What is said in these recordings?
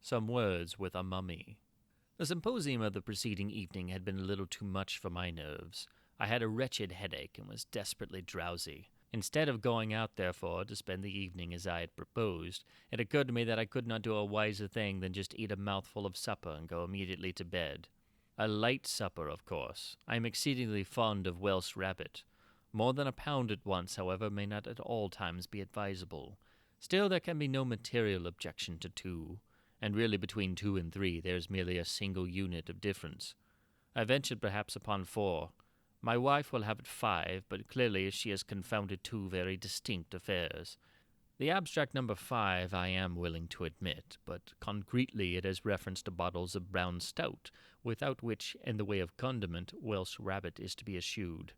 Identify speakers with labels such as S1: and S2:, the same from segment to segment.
S1: Some Words with a Mummy. The symposium of the preceding evening had been a little too much for my nerves. I had a wretched headache and was desperately drowsy. Instead of going out, therefore, to spend the evening as I had proposed, it occurred to me that I could not do a wiser thing than just eat a mouthful of supper and go immediately to bed. A light supper, of course. I am exceedingly fond of Welsh rabbit. More than a pound at once, however, may not at all times be advisable. Still, there can be no material objection to 2. And really between 2 and 3 there is merely a single unit of difference. I ventured perhaps upon 4. My wife will have it 5, but clearly she has confounded 2 very distinct affairs. The abstract number 5 I am willing to admit, but concretely it has reference to bottles of brown stout, without which, in the way of condiment, Welsh rabbit is to be eschewed.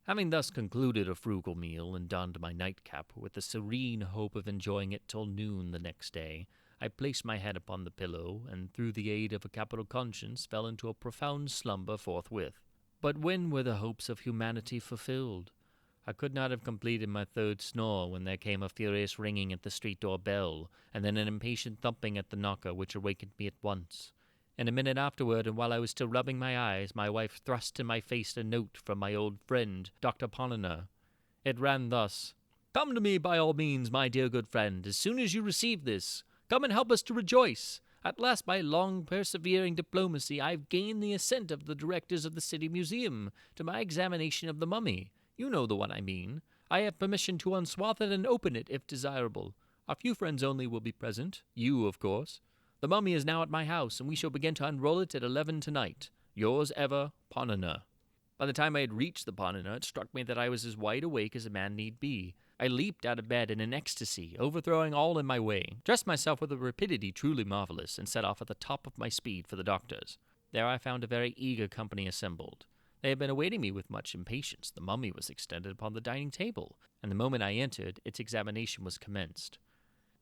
S1: Having thus concluded a frugal meal and donned my nightcap, with the serene hope of enjoying it till noon the next day, I placed my head upon the pillow, and through the aid of a capital conscience fell into a profound slumber forthwith. But when were the hopes of humanity fulfilled? I could not have completed my 3rd snore when there came a furious ringing at the street door bell, and then an impatient thumping at the knocker which awakened me at once. In a minute afterward, and while I was still rubbing my eyes, my wife thrust in my face a note from my old friend, Dr. Poe-A. It ran thus: "Come to me by all means, my dear good friend, as soon as you receive this. Come and help us to rejoice. At last, by long persevering diplomacy, I have gained the assent of the directors of the City Museum to my examination of the mummy. You know the one I mean. I have permission to unswathe it and open it, if desirable. A few friends only will be present. You, of course. The mummy is now at my house, and we shall begin to unroll it at 11 tonight. Yours ever, Poe-A." By the time I had reached the Poe-A, it struck me that I was as wide awake as a man need be. I leaped out of bed in an ecstasy, overthrowing all in my way, dressed myself with a rapidity truly marvelous, and set off at the top of my speed for the doctor's. There I found a very eager company assembled. They had been awaiting me with much impatience. The mummy was extended upon the dining table, and the moment I entered, its examination was commenced.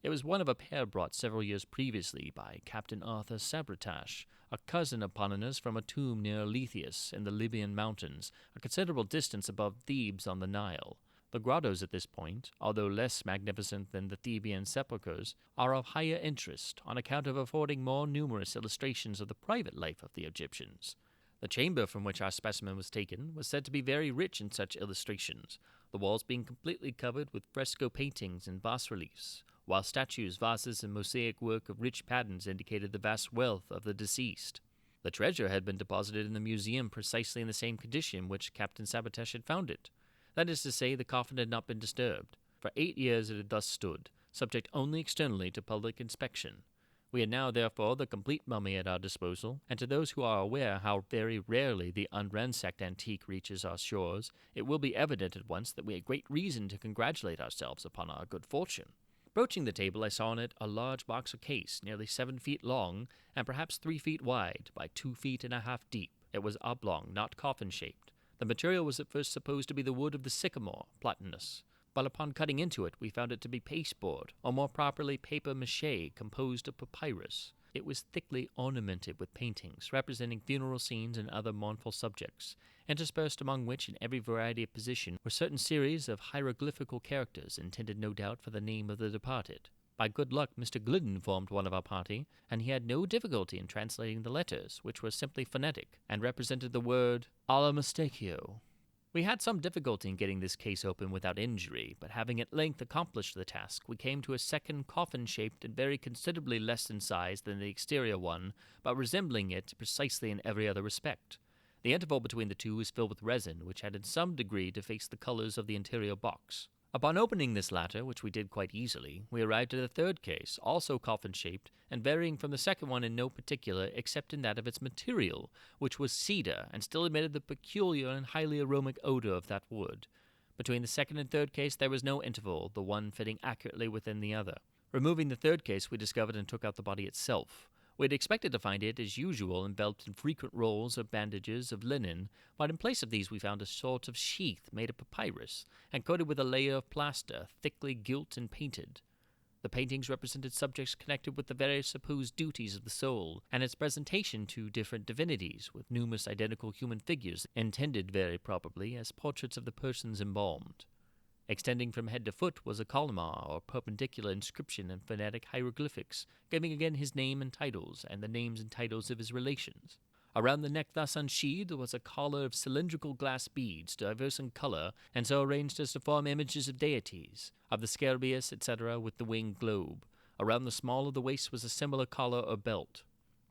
S1: It was one of a pair brought several years previously by Captain Arthur Sabretash, a cousin of Poe-A's, from a tomb near Letheus in the Libyan mountains, a considerable distance above Thebes on the Nile. The grottos at this point, although less magnificent than the Theban sepulchres, are of higher interest on account of affording more numerous illustrations of the private life of the Egyptians. The chamber from which our specimen was taken was said to be very rich in such illustrations, the walls being completely covered with fresco paintings and bas-reliefs, while statues, vases, and mosaic work of rich patterns indicated the vast wealth of the deceased. The treasure had been deposited in the museum precisely in the same condition in which Captain Sabretash had found it. That is to say, the coffin had not been disturbed. For 8 years it had thus stood, subject only externally to public inspection. We had now, therefore, the complete mummy at our disposal, and to those who are aware how very rarely the unransacked antique reaches our shores, it will be evident at once that we had great reason to congratulate ourselves upon our good fortune. Approaching the table, I saw on it a large boxer case, nearly 7 feet long, and perhaps 3 feet wide, by 2 feet and a half deep. It was oblong, not coffin-shaped. The material was at first supposed to be the wood of the sycamore, platanus, but upon cutting into it, we found it to be pasteboard, or more properly papier-mâché, composed of papyrus. It was thickly ornamented with paintings, representing funeral scenes and other mournful subjects, interspersed among which, in every variety of position, were certain series of hieroglyphical characters, intended no doubt for the name of the departed. By good luck, Mr. Glidden formed one of our party, and he had no difficulty in translating the letters, which were simply phonetic, and represented the word alla mistachio. We had some difficulty in getting this case open without injury, but having at length accomplished the task, we came to a second coffin-shaped and very considerably less in size than the exterior one, but resembling it precisely in every other respect. The interval between the two was filled with resin, which had in some degree defaced the colors of the interior box. Upon opening this latter, which we did quite easily, we arrived at a third case, also coffin-shaped, and varying from the second one in no particular except in that of its material, which was cedar, and still emitted the peculiar and highly aromatic odor of that wood. Between the second and third case there was no interval, the one fitting accurately within the other. Removing the third case, we discovered and took out the body itself. We had expected to find it, as usual, enveloped in frequent rolls or bandages of linen, but in place of these we found a sort of sheath made of papyrus, and coated with a layer of plaster, thickly gilt and painted. The paintings represented subjects connected with the various supposed duties of the soul, and its presentation to different divinities, with numerous identical human figures, intended very probably as portraits of the persons embalmed. Extending from head to foot was a columnar or perpendicular inscription in phonetic hieroglyphics, giving again his name and titles, and the names and titles of his relations. Around the neck thus unsheathed was a collar of cylindrical glass beads, diverse in color, and so arranged as to form images of deities, of the Scarabæus, etc., with the winged globe. Around the small of the waist was a similar collar or belt.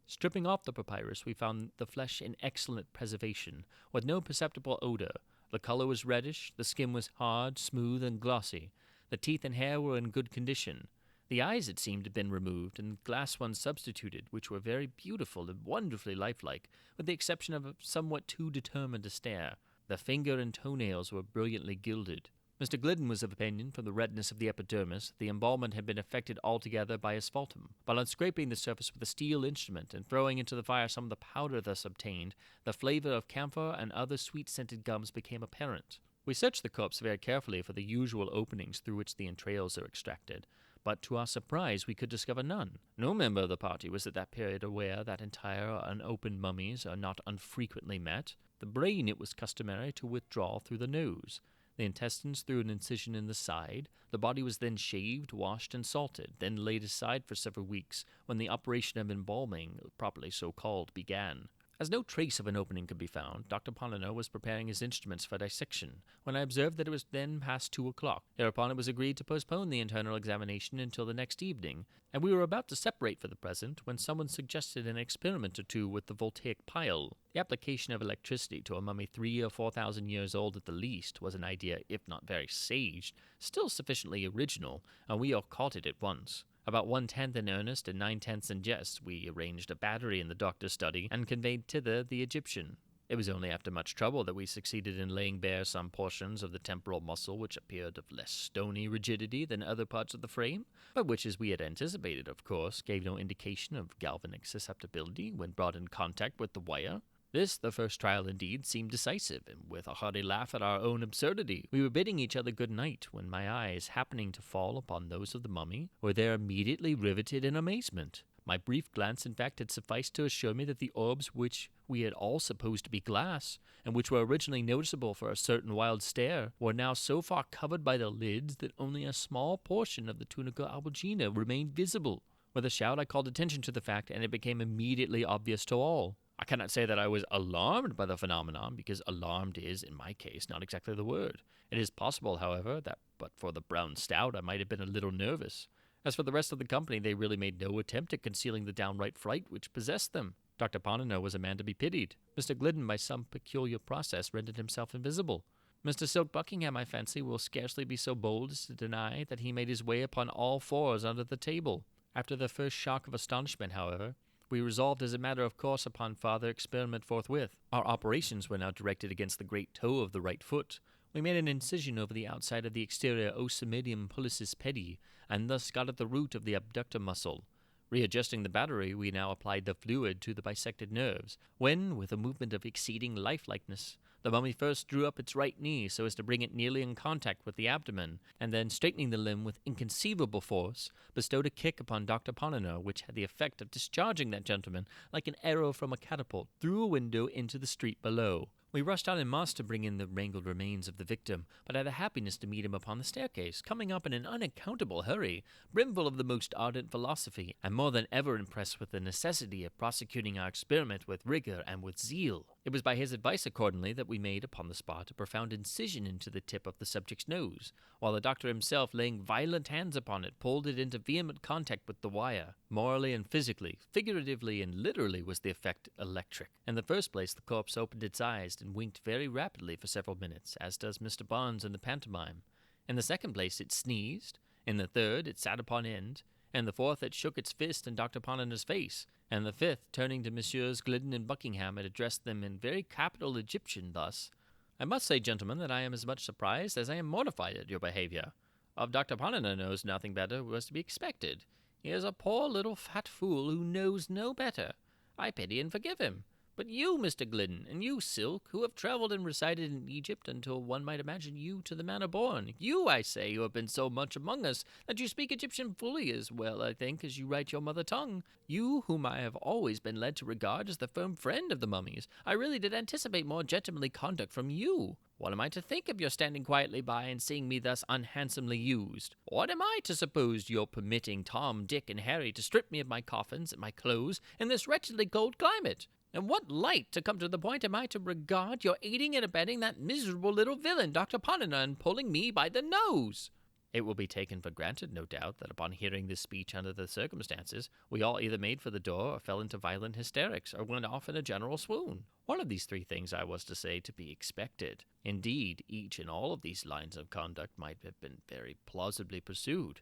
S1: Stripping off the papyrus, we found the flesh in excellent preservation, with no perceptible odor. The color was reddish, the skin was hard, smooth, and glossy. The teeth and hair were in good condition. The eyes, it seemed, had been removed, and glass ones substituted, which were very beautiful and wonderfully lifelike, with the exception of a somewhat too determined a stare. The finger and toenails were brilliantly gilded. Mr. Glidden was of opinion, from the redness of the epidermis, the embalmment had been effected altogether by asphaltum. But on scraping the surface with a steel instrument and throwing into the fire some of the powder thus obtained, the flavor of camphor and other sweet-scented gums became apparent. We searched the corpse very carefully for the usual openings through which the entrails are extracted, but to our surprise we could discover none. No member of the party was at that period aware that entire unopened mummies are not unfrequently met. The brain it was customary to withdraw through the nose, the intestines through an incision in the side. The body was then shaved, washed, and salted, then laid aside for several weeks, when the operation of embalming, properly so called, began. As no trace of an opening could be found, Dr. Pollino was preparing his instruments for dissection, when I observed that it was then past 2 o'clock. Thereupon it was agreed to postpone the internal examination until the next evening, and we were about to separate for the present, when someone suggested an experiment or two with the voltaic pile. The application of electricity to a mummy 3,000 or 4,000 years old at the least was an idea, if not very sage, still sufficiently original, and we all caught it at once. About 1/10 in earnest and 9/10 in jest, we arranged a battery in the doctor's study and conveyed thither the Egyptian. It was only after much trouble that we succeeded in laying bare some portions of the temporal muscle which appeared of less stony rigidity than other parts of the frame, but which, as we had anticipated, of course, gave no indication of galvanic susceptibility when brought in contact with the wire. This, the first trial indeed, seemed decisive, and with a hearty laugh at our own absurdity, we were bidding each other good night, when my eyes, happening to fall upon those of the mummy, were there immediately riveted in amazement. My brief glance, in fact, had sufficed to assure me that the orbs which we had all supposed to be glass, and which were originally noticeable for a certain wild stare, were now so far covered by the lids that only a small portion of the tunica albuginea remained visible. With a shout I called attention to the fact, and it became immediately obvious to all. I cannot say that I was alarmed by the phenomenon, because alarmed is, in my case, not exactly the word. It is possible, however, that but for the brown stout I might have been a little nervous. As for the rest of the company, they really made no attempt at concealing the downright fright which possessed them. Dr. Pollino was a man to be pitied. Mr. Glidden, by some peculiar process, rendered himself invisible. Mr. Silk Buckingham, I fancy, will scarcely be so bold as to deny that he made his way upon all fours under the table. After the first shock of astonishment, however, we resolved as a matter of course upon farther experiment forthwith. Our operations were now directed against the great toe of the right foot. We made an incision over the outside of the exterior ossimidium pollicis pedi, and thus got at the root of the abductor muscle. Readjusting the battery, we now applied the fluid to the bisected nerves, when, with a movement of exceeding lifelikeness, the mummy first drew up its right knee so as to bring it nearly in contact with the abdomen, and then, straightening the limb with inconceivable force, bestowed a kick upon Dr. Pollino, which had the effect of discharging that gentleman, like an arrow from a catapult, through a window into the street below. We rushed out en masse to bring in the mangled remains of the victim, but had the happiness to meet him upon the staircase, coming up in an unaccountable hurry, brimful of the most ardent philosophy, and more than ever impressed with the necessity of prosecuting our experiment with rigor and with zeal. It was by his advice, accordingly, that we made upon the spot a profound incision into the tip of the subject's nose, while the doctor himself, laying violent hands upon it, pulled it into vehement contact with the wire. Morally and physically, figuratively and literally, was the effect electric. In the first place, the corpse opened its eyes and winked very rapidly for several minutes, as does Mr. Barnes in the pantomime. In the second place, it sneezed. In the third, it sat upon end. In the fourth, it shook its fist in Dr. Pollino's face. And the fifth, turning to Messieurs Glidden and Buckingham, it addressed them in very capital Egyptian thus: "I must say, gentlemen, that I am as much surprised as I am mortified at your behavior. Of Dr. Pollino knows nothing better was to be expected. He is a poor little fat fool who knows no better. I pity and forgive him. But you, Mr. Glidden, and you, Silk, who have traveled and resided in Egypt until one might imagine you to the manner born, you, I say, who have been so much among us that you speak Egyptian fully as well, I think, as you write your mother tongue, you whom I have always been led to regard as the firm friend of the mummies, I really did anticipate more gentlemanly conduct from you. What am I to think of your standing quietly by and seeing me thus unhandsomely used? What am I to suppose your permitting Tom, Dick, and Harry to strip me of my coffins and my clothes in this wretchedly cold climate? And what light, to come to the point, am I to regard your aiding and abetting that miserable little villain, Dr. Ponina, and pulling me by the nose? It will be taken for granted, no doubt, that upon hearing this speech under the circumstances, we all either made for the door or fell into violent hysterics or went off in a general swoon. One of these three things I was to say to be expected. Indeed, each and all of these lines of conduct might have been very plausibly pursued,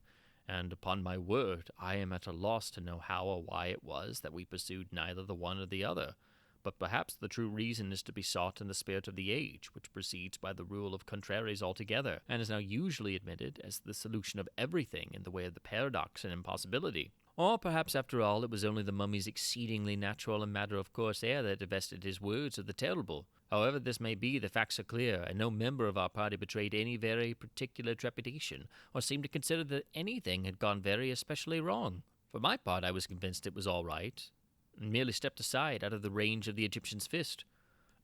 S1: and upon my word, I am at a loss to know how or why it was that we pursued neither the one or the other. But perhaps the true reason is to be sought in the spirit of the age, which proceeds by the rule of contraries altogether, and is now usually admitted as the solution of everything in the way of the paradox and impossibility. Or perhaps, after all, it was only the mummy's exceedingly natural and matter-of-course air that divested his words of the terrible. However this may be, the facts are clear, and no member of our party betrayed any very particular trepidation, or seemed to consider that anything had gone very especially wrong. For my part, I was convinced it was all right, and merely stepped aside out of the range of the Egyptian's fist.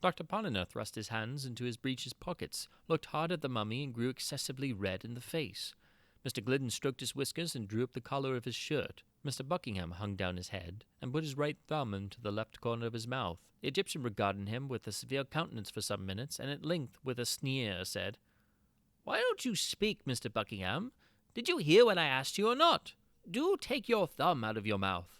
S1: Dr. Ponina thrust his hands into his breeches pockets, looked hard at the mummy, and grew excessively red in the face. Mr. Glidden stroked his whiskers and drew up the collar of his shirt. Mr. Buckingham hung down his head, and put his right thumb into the left corner of his mouth. The Egyptian regarded him with a severe countenance for some minutes, and at length, with a sneer, said, "Why don't you speak, Mr. Buckingham? Did you hear what I asked you or not? Do take your thumb out of your mouth."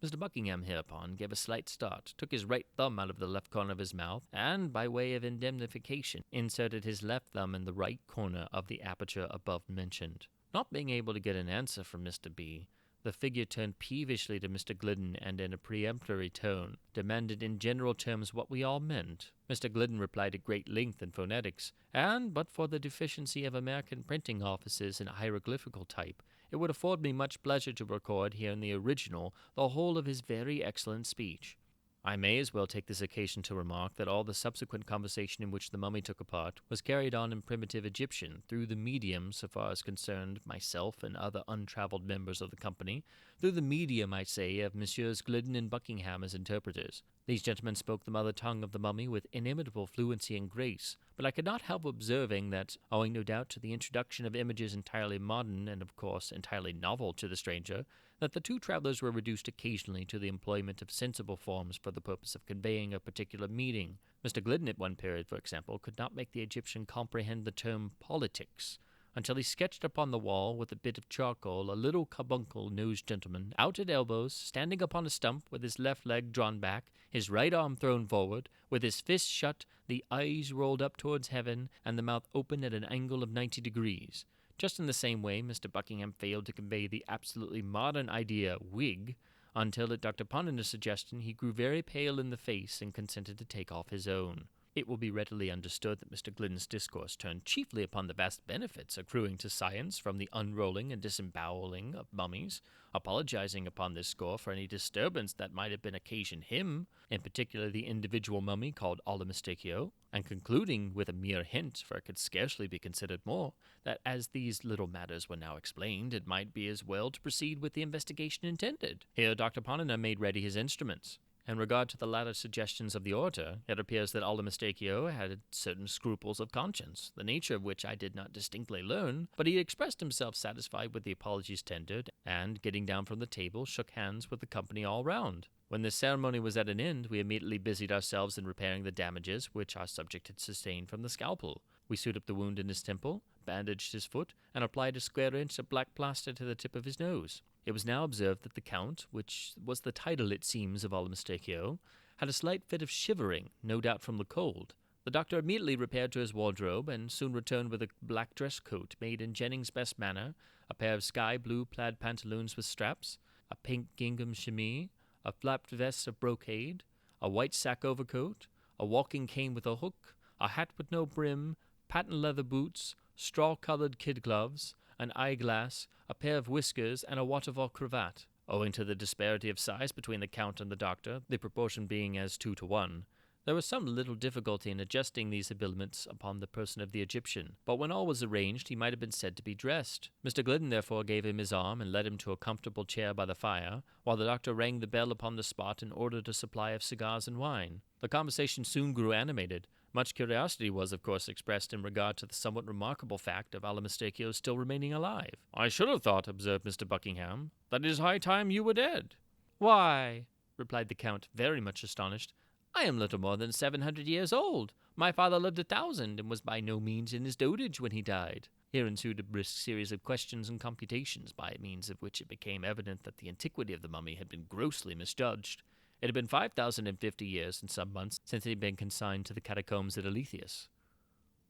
S1: Mr. Buckingham hereupon gave a slight start, took his right thumb out of the left corner of his mouth, and, by way of indemnification, inserted his left thumb in the right corner of the aperture above mentioned. Not being able to get an answer from Mr. B., the figure turned peevishly to Mr. Glidden and in a peremptory tone demanded in general terms what we all meant. Mr. Glidden replied at great length in phonetics, and, but for the deficiency of American printing offices in hieroglyphical type, it would afford me much pleasure to record here in the original the whole of his very excellent speech. I may as well take this occasion to remark that all the subsequent conversation in which the mummy took a part was carried on in primitive Egyptian, through the medium, so far as concerned myself and other untravelled members of the company, through the medium, I say, of Messrs. Glidden and Buckingham as interpreters. These gentlemen spoke the mother tongue of the mummy with inimitable fluency and grace, but I could not help observing that, owing no doubt to the introduction of images entirely modern and, of course, entirely novel to the stranger, that the two travellers were reduced occasionally to the employment of sensible forms for the purpose of conveying a particular meaning. Mr. Glidden at one period, for example, could not make the Egyptian comprehend the term politics, until he sketched upon the wall with a bit of charcoal a little carbuncle-nosed gentleman, out at elbows, standing upon a stump, with his left leg drawn back, his right arm thrown forward, with his fist shut, the eyes rolled up towards heaven, and the mouth open at an angle of 90 degrees. Just in the same way, Mr. Buckingham failed to convey the absolutely modern idea, wig, until at Dr. Ponina's suggestion he grew very pale in the face and consented to take off his own. It will be readily understood that Mr. Glidden's discourse turned chiefly upon the vast benefits accruing to science from the unrolling and disemboweling of mummies, apologizing upon this score for any disturbance that might have been occasioned him, in particular the individual mummy called Allamistakeo, and concluding with a mere hint, for it could scarcely be considered more, that as these little matters were now explained, it might be as well to proceed with the investigation intended. Here Dr. Ponina made ready his instruments. In regard to the latter suggestions of the orator, it appears that Allamistakeo had certain scruples of conscience, the nature of which I did not distinctly learn, but he expressed himself satisfied with the apologies tendered, and, getting down from the table, shook hands with the company all round. When this ceremony was at an end, we immediately busied ourselves in repairing the damages which our subject had sustained from the scalpel. We sewed up the wound in his temple, bandaged his foot, and applied a square inch of black plaster to the tip of his nose. It was now observed that the Count, which was the title, it seems, of Allamistakeo, had a slight fit of shivering, no doubt from the cold. The doctor immediately repaired to his wardrobe, and soon returned with a black dress coat made in Jennings' best manner, a pair of sky-blue plaid pantaloons with straps, a pink gingham chemise, a flapped vest of brocade, a white sack overcoat, a walking cane with a hook, a hat with no brim, patent leather boots, straw-colored kid gloves, an eyeglass, a pair of whiskers, and a waterfall cravat. Owing to the disparity of size between the Count and the doctor, the proportion being as 2 to 1, There was some little difficulty in adjusting these habiliments upon the person of the Egyptian, but when all was arranged, he might have been said to be dressed. Mr. Glidden therefore gave him his arm and led him to a comfortable chair by the fire, while the doctor rang the bell upon the spot and ordered a supply of cigars and wine. The conversation soon grew animated. Much curiosity was, of course, expressed in regard to the somewhat remarkable fact of Alamastakio still remaining alive. "I should have thought," observed Mr. Buckingham, "that it is high time you were dead." "Why," replied the Count, very much astonished, "I am little more than 700 years old. My father lived 1,000, and was by no means in his dotage when he died." Here ensued a brisk series of questions and computations, by means of which it became evident that the antiquity of the mummy had been grossly misjudged. It had been 5,050 years and some months since it had been consigned to the catacombs at Alethius.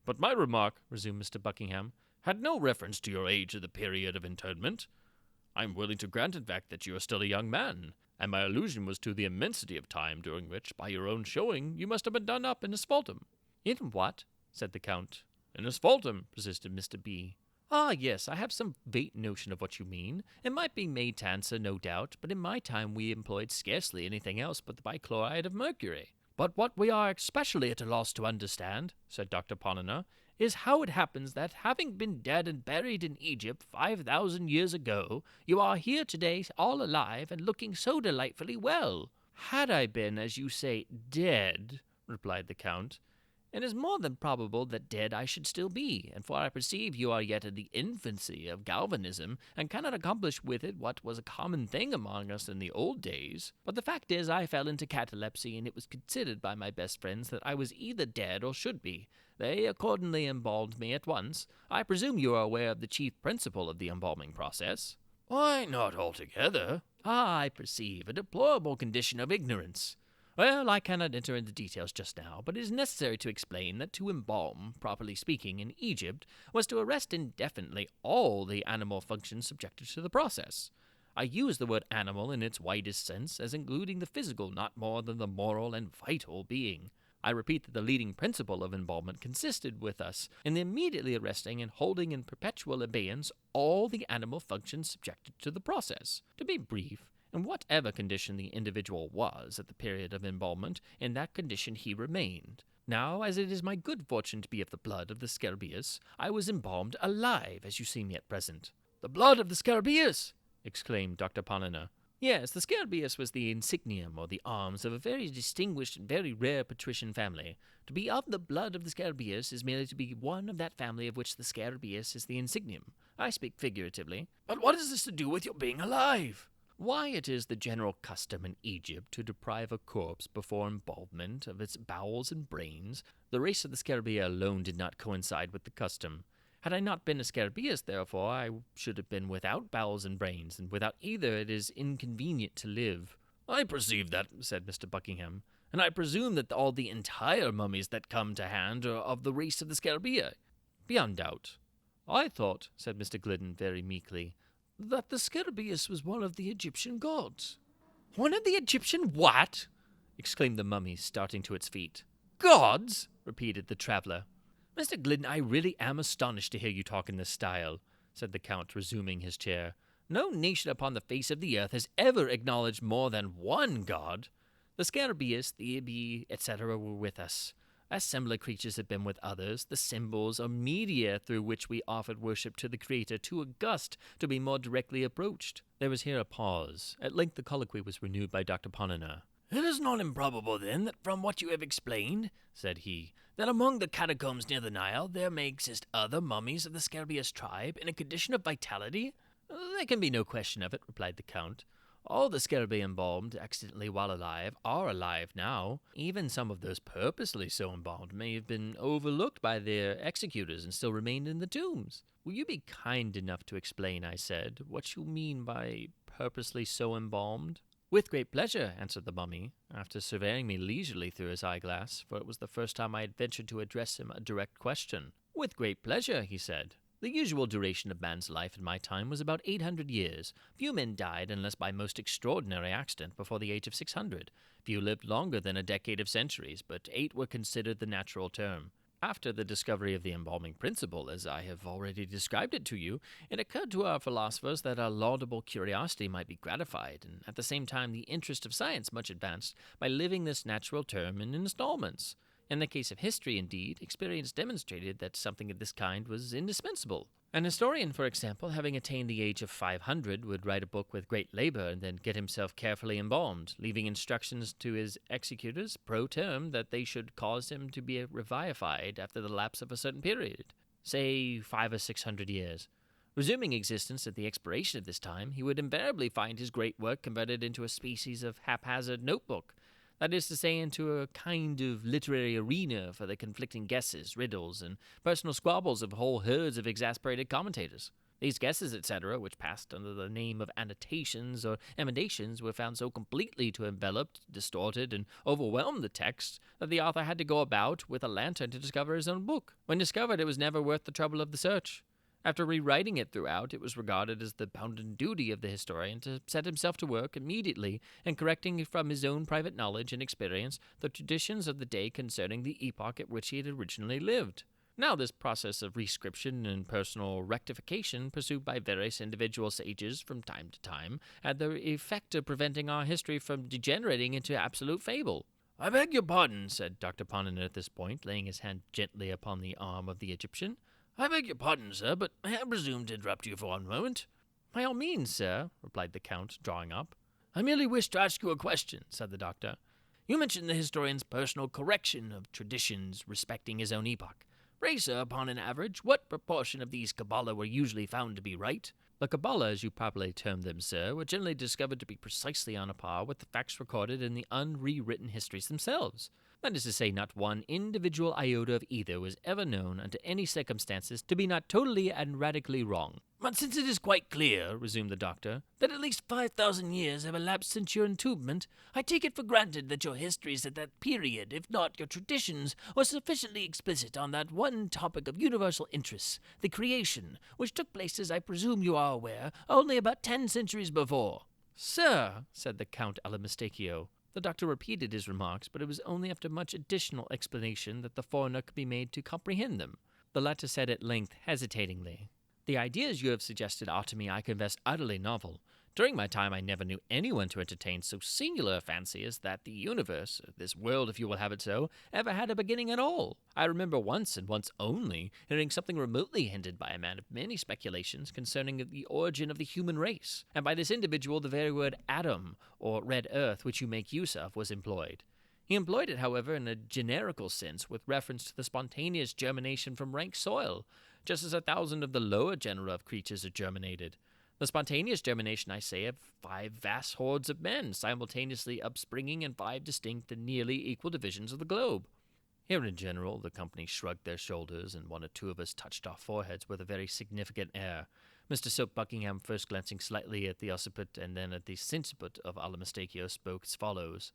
S1: "But my remark," resumed Mr. Buckingham, "had no reference to your age at the period of interment. I am willing to grant, in fact, that you are still a young man, and my allusion was to the immensity of time during which, by your own showing, you must have been done up in asphaltum." "In what?" said the Count. "In asphaltum," persisted Mr. B. "Ah, yes, I have some vague notion of what you mean. It might be made to answer, no doubt, but in my time we employed scarcely anything else but the bichloride of mercury." "But what we are especially at a loss to understand," said Dr. Ponnonner, "is how it happens that, having been dead and buried in Egypt 5,000 years ago, you are here today all alive and looking so delightfully well." "Had I been, as you say, dead," replied the Count, "it is more than probable that dead I should still be, and for I perceive you are yet in the infancy of galvanism, and cannot accomplish with it what was a common thing among us in the old days. But the fact is, I fell into catalepsy, and it was considered by my best friends that I was either dead or should be. They accordingly embalmed me at once. I presume you are aware of the chief principle of the embalming process?" "Why, not altogether." "Ah, I perceive, a deplorable condition of ignorance. Well, I cannot enter into details just now, but it is necessary to explain that to embalm, properly speaking, in Egypt, was to arrest indefinitely all the animal functions subjected to the process. I use the word animal in its widest sense, as including the physical not more than the moral and vital being. I repeat that the leading principle of embalmment consisted with us in immediately arresting and holding in perpetual abeyance all the animal functions subjected to the process. To be brief, in whatever condition the individual was at the period of embalmment, in that condition he remained. Now, as it is my good fortune to be of the blood of the Scarabæus, I was embalmed alive, as you see me at present." "The blood of the Scarabæus!" exclaimed Dr. Ponnonner. "Yes, the Scarabæus was the insignium or the arms of a very distinguished and very rare patrician family. To be of the blood of the Scarabæus is merely to be one of that family of which the Scarabæus is the insignium. I speak figuratively." "But what has this to do with your being alive?" "Why, it is the general custom in Egypt to deprive a corpse before embalmment of its bowels and brains. The race of the Scarabæi alone did not coincide with the custom. Had I not been a Scarabæus, therefore, I should have been without bowels and brains, and without either it is inconvenient to live." "I perceive that," said Mr. Buckingham, "and I presume that all the entire mummies that come to hand are of the race of the Scarabæi." "Beyond doubt." "I thought," said Mr. Glidden very meekly, "that the Scarabæus was one of the Egyptian gods." "One of the Egyptian what?" exclaimed the mummy, starting to its feet. "Gods?" repeated the traveller. "Mr. Glidden, I really am astonished to hear you talk in this style," said the Count, resuming his chair. "No nation upon the face of the earth has ever acknowledged more than one god. The Scarabæus, the Ibi, etc., were with us, as similar creatures have been with others, the symbols or media through which we offered worship to the Creator too august to be more directly approached." There was here a pause. At length the colloquy was renewed by Dr. Ponnonner. "It is not improbable, then, that from what you have explained," said he, "that among the catacombs near the Nile there may exist other mummies of the Scarabæus tribe in a condition of vitality?" "There can be no question of it," replied the Count. "All the Scarabæi embalmed accidentally while alive are alive now. Even some of those purposely so embalmed may have been overlooked by their executors and still remained in the tombs." "Will you be kind enough to explain," I said, "what you mean by purposely so embalmed?" "With great pleasure," answered the mummy, after surveying me leisurely through his eyeglass, for it was the first time I had ventured to address him a direct question. "With great pleasure," he said. "The usual duration of man's life in my time was about 800 years. Few men died, unless by most extraordinary accident, before the age of 600. Few lived longer than a decade of centuries, but 8 were considered the natural term. After the discovery of the embalming principle, as I have already described it to you, it occurred to our philosophers that our laudable curiosity might be gratified, and at the same time the interest of science much advanced, by living this natural term in installments. In the case of history, indeed, experience demonstrated that something of this kind was indispensable. An historian, for example, having attained the age of 500, would write a book with great labor and then get himself carefully embalmed, leaving instructions to his executors pro term that they should cause him to be revivified after the lapse of a certain period, say 500 or 600 years. Resuming existence at the expiration of this time, he would invariably find his great work converted into a species of haphazard notebook, that is to say, into a kind of literary arena for the conflicting guesses, riddles, and personal squabbles of whole herds of exasperated commentators. These guesses, etc., which passed under the name of annotations or emendations, were found so completely to envelop, distorted, and overwhelm the text that the author had to go about with a lantern to discover his own book. When discovered, it was never worth the trouble of the search. After rewriting it throughout, it was regarded as the bounden duty of the historian to set himself to work immediately and correcting from his own private knowledge and experience the traditions of the day concerning the epoch at which he had originally lived. Now this process of rescription and personal rectification pursued by various individual sages from time to time had the effect of preventing our history from degenerating into absolute fable. "I beg your pardon," said Dr. Ponnen at this point, laying his hand gently upon the arm of the Egyptian. "I beg your pardon, sir, but may I presume to interrupt you for one moment?" "By all means, sir," replied the Count, drawing up. "I merely wish to ask you a question," said the doctor. "You mentioned the historian's personal correction of traditions respecting his own epoch. Pray, sir, upon an average, what proportion of these Kabbalah were usually found to be right?" "The Kabbalah, as you properly termed them, sir, were generally discovered to be precisely on a par with the facts recorded in the unrewritten histories themselves. That is to say, not one individual iota of either was ever known under any circumstances to be not totally and radically wrong." "But since it is quite clear," resumed the doctor, "that at least 5,000 years have elapsed since your entombment, I take it for granted that your histories at that period, if not your traditions, were sufficiently explicit on that one topic of universal interest, the creation, which took place, as I presume you are aware, only about 10 centuries before." "Sir," said the Count Alamistachio. The doctor repeated his remarks, but it was only after much additional explanation that the foreigner could be made to comprehend them. The latter said at length, hesitatingly, "The ideas you have suggested are to me, I confess, utterly novel. During my time I never knew anyone to entertain so singular a fancy as that the universe, this world if you will have it so, ever had a beginning at all. I remember once, and once only, hearing something remotely hinted by a man of many speculations concerning the origin of the human race, and by this individual the very word atom, or red earth, which you make use of, was employed. He employed it, however, in a generical sense, with reference to the spontaneous germination from rank soil, just as 1,000 of the lower genera of creatures are germinated. The spontaneous germination, I say, of 5 vast hordes of men, simultaneously upspringing in 5 distinct and nearly equal divisions of the globe." Here in general the company shrugged their shoulders, and 1 or 2 of us touched our foreheads with a very significant air, Mr. Soap Buckingham first glancing slightly at the occiput and then at the sinciput of Alamistachio spoke as follows.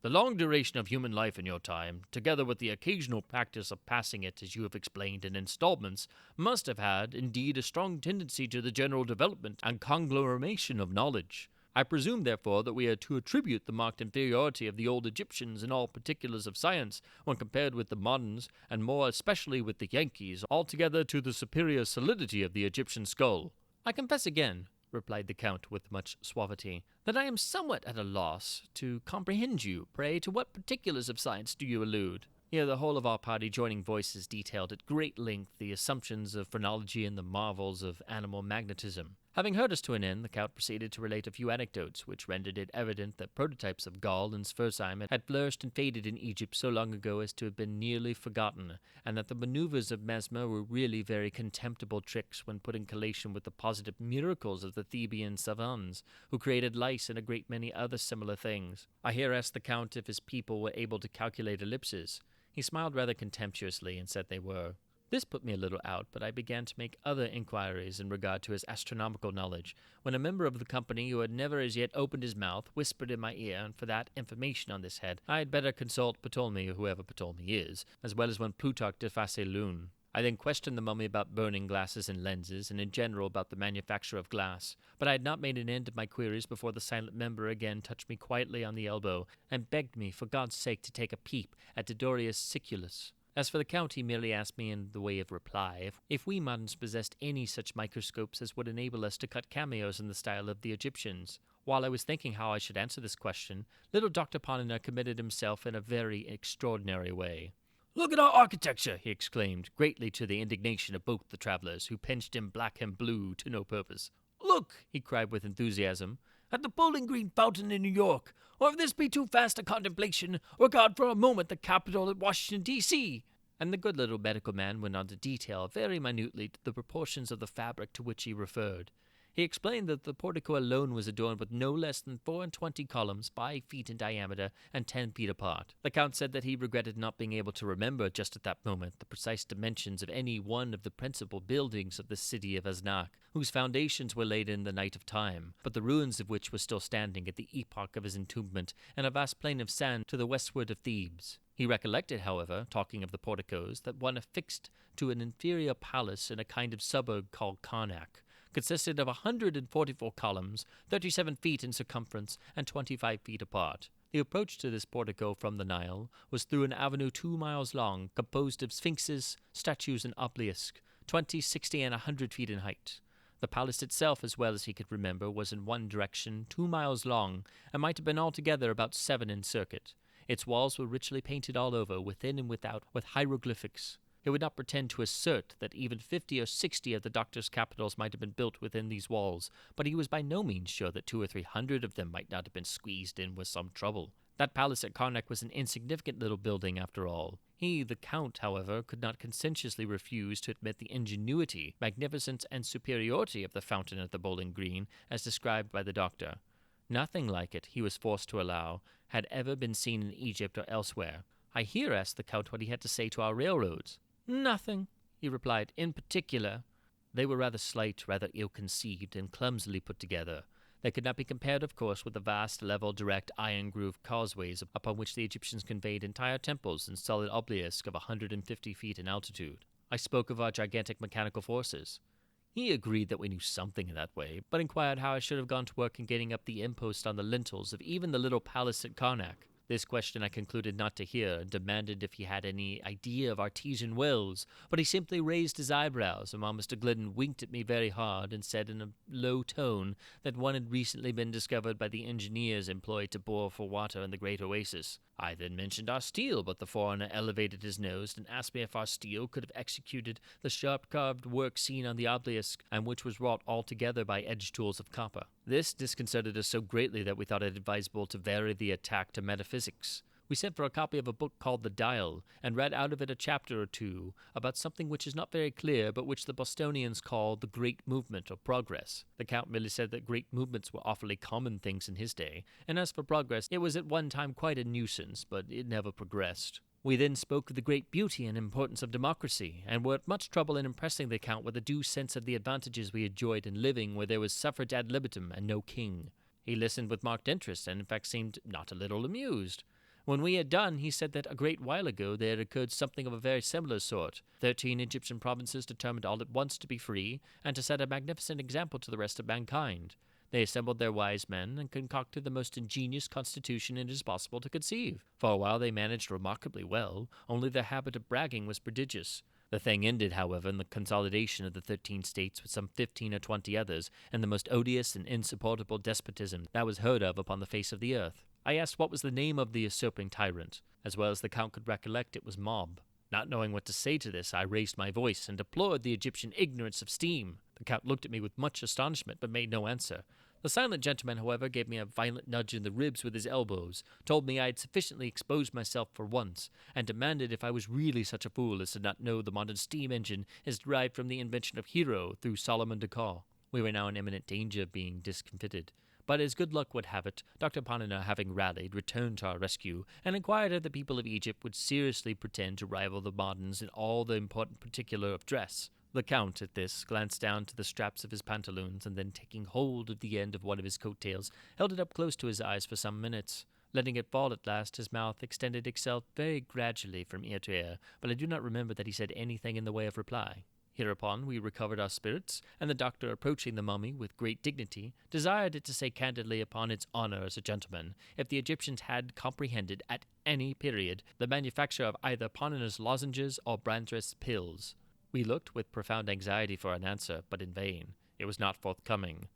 S1: "The long duration of human life in your time, together with the occasional practice of passing it, as you have explained, in installments, must have had, indeed, a strong tendency to the general development and conglomeration of knowledge. I presume, therefore, that we are to attribute the marked inferiority of the old Egyptians in all particulars of science, when compared with the moderns, and more especially with the Yankees, altogether to the superior solidity of the Egyptian skull." "I confess again," replied the Count with much suavity, "that I am somewhat at a loss to comprehend you. Pray, to what particulars of science do you allude?" Here the whole of our party joining voices detailed at great length the assumptions of phrenology and the marvels of animal magnetism. Having heard us to an end, the Count proceeded to relate a few anecdotes, which rendered it evident that prototypes of Gaul and Spurzheim had flourished and faded in Egypt so long ago as to have been nearly forgotten, and that the maneuvers of Mesmer were really very contemptible tricks when put in collation with the positive miracles of the Theban savants, who created lice and a great many other similar things. I here asked the Count if his people were able to calculate ellipses. He smiled rather contemptuously and said they were. This put me a little out, but I began to make other inquiries in regard to his astronomical knowledge, when a member of the company, who had never as yet opened his mouth, whispered in my ear, and for that information on this head, I had better consult Ptolemy, whoever Ptolemy is, as well as one Plutarch de Façelune. I then questioned the mummy about burning glasses and lenses, and in general about the manufacture of glass, but I had not made an end of my queries before the silent member again touched me quietly on the elbow, and begged me, for God's sake, to take a peep at Didorius Siculus. As for the Count, he merely asked me in the way of reply if we moderns possessed any such microscopes as would enable us to cut cameos in the style of the Egyptians. While I was thinking how I should answer this question, little Dr. Panina committed himself in a very extraordinary way. "Look at our architecture!" he exclaimed, greatly to the indignation of both the travelers, who pinched him black and blue to no purpose. "Look," he cried with enthusiasm, "at the Bowling Green Fountain in New York, or if this be too fast a contemplation, regard for a moment the Capitol at Washington, D.C." And the good little medical man went on to detail very minutely the proportions of the fabric to which he referred. He explained that the portico alone was adorned with no less than 24 columns, 5 feet in diameter and 10 feet apart. The Count said that he regretted not being able to remember just at that moment the precise dimensions of any one of the principal buildings of the city of Aznach, whose foundations were laid in the night of time, but the ruins of which were still standing at the epoch of his entombment in a vast plain of sand to the westward of Thebes. He recollected, however, talking of the porticos, that one affixed to an inferior palace in a kind of suburb called Karnak consisted of 144 columns, 37 feet in circumference and 25 feet apart. The approach to this portico from the Nile was through an avenue 2 miles long, composed of sphinxes, statues, and obelisks, 20, 60, and 100 feet in height. The palace itself, as well as he could remember, was in one direction 2 miles long, and might have been altogether about 7 in circuit. Its walls were richly painted all over, within and without, with hieroglyphics. He would not pretend to assert that even 50 or 60 of the doctor's capitals might have been built within these walls, but he was by no means sure that 200 or 300 of them might not have been squeezed in with some trouble. That palace at Karnak was an insignificant little building after all. He, the Count, however, could not conscientiously refuse to admit the ingenuity, magnificence, and superiority of the fountain at the Bowling Green, as described by the doctor. Nothing like it, he was forced to allow, had ever been seen in Egypt or elsewhere. I here asked the Count what he had to say to our railroads. "Nothing," he replied, "in particular." They were rather slight, rather ill-conceived, and clumsily put together. They could not be compared, of course, with the vast, level, direct, iron-grooved causeways upon which the Egyptians conveyed entire temples in solid obelisks of 150 feet in altitude. I spoke of our gigantic mechanical forces. He agreed that we knew something in that way, but inquired how I should have gone to work in getting up the impost on the lintels of even the little palace at Karnak. This question I concluded not to hear, and demanded if he had any idea of artesian wells, but he simply raised his eyebrows, and while Mr. Glidden winked at me very hard and said in a low tone that one had recently been discovered by the engineers employed to bore for water in the great oasis. I then mentioned our steel, but the foreigner elevated his nose and asked me if our steel could have executed the sharp-carved work seen on the obelisk, and which was wrought altogether by edge-tools of copper. This disconcerted us so greatly that we thought it advisable to vary the attack to metaphysics. We sent for a copy of a book called The Dial, and read out of it a chapter or two about something which is not very clear, but which the Bostonians call the Great Movement or Progress. The Count merely said that great movements were awfully common things in his day, and as for progress, it was at one time quite a nuisance, but it never progressed. We then spoke of the great beauty and importance of democracy, and were at much trouble in impressing the Count with a due sense of the advantages we enjoyed in living where there was suffrage ad libitum and no king. He listened with marked interest, and in fact seemed not a little amused. When we had done, he said that a great while ago there had occurred something of a very similar sort. 13 Egyptian provinces determined all at once to be free, and to set a magnificent example to the rest of mankind. They assembled their wise men, and concocted the most ingenious constitution it is possible to conceive. For a while they managed remarkably well, only their habit of bragging was prodigious. The thing ended, however, in the consolidation of the 13 states with some 15 or 20 others, and the most odious and insupportable despotism that was heard of upon the face of the earth. I asked what was the name of the usurping tyrant. As well as the Count could recollect, it was Mob. Not knowing what to say to this, I raised my voice and deplored the Egyptian ignorance of steam. The Count looked at me with much astonishment, but made no answer. The silent gentleman, however, gave me a violent nudge in the ribs with his elbows, told me I had sufficiently exposed myself for once, and demanded if I was really such a fool as to not know the modern steam engine is derived from the invention of Hero through Solomon Dakar. We were now in imminent danger of being discomfited. But as good luck would have it, Dr. Panina, having rallied, returned to our rescue, and inquired if the people of Egypt would seriously pretend to rival the moderns in all the important particular of dress. The Count, at this, glanced down to the straps of his pantaloons, and then taking hold of the end of one of his coat-tails, held it up close to his eyes for some minutes. Letting it fall at last, his mouth extended itself very gradually from ear to ear, but I do not remember that he said anything in the way of reply. Hereupon we recovered our spirits, and the doctor, approaching the mummy with great dignity, desired it to say candidly upon its honor as a gentleman, if the Egyptians had comprehended at any period the manufacture of either Ponnonner's lozenges or Brandreth's pills. We looked with profound anxiety for an answer, but in vain. It was not forthcoming.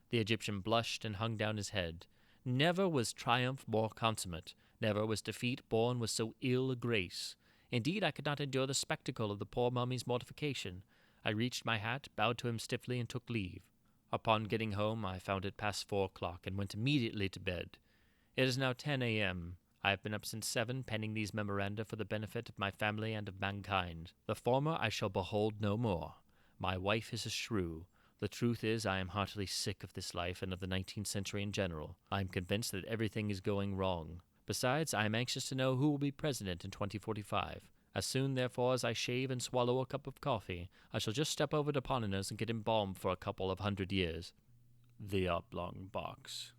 S1: The Egyptian blushed and hung down his head. Never was triumph more consummate, never was defeat borne with so ill a grace. Indeed, I could not endure the spectacle of the poor mummy's mortification. I reached my hat, bowed to him stiffly, and took leave. Upon getting home, I found it past 4 o'clock, and went immediately to bed. It is now 10 a.m. I have been up since 7, penning these memoranda for the benefit of my family and of mankind. The former I shall behold no more. My wife is a shrew. The truth is, I am heartily sick of this life and of the 19th century in general. I am convinced that everything is going wrong. Besides, I am anxious to know who will be president in 2045. As soon, therefore, as I shave and swallow a cup of coffee, I shall just step over to Ponnonner's and get embalmed for a couple of 100 years. The Oblong Box.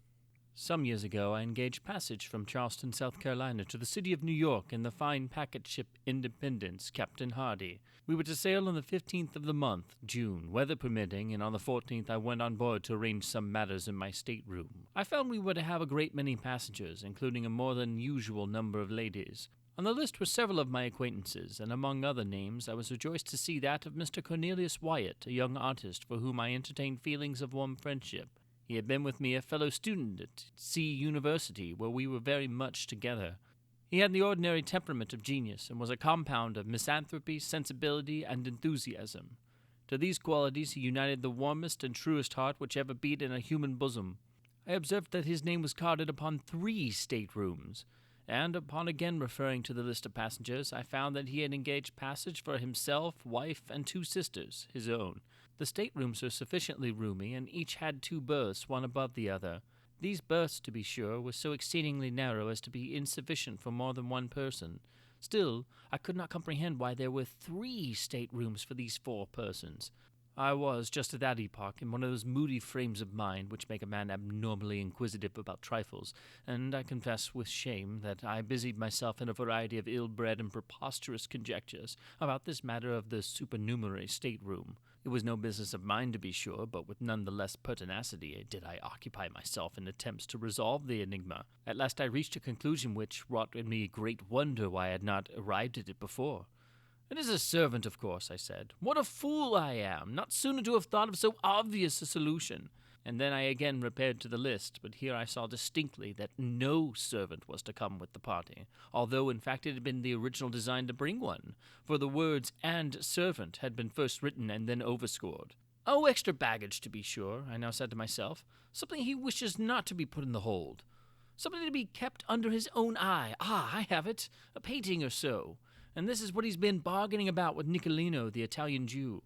S1: Some years ago, I engaged passage from Charleston, South Carolina, to the city of New York in the fine packet ship Independence, Captain Hardy. We were to sail on the 15th of the month, June, weather permitting, and on the 14th I went on board to arrange some matters in my stateroom. I found we were to have a great many passengers, including a more than usual number of ladies. On the list were several of my acquaintances, and among other names I was rejoiced to see that of Mr. Cornelius Wyatt, a young artist for whom I entertained feelings of warm friendship. He had been with me a fellow student at C University, where we were very much together. He had the ordinary temperament of genius, and was a compound of misanthropy, sensibility, and enthusiasm. To these qualities he united the warmest and truest heart which ever beat in a human bosom. I observed that his name was carded upon 3 staterooms, and upon again referring to the list of passengers, I found that he had engaged passage for himself, wife, and 2 sisters, his own. The staterooms were sufficiently roomy, and each had 2 berths, one above the other. These berths, to be sure, were so exceedingly narrow as to be insufficient for more than one person. Still, I could not comprehend why there were 3 staterooms for these 4 persons. I was, just at that epoch, in one of those moody frames of mind which make a man abnormally inquisitive about trifles, and I confess with shame that I busied myself in a variety of ill-bred and preposterous conjectures about this matter of the supernumerary stateroom. It was no business of mine, to be sure, but with none the less pertinacity did I occupy myself in attempts to resolve the enigma. At last I reached a conclusion which wrought in me great wonder why I had not arrived at it before. "It is a servant, of course," I said. "What a fool I am, not sooner to have thought of so obvious a solution." And then I again repaired to the list, but here I saw distinctly that no servant was to come with the party, although in fact it had been the original design to bring one, for the words "and servant" had been first written and then overscored. "Oh, extra baggage, to be sure," I now said to myself. "Something he wishes not to be put in the hold. Something to be kept under his own eye. Ah, I have it. A painting or so. And this is what he's been bargaining about with Nicolino, the Italian Jew."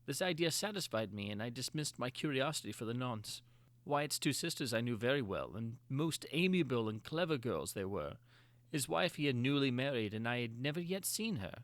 S1: This idea satisfied me, and I dismissed my curiosity for the nonce. Wyatt's 2 sisters I knew very well, and most amiable and clever girls they were. His wife he had newly married, and I had never yet seen her.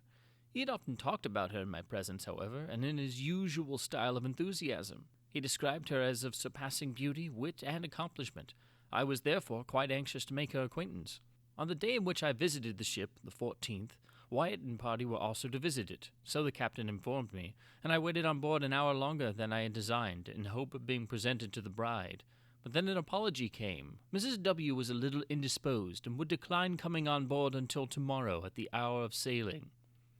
S1: He had often talked about her in my presence, however, and in his usual style of enthusiasm. He described her as of surpassing beauty, wit, and accomplishment. I was therefore quite anxious to make her acquaintance. On the day in which I visited the ship, the 14th, Wyatt and party were also to visit it, so the captain informed me, and I waited on board an hour longer than I had designed, in hope of being presented to the bride. But then an apology came. Mrs. W. was a little indisposed, and would decline coming on board until tomorrow at the hour of sailing.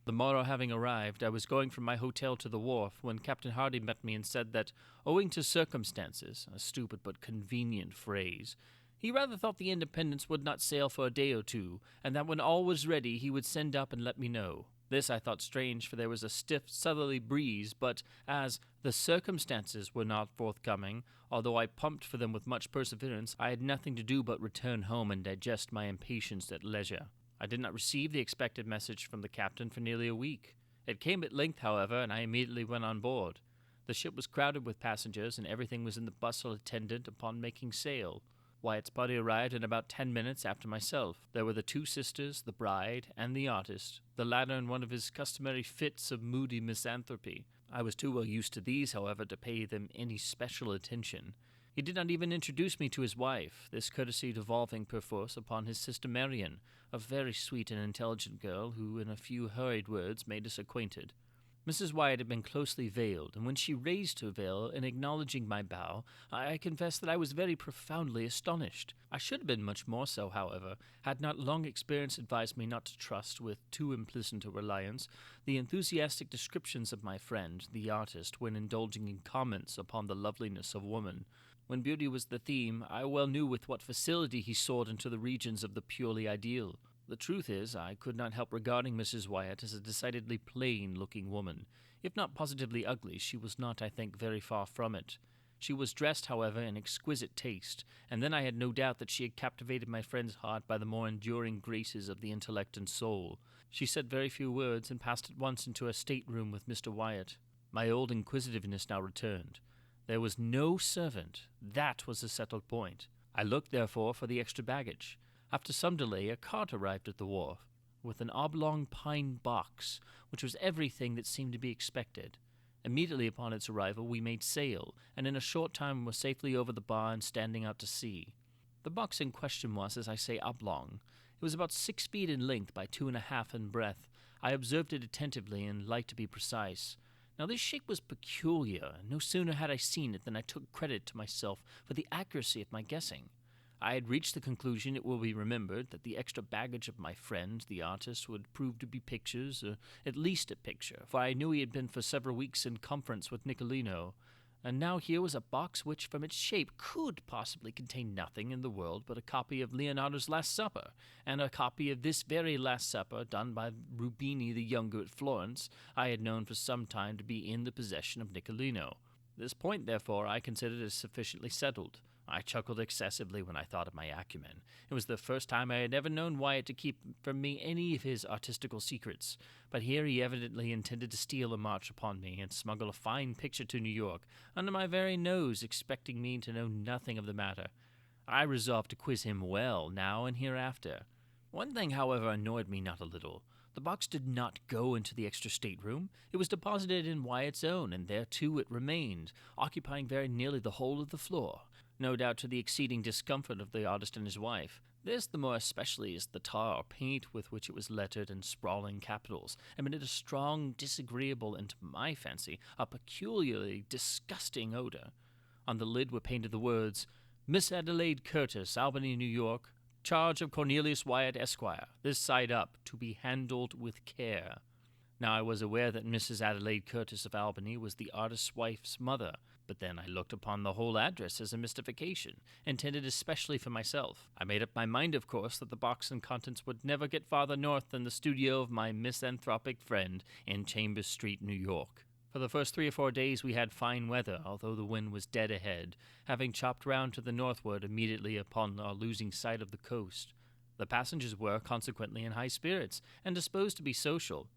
S1: The morrow having arrived, I was going from my hotel to the wharf, when Captain Hardy met me and said that, owing to circumstances, a stupid but convenient phrase, he rather thought the Independence would not sail for a day or 2, and that when all was ready he would send up and let me know. This I thought strange, for there was a stiff southerly breeze, but as the circumstances were not forthcoming, although I pumped for them with much perseverance, I had nothing to do but return home and digest my impatience at leisure. I did not receive the expected message from the captain for nearly a week. It came at length, however, and I immediately went on board. The ship was crowded with passengers, and everything was in the bustle attendant upon making sail. Wyatt's party arrived in about 10 minutes after myself. There were the 2 sisters, the bride, and the artist, the latter in one of his customary fits of moody misanthropy. I was too well used to these, however, to pay them any special attention. He did not even introduce me to his wife, this courtesy devolving perforce upon his sister Marian, a very sweet and intelligent girl who, in a few hurried words, made us acquainted. Mrs. Wyatt had been closely veiled, and when she raised her veil in acknowledging my bow, I confess that I was very profoundly astonished. I should have been much more so, however, had not long experience advised me not to trust, with too implicit a reliance, the enthusiastic descriptions of my friend, the artist, when indulging in comments upon the loveliness of woman. When beauty was the theme, I well knew with what facility he soared into the regions of the purely ideal. The truth is, I could not help regarding Mrs. Wyatt as a decidedly plain-looking woman. If not positively ugly, she was not, I think, very far from it. She was dressed, however, in exquisite taste, and then I had no doubt that she had captivated my friend's heart by the more enduring graces of the intellect and soul. She said very few words, and passed at once into a state-room with Mr. Wyatt. My old inquisitiveness now returned. There was no servant. That was a settled point. I looked, therefore, for the extra baggage. After some delay, a cart arrived at the wharf, with an oblong pine box, which was everything that seemed to be expected. Immediately upon its arrival, we made sail, and in a short time were safely over the bar and standing out to sea. The box in question was, as I say, oblong. It was about 6 feet in length by 2.5 in breadth. I observed it attentively and liked to be precise. Now this shape was peculiar, and no sooner had I seen it than I took credit to myself for the accuracy of my guessing. I had reached the conclusion, it will be remembered, that the extra baggage of my friend, the artist, would prove to be pictures, or at least a picture, for I knew he had been for several weeks in conference with Nicolino. And now here was a box which, from its shape, could possibly contain nothing in the world but a copy of Leonardo's Last Supper, and a copy of this very Last Supper, done by Rubini the Younger at Florence, I had known for some time to be in the possession of Nicolino. This point, therefore, I considered as sufficiently settled. I chuckled excessively when I thought of my acumen. It was the first time I had ever known Wyatt to keep from me any of his artistical secrets, but here he evidently intended to steal a march upon me and smuggle a fine picture to New York, under my very nose, expecting me to know nothing of the matter. I resolved to quiz him well, now and hereafter. One thing, however, annoyed me not a little. The box did not go into the extra stateroom. It was deposited in Wyatt's own, and there, too, it remained, occupying very nearly the whole of the floor, no doubt to the exceeding discomfort of the artist and his wife. This the more especially as the tar or paint with which it was lettered in sprawling capitals emitted a strong, disagreeable, and to my fancy, a peculiarly disgusting odor. On the lid were painted the words, Miss Adelaide Curtis, Albany, New York, charge of Cornelius Wyatt, Esquire, this side up, to be handled with care. Now I was aware that Mrs. Adelaide Curtis of Albany was the artist's wife's mother, but then I looked upon the whole address as a mystification, intended especially for myself. I made up my mind, of course, that the box and contents would never get farther north than the studio of my misanthropic friend in Chambers Street, New York. For the first 3 or 4 days we had fine weather, although the wind was dead ahead, having chopped round to the northward immediately upon our losing sight of the coast. The passengers were, consequently, in high spirits, and disposed to be social.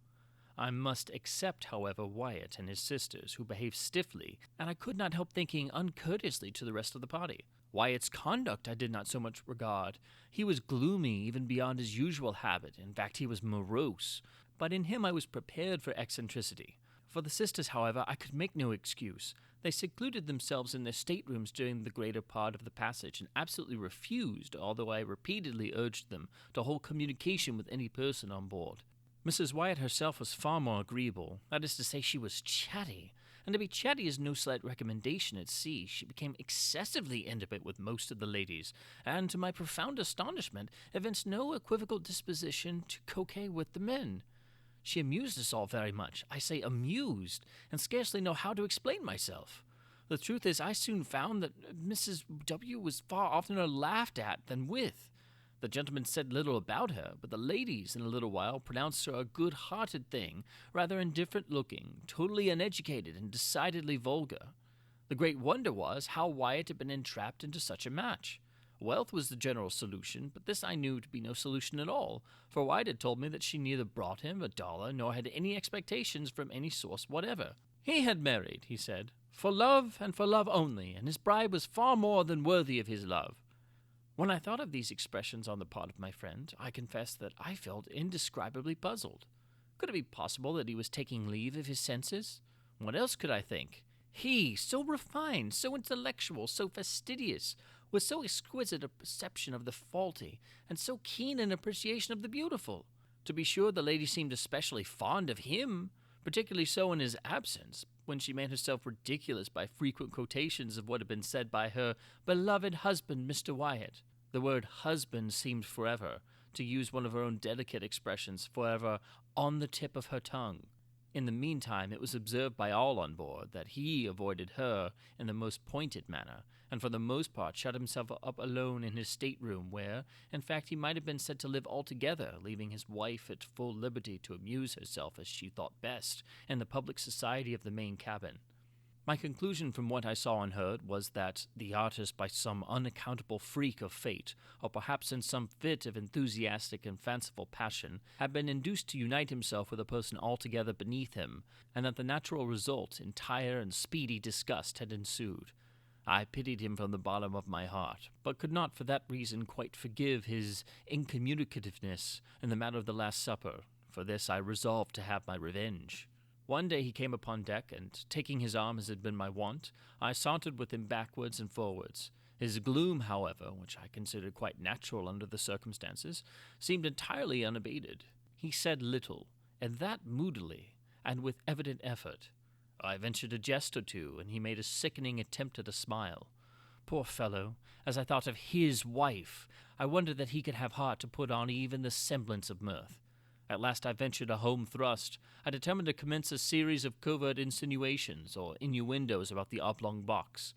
S1: I must except, however, Wyatt and his sisters, who behaved stiffly, and I could not help thinking uncourteously to the rest of the party. Wyatt's conduct I did not so much regard. He was gloomy even beyond his usual habit. In fact, he was morose. But in him I was prepared for eccentricity. For the sisters, however, I could make no excuse. They secluded themselves in their staterooms during the greater part of the passage, and absolutely refused, although I repeatedly urged them, to hold communication with any person on board. Mrs. Wyatt herself was far more agreeable. That is to say, she was chatty. And to be chatty is no slight recommendation at sea. She became excessively intimate with most of the ladies, and, to my profound astonishment, evinced no equivocal disposition to coquet with the men. She amused us all very much. I say amused, and scarcely know how to explain myself. The truth is, I soon found that Mrs. W. was far oftener laughed at than with. The gentlemen said little about her, but the ladies, in a little while, pronounced her a good-hearted thing, rather indifferent-looking, totally uneducated, and decidedly vulgar. The great wonder was how Wyatt had been entrapped into such a match. Wealth was the general solution, but this I knew to be no solution at all, for Wyatt had told me that she neither brought him a dollar nor had any expectations from any source whatever. He had married, he said, for love and for love only, and his bride was far more than worthy of his love. When I thought of these expressions on the part of my friend, I confess that I felt indescribably puzzled. Could it be possible that he was taking leave of his senses? What else could I think? He, so refined, so intellectual, so fastidious, with so exquisite a perception of the faulty, and so keen an appreciation of the beautiful. To be sure, the lady seemed especially fond of him, particularly so in his absence, when she made herself ridiculous by frequent quotations of what had been said by her beloved husband, Mr. Wyatt. The word husband seemed forever, to use one of her own delicate expressions, forever on the tip of her tongue. In the meantime, it was observed by all on board that he avoided her in the most pointed manner, and for the most part shut himself up alone in his stateroom, where, in fact, he might have been said to live altogether, leaving his wife at full liberty to amuse herself as she thought best in the public society of the main cabin. My conclusion from what I saw and heard was that the artist, by some unaccountable freak of fate, or perhaps in some fit of enthusiastic and fanciful passion, had been induced to unite himself with a person altogether beneath him, and that the natural result, entire and speedy disgust, had ensued. I pitied him from the bottom of my heart, but could not for that reason quite forgive his incommunicativeness in the matter of the Last Supper. For this I resolved to have my revenge. One day he came upon deck, and, taking his arm as had been my wont, I sauntered with him backwards and forwards. His gloom, however, which I considered quite natural under the circumstances, seemed entirely unabated. He said little, and that moodily, and with evident effort. I ventured a jest or two, and he made a sickening attempt at a smile. Poor fellow, as I thought of his wife, I wondered that he could have heart to put on even the semblance of mirth. At last I ventured a home thrust. I determined to commence a series of covert insinuations or innuendos about the Oblong Box,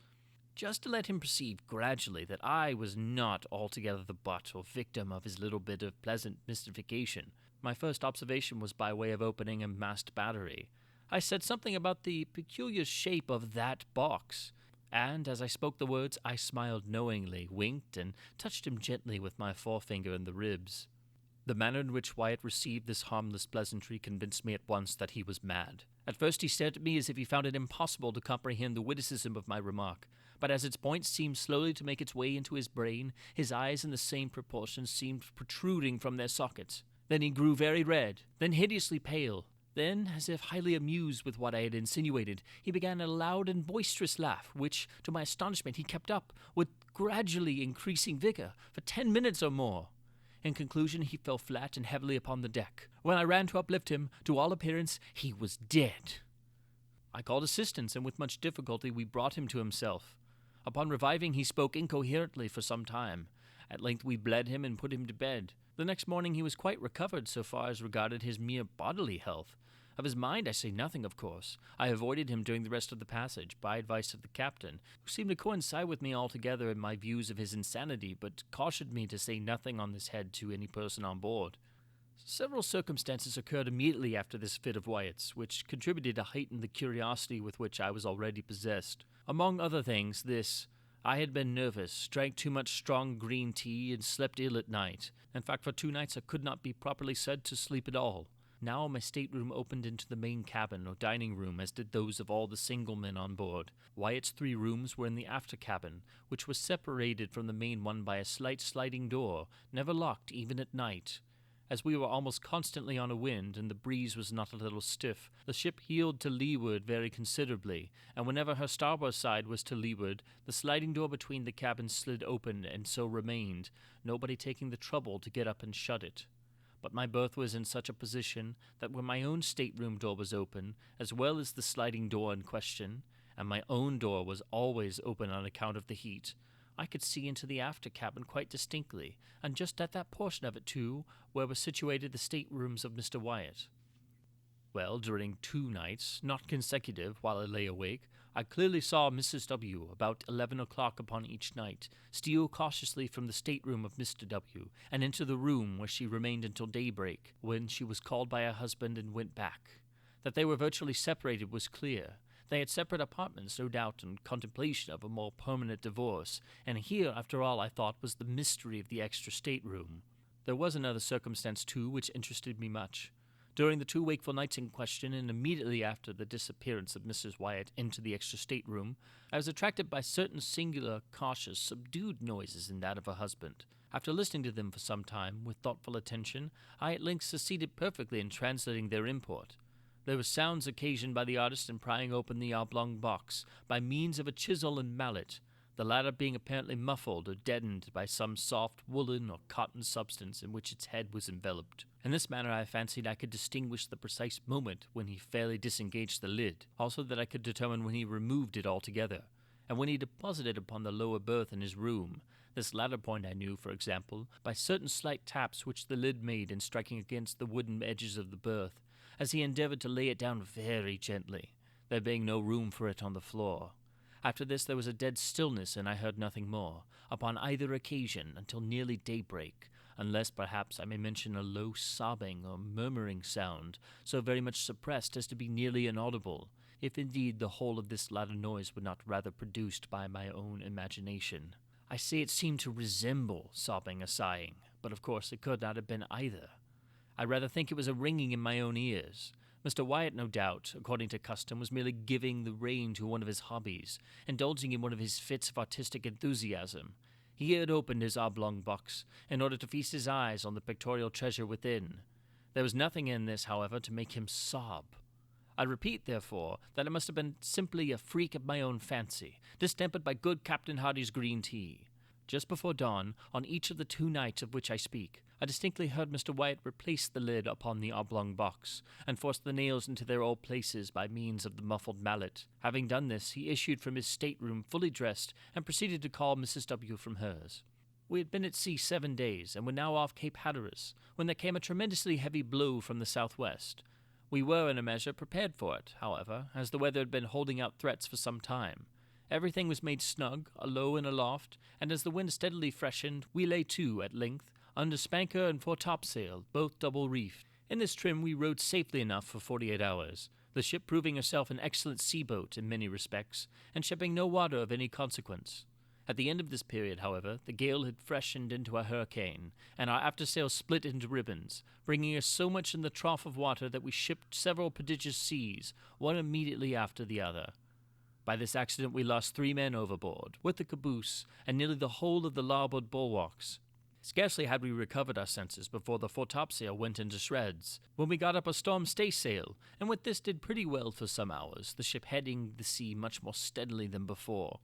S1: just to let him perceive gradually that I was not altogether the butt or victim of his little bit of pleasant mystification. My first observation was by way of opening a masked battery. I said something about the peculiar shape of that box, and as I spoke the words I smiled knowingly, winked, and touched him gently with my forefinger in the ribs. The manner in which Wyatt received this harmless pleasantry convinced me at once that he was mad. At first he stared at me as if he found it impossible to comprehend the witticism of my remark, but as its point seemed slowly to make its way into his brain, his eyes in the same proportion seemed protruding from their sockets. Then he grew very red, then hideously pale. Then, as if highly amused with what I had insinuated, he began a loud and boisterous laugh, which, to my astonishment, he kept up, with gradually increasing vigor, for 10 minutes or more. In conclusion, he fell flat and heavily upon the deck. When I ran to uplift him, to all appearance, he was dead. I called assistance, and with much difficulty we brought him to himself. Upon reviving, he spoke incoherently for some time. At length we bled him and put him to bed. The next morning he was quite recovered so far as regarded his mere bodily health. Of his mind I say nothing, of course. I avoided him during the rest of the passage, by advice of the captain, who seemed to coincide with me altogether in my views of his insanity, but cautioned me to say nothing on this head to any person on board. Several circumstances occurred immediately after this fit of Wyatt's, which contributed to heighten the curiosity with which I was already possessed. Among other things, this: I had been nervous, drank too much strong green tea, and slept ill at night. In fact, for 2 nights I could not be properly said to sleep at all. Now my stateroom opened into the main cabin or dining room, as did those of all the single men on board. Wyatt's 3 rooms were in the after cabin, which was separated from the main one by a slight sliding door, never locked even at night. As we were almost constantly on a wind, and the breeze was not a little stiff, the ship heeled to leeward very considerably, and whenever her starboard side was to leeward, the sliding door between the cabins slid open, and so remained, nobody taking the trouble to get up and shut it. But my berth was in such a position that when my own stateroom door was open, as well as the sliding door in question, and my own door was always open on account of the heat, I could see into the after cabin quite distinctly, and just at that portion of it, too, where were situated the staterooms of Mr. Wyatt. Well, during 2 nights, not consecutive, while I lay awake, I clearly saw Mrs. W., about 11 o'clock upon each night, steal cautiously from the stateroom of Mr. W., and into the room where she remained until daybreak, when she was called by her husband and went back. That they were virtually separated was clear. They had separate apartments, no doubt, in contemplation of a more permanent divorce, and here, after all, I thought, was the mystery of the extra stateroom. There was another circumstance, too, which interested me much. During the 2 wakeful nights in question, and immediately after the disappearance of Mrs. Wyatt into the extra stateroom, I was attracted by certain singular, cautious, subdued noises in that of her husband. After listening to them for some time, with thoughtful attention, I at length succeeded perfectly in translating their import. There were sounds occasioned by the artist in prying open the oblong box, by means of a chisel and mallet. the latter being apparently muffled or deadened by some soft woolen or cotton substance in which its head was enveloped. In this manner I fancied I could distinguish the precise moment when he fairly disengaged the lid, also that I could determine when he removed it altogether, and when he deposited it upon the lower berth in his room. This latter point I knew, for example, by certain slight taps which the lid made in striking against the wooden edges of the berth, as he endeavored to lay it down very gently, there being no room for it on the floor. After this there was a dead stillness, and I heard nothing more, upon either occasion, until nearly daybreak, unless perhaps I may mention a low sobbing or murmuring sound, so very much suppressed as to be nearly inaudible, if indeed the whole of this latter noise were not rather produced by my own imagination. I say it seemed to resemble sobbing or sighing, but of course it could not have been either. I rather think it was a ringing in my own ears. Mr. Wyatt, no doubt, according to custom, was merely giving the rein to one of his hobbies, indulging in one of his fits of artistic enthusiasm. He had opened his oblong box in order to feast his eyes on the pictorial treasure within. There was nothing in this, however, to make him sob. I repeat, therefore, that it must have been simply a freak of my own fancy, distempered by good Captain Hardy's green tea. Just before dawn, on each of the 2 nights of which I speak, I distinctly heard Mr. Wyatt replace the lid upon the oblong box, and force the nails into their old places by means of the muffled mallet. Having done this, he issued from his stateroom fully dressed, and proceeded to call Mrs. W. from hers. We had been at sea 7 days, and were now off Cape Hatteras, when there came a tremendously heavy blow from the southwest. We were, in a measure, prepared for it, however, as the weather had been holding out threats for some time. Everything was made snug, alow and aloft, and as the wind steadily freshened, we lay to, at length, under spanker and foretopsail, both double-reefed. In this trim we rode safely enough for 48 hours, the ship proving herself an excellent sea-boat in many respects, and shipping no water of any consequence. At the end of this period, however, the gale had freshened into a hurricane, and our aftersail split into ribbons, bringing us so much in the trough of water that we shipped several prodigious seas, one immediately after the other. By this accident we lost 3 men overboard, with the caboose, and nearly the whole of the larboard bulwarks. Scarcely had we recovered our senses before the foretopsail went into shreds, when we got up a storm staysail, and with this did pretty well for some hours, the ship heading the sea much more steadily than before.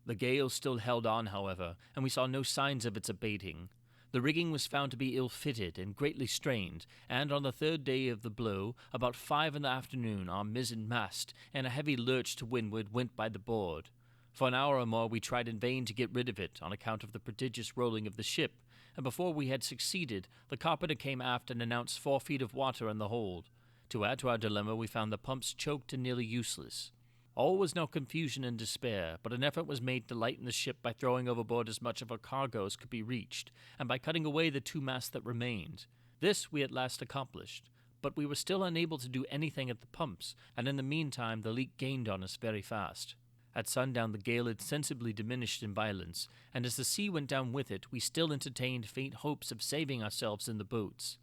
S1: The gale still held on, however, and we saw no signs of its abating. The rigging was found to be ill-fitted and greatly strained, and on the 3rd day of the blow, about 5 in the afternoon, our mizzen mast and a heavy lurch to windward went by the board. For an hour or more we tried in vain to get rid of it, on account of the prodigious rolling of the ship, and before we had succeeded, the carpenter came aft and announced 4 feet of water in the hold. To add to our dilemma, we found the pumps choked and nearly useless. All was now confusion and despair, but an effort was made to lighten the ship by throwing overboard as much of her cargo as could be reached, and by cutting away the 2 masts that remained. This we at last accomplished, but we were still unable to do anything at the pumps, and in the meantime the leak gained on us very fast. At sundown the gale had sensibly diminished in violence, and as the sea went down with it, we still entertained faint hopes of saving ourselves in the boats.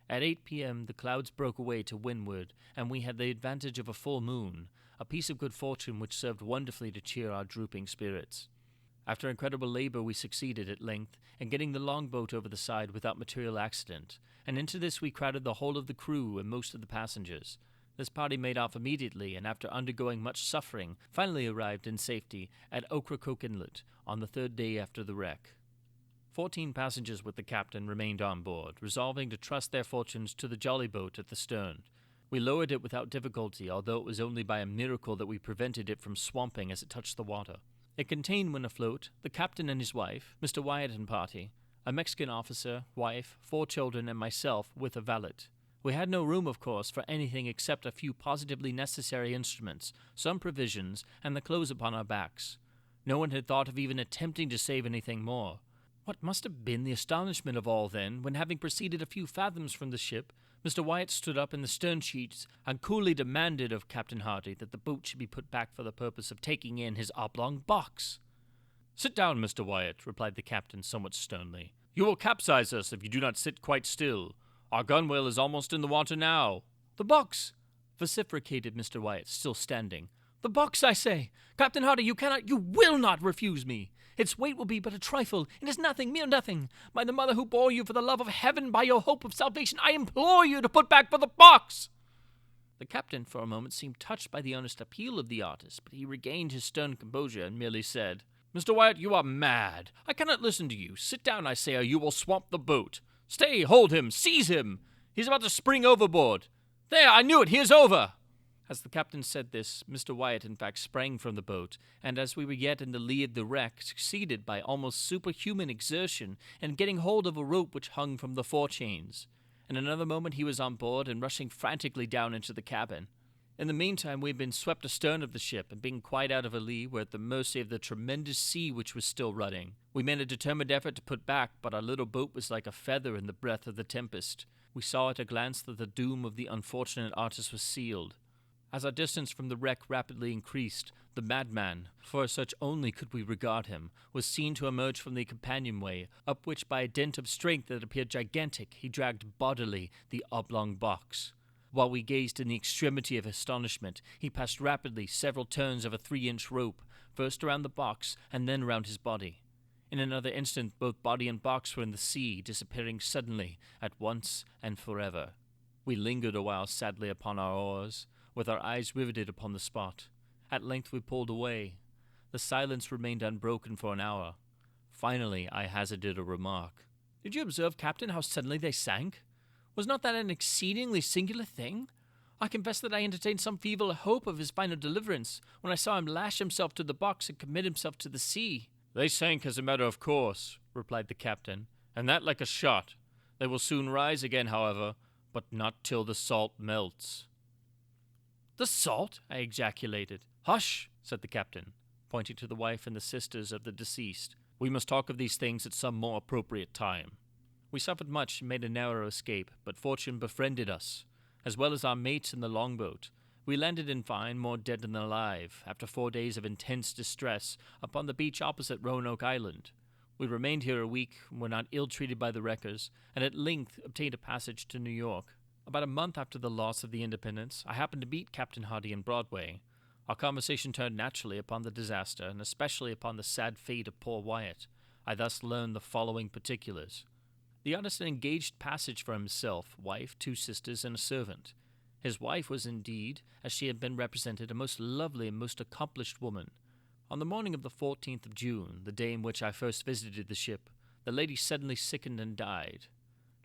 S1: At 8 p.m. the clouds broke away to windward, and we had the advantage of a full moon, a piece of good fortune which served wonderfully to cheer our drooping spirits. After incredible labor we succeeded, at length, in getting the longboat over the side without material accident, and into this we crowded the whole of the crew and most of the passengers. This party made off immediately, and after undergoing much suffering, finally arrived in safety at Ocracoke Inlet on the 3rd day after the wreck. 14 passengers with the captain remained on board, resolving to trust their fortunes to the jolly boat at the stern. We lowered it without difficulty, although it was only by a miracle that we prevented it from swamping as it touched the water. It contained, when afloat, the captain and his wife, Mr. Wyatt and party, a Mexican officer, wife, 4 children, and myself, with a valet. We had no room, of course, for anything except a few positively necessary instruments, some provisions, and the clothes upon our backs. No one had thought of even attempting to save anything more. What must have been the astonishment of all, then, when, having proceeded a few fathoms from the ship, Mr. Wyatt stood up in the stern sheets and coolly demanded of Captain Hardy that the boat should be put back for the purpose of taking in his oblong box. "Sit down, Mr. Wyatt," replied the captain somewhat sternly. "You will capsize us if you do not sit quite still. Our gunwale is almost in the water now." "The box!" vociferated Mr. Wyatt, still standing. "The box, I say! Captain Hardy, you will not refuse me! Its weight will be but a trifle. It is nothing, mere nothing. By the mother who bore you, for the love of heaven, by your hope of salvation, I implore you to put back for the box!" The captain for a moment seemed touched by the earnest appeal of the artist, but he regained his stern composure and merely said, Mr. Wyatt, you are mad. I cannot listen to you. Sit down, I say, or you will swamp the boat. Stay, hold him, seize him. He's about to spring overboard. There, I knew it, he is over. As the captain said this, Mr. Wyatt in fact sprang from the boat, and as we were yet in the lee of the wreck, succeeded by almost superhuman exertion in getting hold of a rope which hung from the forechains. In another moment he was on board and rushing frantically down into the cabin. In the meantime we had been swept astern of the ship, and being quite out of a lee, were at the mercy of the tremendous sea which was still running. We made a determined effort to put back, but our little boat was like a feather in the breath of the tempest. We saw at a glance that the doom of the unfortunate artist was sealed. As our distance from the wreck rapidly increased, the madman, for such only could we regard him, was seen to emerge from the companionway, up which by a dint of strength that appeared gigantic he dragged bodily the Oblong Box. While we gazed in the extremity of astonishment, he passed rapidly several turns of a 3-inch rope, first around the box and then around his body. In another instant both body and box were in the sea, disappearing suddenly, at once and forever. We lingered a while sadly upon our oars, with our eyes riveted upon the spot. At length we pulled away. The silence remained unbroken for an hour. Finally I hazarded a remark. "Did you observe, Captain, how suddenly they sank? Was not that an exceedingly singular thing? I confess that I entertained some feeble hope of his final deliverance, when I saw him lash himself to the box and commit himself to the sea." "They sank as a matter of course," replied the captain, "and that like a shot. They will soon rise again, however, but not till the salt melts." "The salt?" I ejaculated. "Hush!" said the captain, pointing to the wife and the sisters of the deceased. "We must talk of these things at some more appropriate time." We suffered much and made a narrow escape, but fortune befriended us, as well as our mates in the longboat. We landed, in fine, more dead than alive, after 4 days of intense distress, upon the beach opposite Roanoke Island. We remained here a week, were not ill-treated by the wreckers, and at length obtained a passage to New York. About a month after the loss of the Independence, I happened to meet Captain Hardy in Broadway. Our conversation turned naturally upon the disaster, and especially upon the sad fate of poor Wyatt. I thus learned the following particulars. The artist had engaged passage for himself, wife, 2 sisters, and a servant. His wife was indeed, as she had been represented, a most lovely and most accomplished woman. On the morning of the 14th of June, the day in which I first visited the ship, the lady suddenly sickened and died.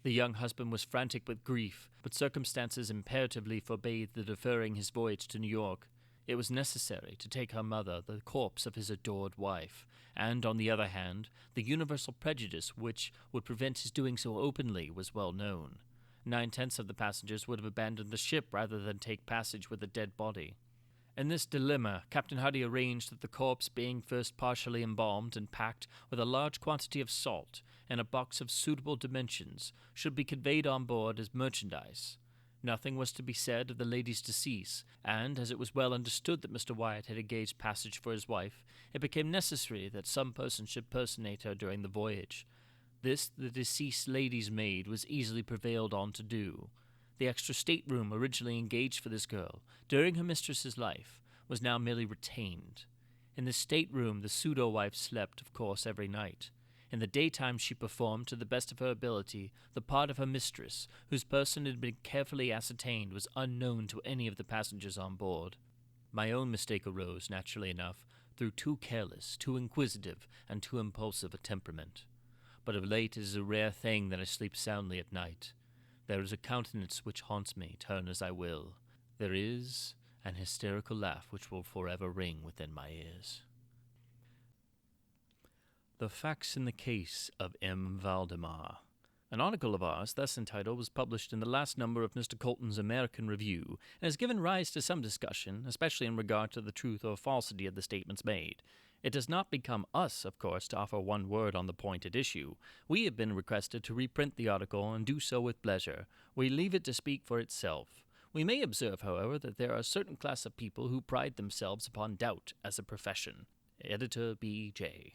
S1: The young husband was frantic with grief, but circumstances imperatively forbade the deferring his voyage to New York. It was necessary to take her mother, the corpse of his adored wife, and, on the other hand, the universal prejudice which would prevent his doing so openly was well known. 9/10 of the passengers would have abandoned the ship rather than take passage with a dead body. In this dilemma, Captain Hardy arranged that the corpse, being first partially embalmed and packed with a large quantity of salt and a box of suitable dimensions, should be conveyed on board as merchandise. Nothing was to be said of the lady's decease, and, as it was well understood that Mr. Wyatt had engaged passage for his wife, it became necessary that some person should personate her during the voyage. This the deceased lady's maid was easily prevailed on to do. The extra stateroom originally engaged for this girl, during her mistress's life, was now merely retained. In this stateroom the pseudo-wife slept, of course, every night. In the daytime she performed, to the best of her ability, the part of her mistress, whose person had been carefully ascertained was unknown to any of the passengers on board. My own mistake arose, naturally enough, through too careless, too inquisitive, and too impulsive a temperament. But of late it is a rare thing that I sleep soundly at night. There is a countenance which haunts me, turn as I will. There is an hysterical laugh which will forever ring within my ears. The Facts in the Case of M. Valdemar. An article of ours, thus entitled, was published in the last number of Mr. Colton's American Review, and has given rise to some discussion, especially in regard to the truth or falsity of the statements made. It does not become us, of course, to offer one word on the point at issue. We have been requested to reprint the article, and do so with pleasure. We leave it to speak for itself. We may observe, however, that there are a certain class of people who pride themselves upon doubt as a profession. Editor B.J.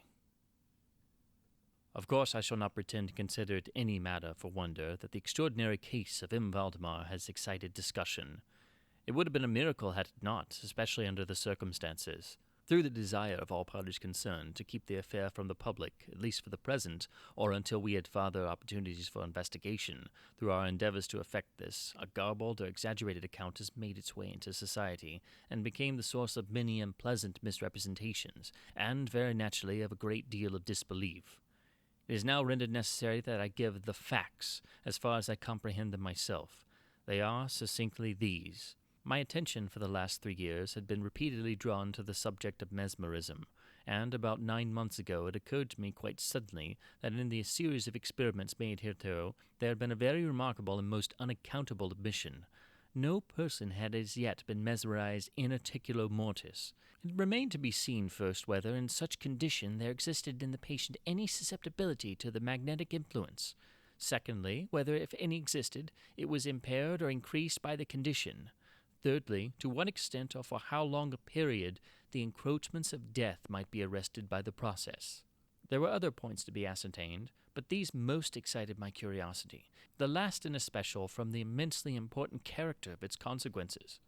S1: Of course, I shall not pretend to consider it any matter for wonder that the extraordinary case of M. Valdemar has excited discussion. It would have been a miracle had it not, especially under the circumstances. Through the desire of all parties concerned to keep the affair from the public, at least for the present, or until we had further opportunities for investigation, through our endeavors to effect this, a garbled or exaggerated account has made its way into society, and became the source of many unpleasant misrepresentations, and, very naturally, of a great deal of disbelief. It is now rendered necessary that I give the facts, as far as I comprehend them myself. They are, succinctly, these. My attention for the last 3 years had been repeatedly drawn to the subject of mesmerism, and about 9 months ago it occurred to me quite suddenly that in the series of experiments made hitherto there had been a very remarkable and most unaccountable omission. No person had as yet been mesmerized in articulo mortis. It remained to be seen first whether in such condition there existed in the patient any susceptibility to the magnetic influence. Secondly, whether if any existed, it was impaired or increased by the condition. Thirdly, to what extent or for how long a period the encroachments of death might be arrested by the process. There were other points to be ascertained, but these most excited my curiosity, the last in especial from the immensely important character of its consequences.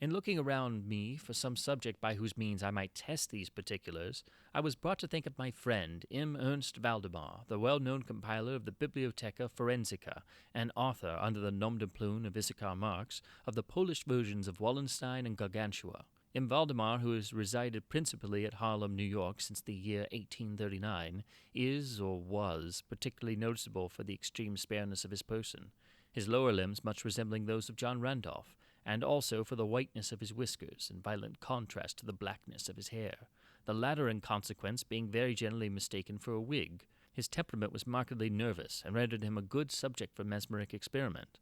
S1: In looking around me for some subject by whose means I might test these particulars, I was brought to think of my friend M. Ernst Valdemar, the well-known compiler of the Bibliotheca Forensica, and author, under the nom de plume of Issachar Marx, of the Polish versions of Wallenstein and Gargantua. M. Valdemar, who has resided principally at Harlem, New York, since the year 1839, is, or was, particularly noticeable for the extreme spareness of his person, his lower limbs much resembling those of John Randolph, and also for the whiteness of his whiskers, in violent contrast to the blackness of his hair, the latter in consequence being very generally mistaken for a wig. His temperament was markedly nervous, and rendered him a good subject for mesmeric experiment.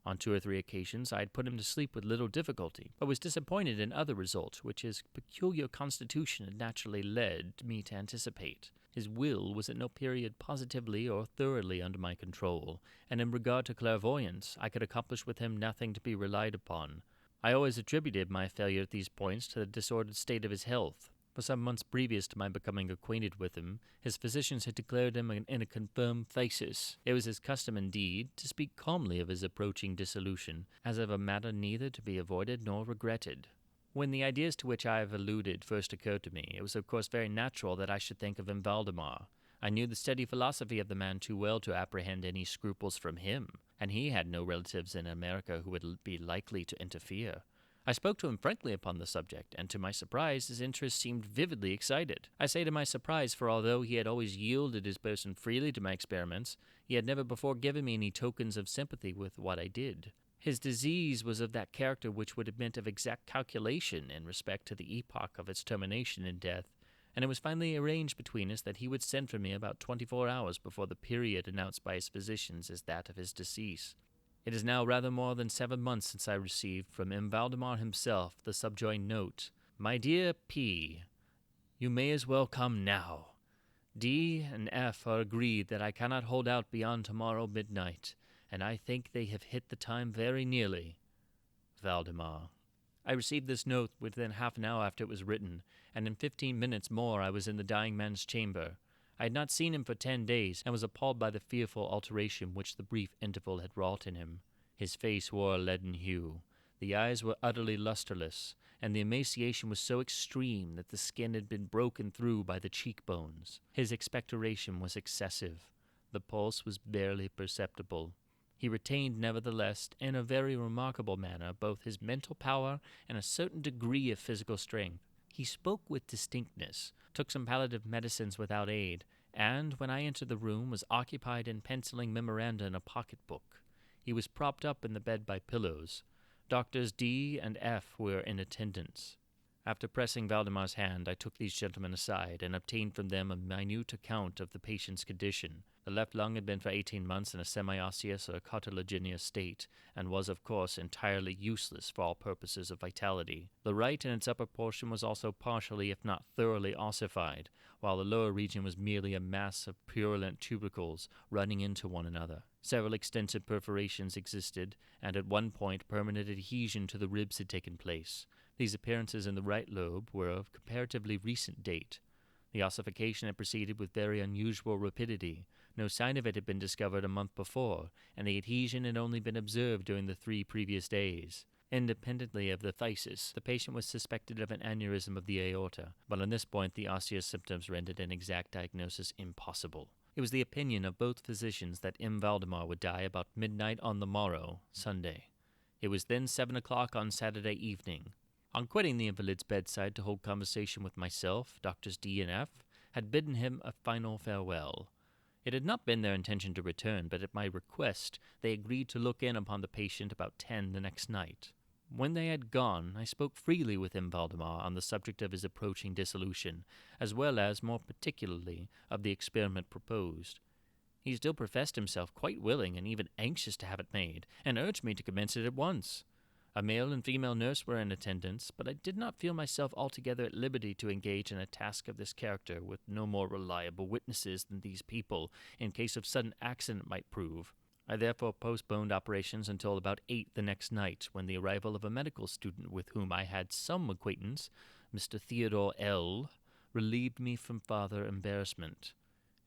S1: On 2 or 3 occasions I had put him to sleep with little difficulty, but was disappointed in other results which his peculiar constitution had naturally led me to anticipate. His will was at no period positively or thoroughly under my control, and in regard to clairvoyance, I could accomplish with him nothing to be relied upon. I always attributed my failure at these points to the disordered state of his health. For some months previous to my becoming acquainted with him, his physicians had declared him in a confirmed phthisis. It was his custom, indeed, to speak calmly of his approaching dissolution, as of a matter neither to be avoided nor regretted. When the ideas to which I have alluded first occurred to me, it was of course very natural that I should think of M. Valdemar. I knew the steady philosophy of the man too well to apprehend any scruples from him, and he had no relatives in America who would be likely to interfere. I spoke to him frankly upon the subject, and to my surprise his interest seemed vividly excited. I say to my surprise, for although he had always yielded his person freely to my experiments, he had never before given me any tokens of sympathy with what I did. His disease was of that character which would admit of exact calculation in respect to the epoch of its termination in death, and it was finally arranged between us that he would send for me about 24 hours before the period announced by his physicians as that of his decease. It is now rather more than 7 months since I received from M. Valdemar himself the subjoined note: "My dear P., you may as well come now. D. and F. are agreed that I cannot hold out beyond tomorrow midnight, and I think they have hit the time very nearly. Valdemar." I received this note within half an hour after it was written, and in 15 minutes more I was in the dying man's chamber. I had not seen him for 10 days, and was appalled by the fearful alteration which the brief interval had wrought in him. His face wore a leaden hue, the eyes were utterly lustreless, and the emaciation was so extreme that the skin had been broken through by the cheekbones. His expectoration was excessive. The pulse was barely perceptible. He retained, nevertheless, in a very remarkable manner, both his mental power and a certain degree of physical strength. He spoke with distinctness, took some palliative medicines without aid, and, when I entered the room, was occupied in penciling memoranda in a pocket-book. He was propped up in the bed by pillows. Doctors D. and F. were in attendance. After pressing Valdemar's hand, I took these gentlemen aside, and obtained from them a minute account of the patient's condition. The left lung had been for 18 months in a semi-osseous or cartilaginous state, and was, of course, entirely useless for all purposes of vitality. The right in its upper portion was also partially, if not thoroughly, ossified, while the lower region was merely a mass of purulent tubercles running into one another. Several extensive perforations existed, and at one point permanent adhesion to the ribs had taken place. These appearances in the right lobe were of comparatively recent date. The ossification had proceeded with very unusual rapidity. No sign of it had been discovered a month before, and the adhesion had only been observed during the 3 previous days. Independently of the phthisis, the patient was suspected of an aneurysm of the aorta, but on this point the osseous symptoms rendered an exact diagnosis impossible. It was the opinion of both physicians that M. Valdemar would die about midnight on the morrow, Sunday. It was then 7 o'clock on Saturday evening. On quitting the invalid's bedside to hold conversation with myself, Doctors D and F had bidden him a final farewell. It had not been their intention to return, but at my request they agreed to look in upon the patient about 10 the next night. When they had gone, I spoke freely with M. Valdemar on the subject of his approaching dissolution, as well as, more particularly, of the experiment proposed. He still professed himself quite willing and even anxious to have it made, and urged me to commence it at once. A male and female nurse were in attendance, but I did not feel myself altogether at liberty to engage in a task of this character with no more reliable witnesses than these people, in case of sudden accident might prove. I therefore postponed operations until about 8 the next night, when the arrival of a medical student with whom I had some acquaintance, Mr. Theodore L., relieved me from farther embarrassment.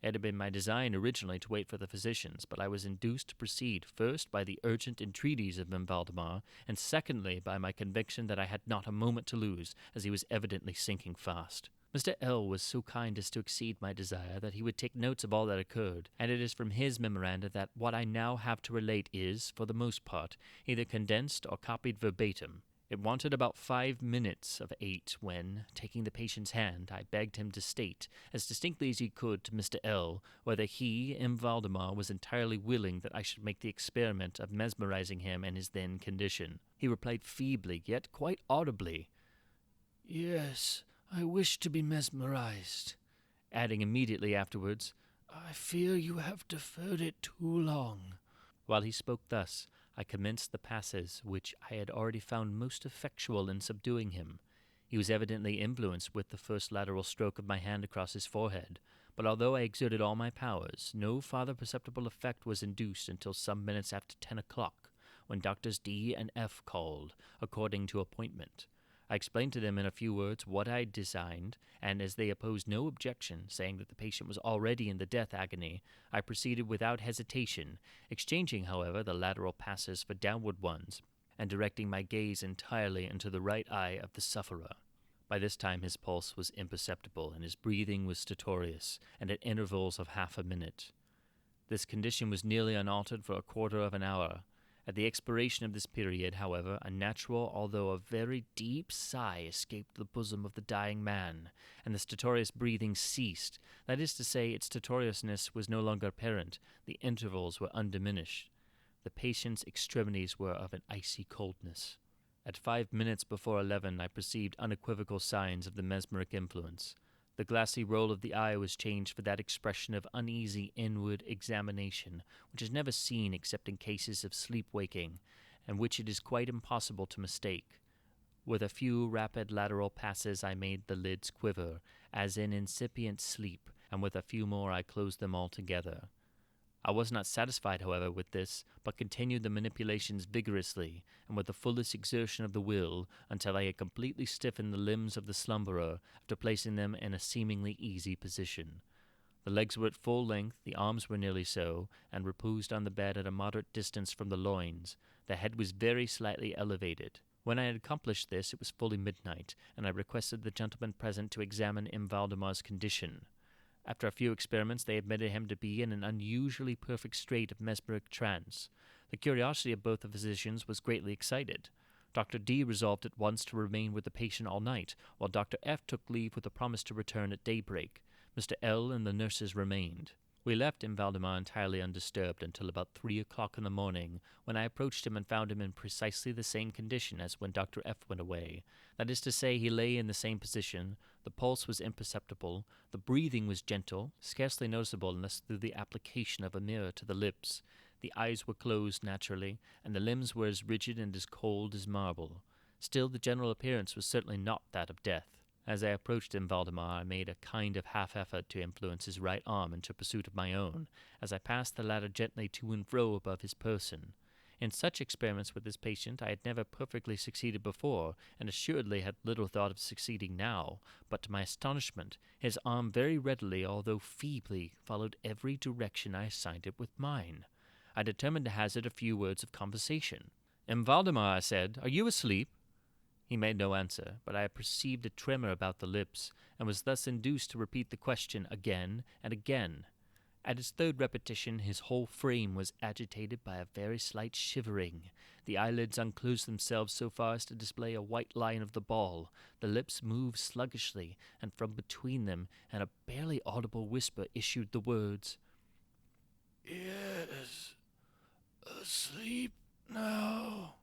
S1: It had been my design originally to wait for the physicians, but I was induced to proceed first by the urgent entreaties of M. Valdemar, and secondly by my conviction that I had not a moment to lose, as he was evidently sinking fast. Mr. L. was so kind as to accede my desire that he would take notes of all that occurred, and it is from his memoranda that what I now have to relate is, for the most part, either condensed or copied verbatim. It wanted about 5 minutes of 8 when, taking the patient's hand, I begged him to state, as distinctly as he could, to Mr. L., whether he, M. Valdemar, was entirely willing that I should make the experiment of mesmerizing him in his then condition. He replied feebly, yet quite audibly, "Yes, I wish to be mesmerized," adding immediately afterwards, "I fear you have deferred it too long." While he spoke thus, I commenced the passes which I had already found most effectual in subduing him. He was evidently influenced with the first lateral stroke of my hand across his forehead, but although I exerted all my powers, no farther perceptible effect was induced until some minutes after 10 o'clock, when Doctors D and F called, according to appointment. I explained to them in a few words what I designed, and as they opposed no objection, saying that the patient was already in the death agony, I proceeded without hesitation, exchanging, however, the lateral passes for downward ones, and directing my gaze entirely into the right eye of the sufferer. By this time his pulse was imperceptible, and his breathing was stertorous, and at intervals of half a minute. This condition was nearly unaltered for a quarter of an hour. At the expiration of this period, however, a natural, although a very deep sigh escaped the bosom of the dying man, and the stertorous breathing ceased. That is to say, its stertorousness was no longer apparent, the intervals were undiminished. The patient's extremities were of an icy coldness. At 5 minutes before 11, I perceived unequivocal signs of the mesmeric influence. The glassy roll of the eye was changed for that expression of uneasy inward examination which is never seen except in cases of sleep-waking, and which it is quite impossible to mistake. With a few rapid lateral passes I made the lids quiver, as in incipient sleep, and with a few more I closed them altogether. I was not satisfied, however, with this, but continued the manipulations vigorously, and with the fullest exertion of the will, until I had completely stiffened the limbs of the slumberer, after placing them in a seemingly easy position. The legs were at full length, the arms were nearly so, and reposed on the bed at a moderate distance from the loins. The head was very slightly elevated. When I had accomplished this, it was fully midnight, and I requested the gentlemen present to examine M. Valdemar's condition. After a few experiments, they admitted him to be in an unusually perfect state of mesmeric trance. The curiosity of both the physicians was greatly excited. Dr. D resolved at once to remain with the patient all night, while Dr. F took leave with a promise to return at daybreak. Mr. L and the nurses remained. We left M. Valdemar entirely undisturbed until about 3 o'clock in the morning, when I approached him and found him in precisely the same condition as when Dr. F went away. That is to say, he lay in the same position, the pulse was imperceptible, the breathing was gentle, scarcely noticeable unless through the application of a mirror to the lips. The eyes were closed naturally, and the limbs were as rigid and as cold as marble. Still, the general appearance was certainly not that of death. As I approached M. Valdemar, I made a kind of half-effort to influence his right arm into pursuit of my own, as I passed the latter gently to and fro above his person. In such experiments with this patient I had never perfectly succeeded before, and assuredly had little thought of succeeding now, but to my astonishment, his arm very readily, although feebly, followed every direction I assigned it with mine. I determined to hazard a few words of conversation. Valdemar, I said, are you asleep? He made no answer, but I perceived a tremor about the lips, and was thus induced to repeat the question again and again. At its third repetition, his whole frame was agitated by a very slight shivering. The eyelids unclosed themselves so far as to display a white line of the ball. The lips moved sluggishly, and from between them, in a barely audible whisper, issued the words, "Yes, asleep now.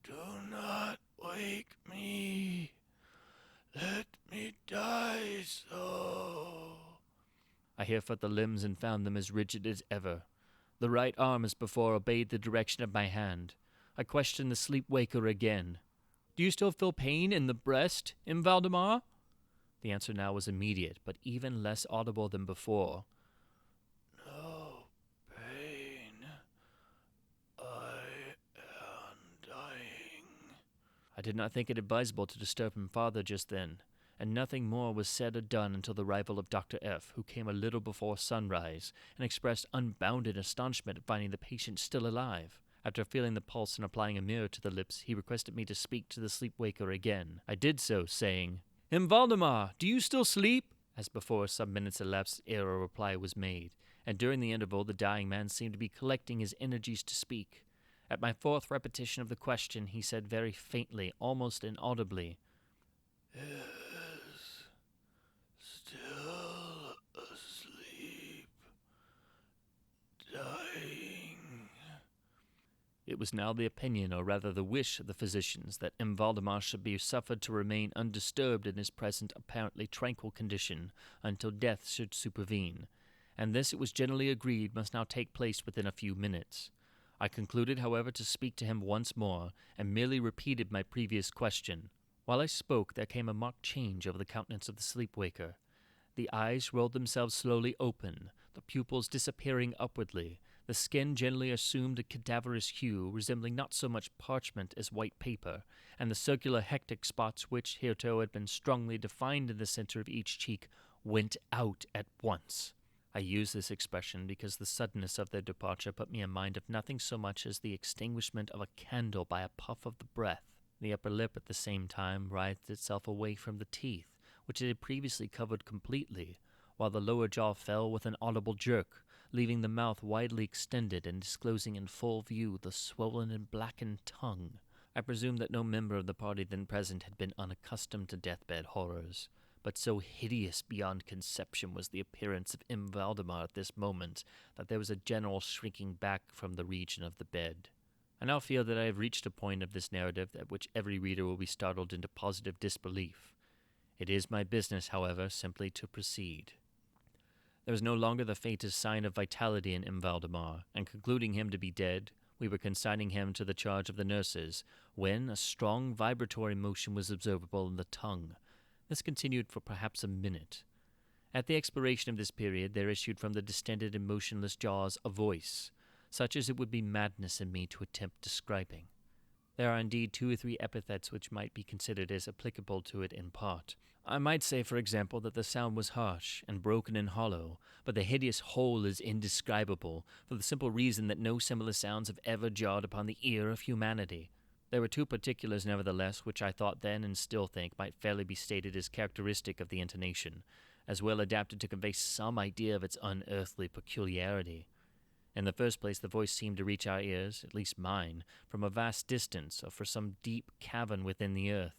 S1: Do not wake me. Let me die so." I here felt the limbs and found them as rigid as ever. The right arm, as before, obeyed the direction of my hand. I questioned the sleep-waker again. "Do you still feel pain in the breast, Valdemar?" The answer now was immediate, but even less audible than before. "No pain. I am dying." I did not think it advisable to disturb him farther just then, and nothing more was said or done until the arrival of Dr. F., who came a little before sunrise, and expressed unbounded astonishment at finding the patient still alive. After feeling the pulse and applying a mirror to the lips, he requested me to speak to the sleep-waker again. I did so, saying, "Valdemar, do you still sleep?" As before, some minutes elapsed ere a reply was made, and during the interval the dying man seemed to be collecting his energies to speak. At my fourth repetition of the question, he said very faintly, almost inaudibly, "Yes, still asleep, dying." It was now the opinion, or rather the wish, of the physicians that Valdemar should be suffered to remain undisturbed in his present apparently tranquil condition until death should supervene, and this it was generally agreed must now take place within a few minutes. I concluded, however, to speak to him once more, and merely repeated my previous question. While I spoke, there came a marked change over the countenance of the sleep-waker. The eyes rolled themselves slowly open, the pupils disappearing upwardly. The skin generally assumed a cadaverous hue, resembling not so much parchment as white paper, and the circular hectic spots which hitherto had been strongly defined in the center of each cheek went out at once. I use this expression because the suddenness of their departure put me in mind of nothing so much as the extinguishment of a candle by a puff of the breath. The upper lip at the same time writhed itself away from the teeth, which it had previously covered completely, while the lower jaw fell with an audible jerk, leaving the mouth widely extended and disclosing in full view the swollen and blackened tongue. I presume that no member of the party then present had been unaccustomed to deathbed horrors, but so hideous beyond conception was the appearance of Valdemar at this moment that there was a general shrinking back from the region of the bed. I now feel that I have reached a point of this narrative at which every reader will be startled into positive disbelief. It is my business, however, simply to proceed. There was no longer the faintest sign of vitality in Valdemar, and concluding him to be dead, we were consigning him to the charge of the nurses, when a strong vibratory motion was observable in the tongue. This continued for perhaps a minute. At the expiration of this period, there issued from the distended and motionless jaws a voice, such as it would be madness in me to attempt describing. There are indeed 2 or 3 epithets which might be considered as applicable to it in part. I might say, for example, that the sound was harsh and broken and hollow, but the hideous whole is indescribable, for the simple reason that no similar sounds have ever jarred upon the ear of humanity. There were 2 particulars, nevertheless, which I thought then and still think might fairly be stated as characteristic of the intonation, as well adapted to convey some idea of its unearthly peculiarity. In the first place, the voice seemed to reach our ears, at least mine, from a vast distance, or from some deep cavern within the earth.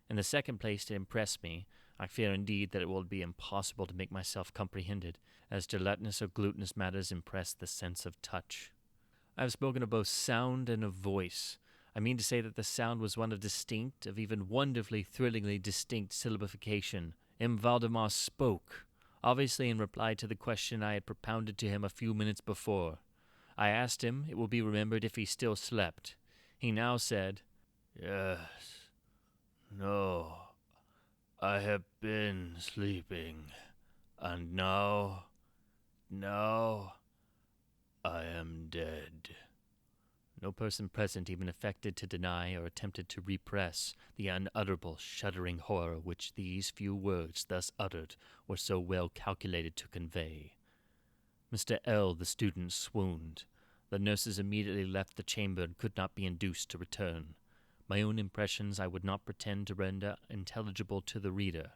S1: In the second place, it impressed me. I fear indeed that it will be impossible to make myself comprehended, as gelatinous or glutinous matters impress the sense of touch. I have spoken of both sound and of voice. I mean to say that the sound was one of distinct, of even wonderfully, thrillingly distinct syllabification. Valdemar spoke, obviously in reply to the question I had propounded to him a few minutes before. I asked him, it will be remembered, if he still slept. He now said, "Yes, no, I have been sleeping, and now I am dead." No person present even affected to deny or attempted to repress the unutterable, shuddering horror which these few words thus uttered were so well calculated to convey. Mr. L., the student, swooned. The nurses immediately left the chamber and could not be induced to return. My own impressions I would not pretend to render intelligible to the reader.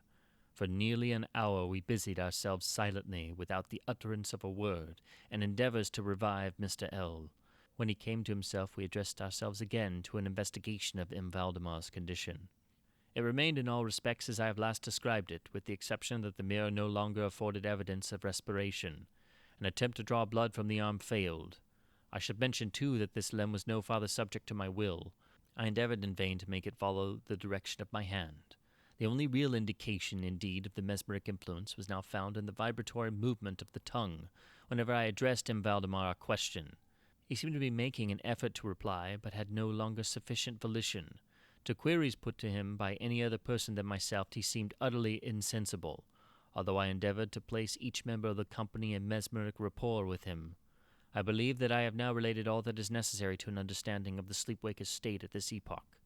S1: For nearly an hour we busied ourselves silently, without the utterance of a word, in endeavors to revive Mr. L. When he came to himself, we addressed ourselves again to an investigation of M. Valdemar's condition. It remained in all respects as I have last described it, with the exception that the mirror no longer afforded evidence of respiration. An attempt to draw blood from the arm failed. I should mention, too, that this limb was no farther subject to my will. I endeavored in vain to make it follow the direction of my hand. The only real indication, indeed, of the mesmeric influence was now found in the vibratory movement of the tongue, whenever I addressed M. Valdemar a question. He seemed to be making an effort to reply, but had no longer sufficient volition. To queries put to him by any other person than myself, he seemed utterly insensible, although I endeavored to place each member of the company in mesmeric rapport with him. I believe that I have now related all that is necessary to an understanding of the sleepwaker's state at this epoch.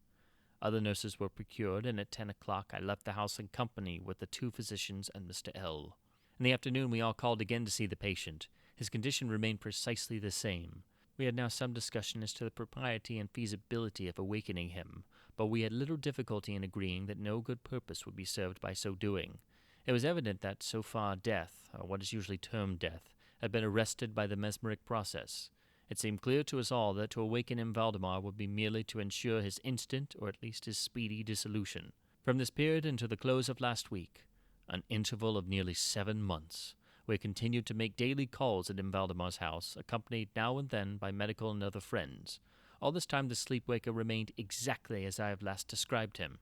S1: Other nurses were procured, and at 10 o'clock I left the house in company with the 2 physicians and Mr. L. In the afternoon we all called again to see the patient. His condition remained precisely the same. We had now some discussion as to the propriety and feasibility of awakening him, but we had little difficulty in agreeing that no good purpose would be served by so doing. It was evident that, so far, death, or what is usually termed death, had been arrested by the mesmeric process. It seemed clear to us all that to awaken M. Valdemar would be merely to ensure his instant, or at least his speedy, dissolution. From this period until the close of last week, an interval of nearly 7 months, we continued to make daily calls at M. Valdemar's house, accompanied now and then by medical and other friends. All this time the sleepwaker remained exactly as I have last described him.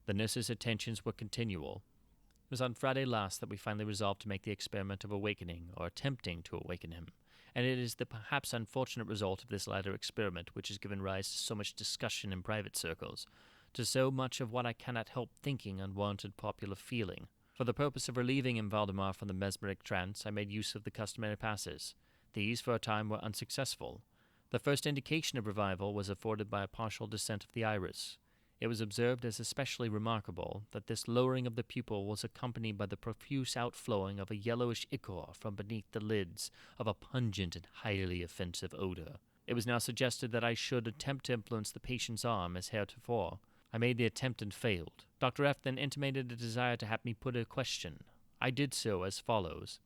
S1: The nurses' attentions were continual. It was on Friday last that we finally resolved to make the experiment of awakening, or attempting to awaken him, and it is the perhaps unfortunate result of this latter experiment which has given rise to so much discussion in private circles, to so much of what I cannot help thinking unwarranted popular feeling. For the purpose of relieving M. Valdemar from the mesmeric trance, I made use of the customary passes. These, for a time, were unsuccessful. The first indication of revival was afforded by a partial descent of the iris. It was observed as especially remarkable that this lowering of the pupil was accompanied by the profuse outflowing of a yellowish ichor from beneath the lids, of a pungent and highly offensive odor. It was now suggested that I should attempt to influence the patient's arm as heretofore. I made the attempt and failed. Dr. F. then intimated a desire to have me put a question. I did so as follows.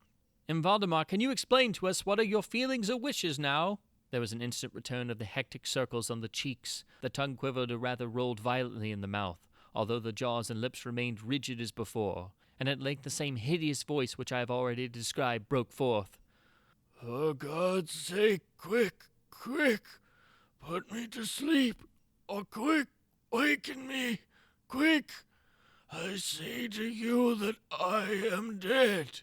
S1: M. Valdemar, can you explain to us what are your feelings or wishes now? There was an instant return of the hectic circles on the cheeks. The tongue quivered or rather rolled violently in the mouth, although the jaws and lips remained rigid as before, and at length the same hideous voice which I have already described broke forth.
S2: For God's sake, quick, quick, put me to sleep, or quick, waken me, quick. I say to you that I am dead.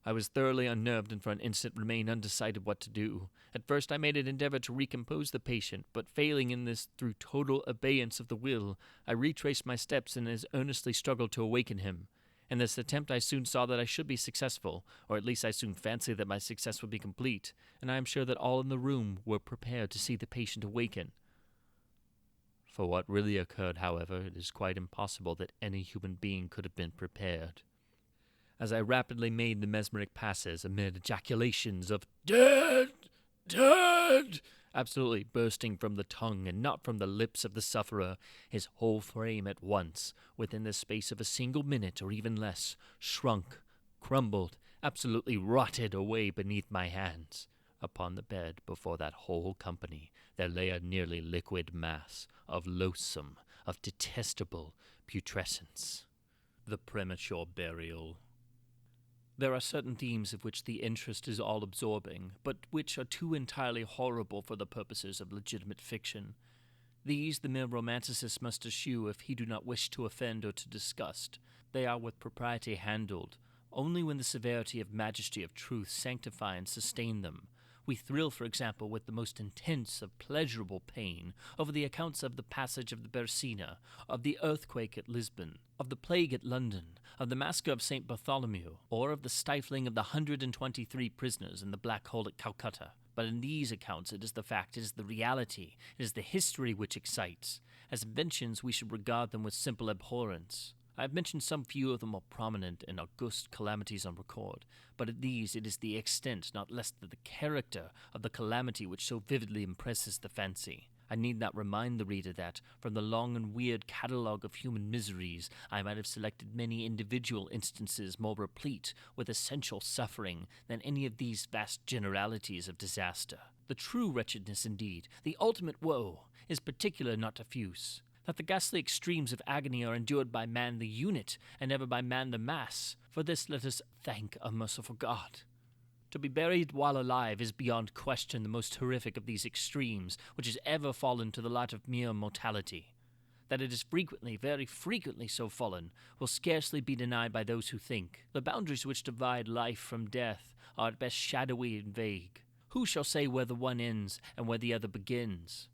S1: I was thoroughly unnerved and for an instant remained undecided what to do. At first I made an endeavor to recompose the patient, but failing in this through total abeyance of the will, I retraced my steps and as earnestly struggled to awaken him. In this attempt I soon saw that I should be successful, or at least I soon fancied that my success would be complete, and I am sure that all in the room were prepared to see the patient awaken. For what really occurred, however, it is quite impossible that any human being could have been prepared. As I rapidly made the mesmeric passes amid ejaculations of "Dead! Dead!" absolutely bursting from the tongue and not from the lips of the sufferer, his whole frame at once, within the space of a single minute or even less, shrunk, crumbled, absolutely rotted away beneath my hands. Upon the bed before that whole company there lay a nearly liquid mass of loathsome, of detestable putrescence. The Premature Burial. There are certain themes of which the interest is all-absorbing, but which are too entirely horrible for the purposes of legitimate fiction. These the mere romanticist must eschew if he do not wish to offend or to disgust. They are with propriety handled, only when the severity of majesty of truth sanctify and sustain them. We thrill, for example, with the most intense of pleasurable pain over the accounts of the passage of the Bersina, of the earthquake at Lisbon, of the plague at London, of the massacre of St. Bartholomew, or of the stifling of the 123 prisoners in the Black Hole at Calcutta. But in these accounts it is the fact, it is the reality, it is the history which excites. As inventions we should regard them with simple abhorrence. I have mentioned some few of the more prominent and august calamities on record, but of these it is the extent, not less than the character, of the calamity which so vividly impresses the fancy. I need not remind the reader that, from the long and weird catalogue of human miseries, I might have selected many individual instances more replete with essential suffering than any of these vast generalities of disaster. The true wretchedness, indeed, the ultimate woe, is particular, not diffuse. That the ghastly extremes of agony are endured by man the unit, and never by man the mass, for this let us thank a merciful God. To be buried while alive is beyond question the most horrific of these extremes which has ever fallen to the lot of mere mortality. That it is frequently, very frequently so fallen, will scarcely be denied by those who think. The boundaries which divide life from death are at best shadowy and vague. Who shall say where the one ends and where the other begins?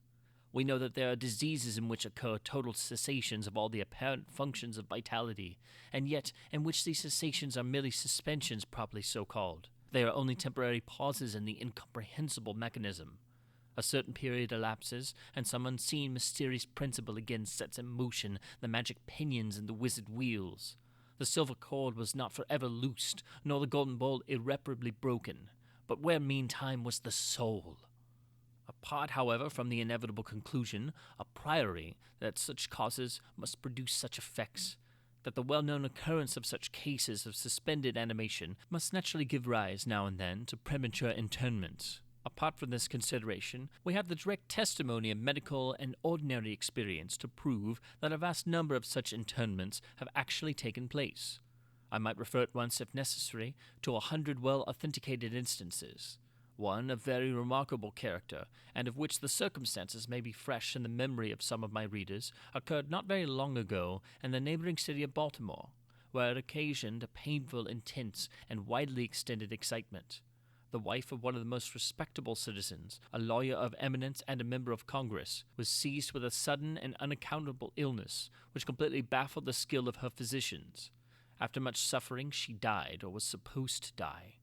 S1: We know that there are diseases in which occur total cessations of all the apparent functions of vitality, and yet in which these cessations are merely suspensions properly so called. They are only temporary pauses in the incomprehensible mechanism. A certain period elapses, and some unseen mysterious principle again sets in motion the magic pinions and the wizard wheels. The silver cord was not forever loosed, nor the golden bowl irreparably broken, but where meantime was the soul? Apart, however, from the inevitable conclusion, a priori, that such causes must produce such effects, that the well-known occurrence of such cases of suspended animation must naturally give rise, now and then, to premature interment. Apart from this consideration, we have the direct testimony of medical and ordinary experience to prove that a vast number of such interments have actually taken place. I might refer at once, if necessary, to 100 well-authenticated instances. One of very remarkable character, and of which the circumstances may be fresh in the memory of some of my readers, occurred not very long ago in the neighboring city of Baltimore, where it occasioned a painful, intense, and widely extended excitement. The wife of one of the most respectable citizens, a lawyer of eminence and a member of Congress, was seized with a sudden and unaccountable illness, which completely baffled the skill of her physicians. After much suffering, she died, or was supposed to die.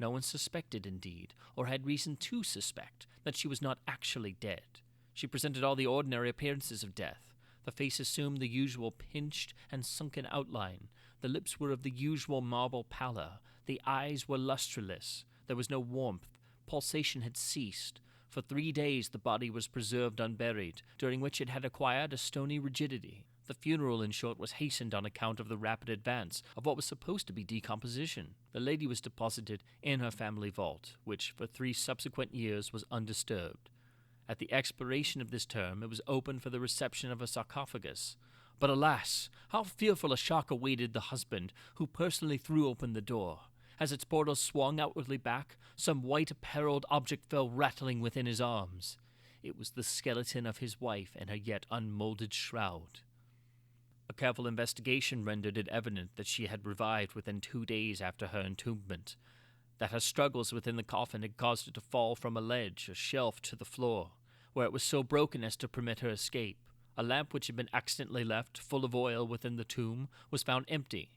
S1: No one suspected, indeed, or had reason to suspect, that she was not actually dead. She presented all the ordinary appearances of death. The face assumed the usual pinched and sunken outline. The lips were of the usual marble pallor. The eyes were lustreless. There was no warmth. Pulsation had ceased. For 3 days the body was preserved unburied, during which it had acquired a stony rigidity. The funeral, in short, was hastened on account of the rapid advance of what was supposed to be decomposition. The lady was deposited in her family vault, which for 3 subsequent years was undisturbed. At the expiration of this term, it was opened for the reception of a sarcophagus. But alas, how fearful a shock awaited the husband, who personally threw open the door. As its portals swung outwardly back, some white-apparelled object fell rattling within his arms. It was the skeleton of his wife in her yet unmolded shroud. A careful investigation rendered it evident that she had revived within 2 days after her entombment, that her struggles within the coffin had caused her to fall from a ledge or shelf to the floor, where it was so broken as to permit her escape. A lamp which had been accidentally left, full of oil, within the tomb, was found empty.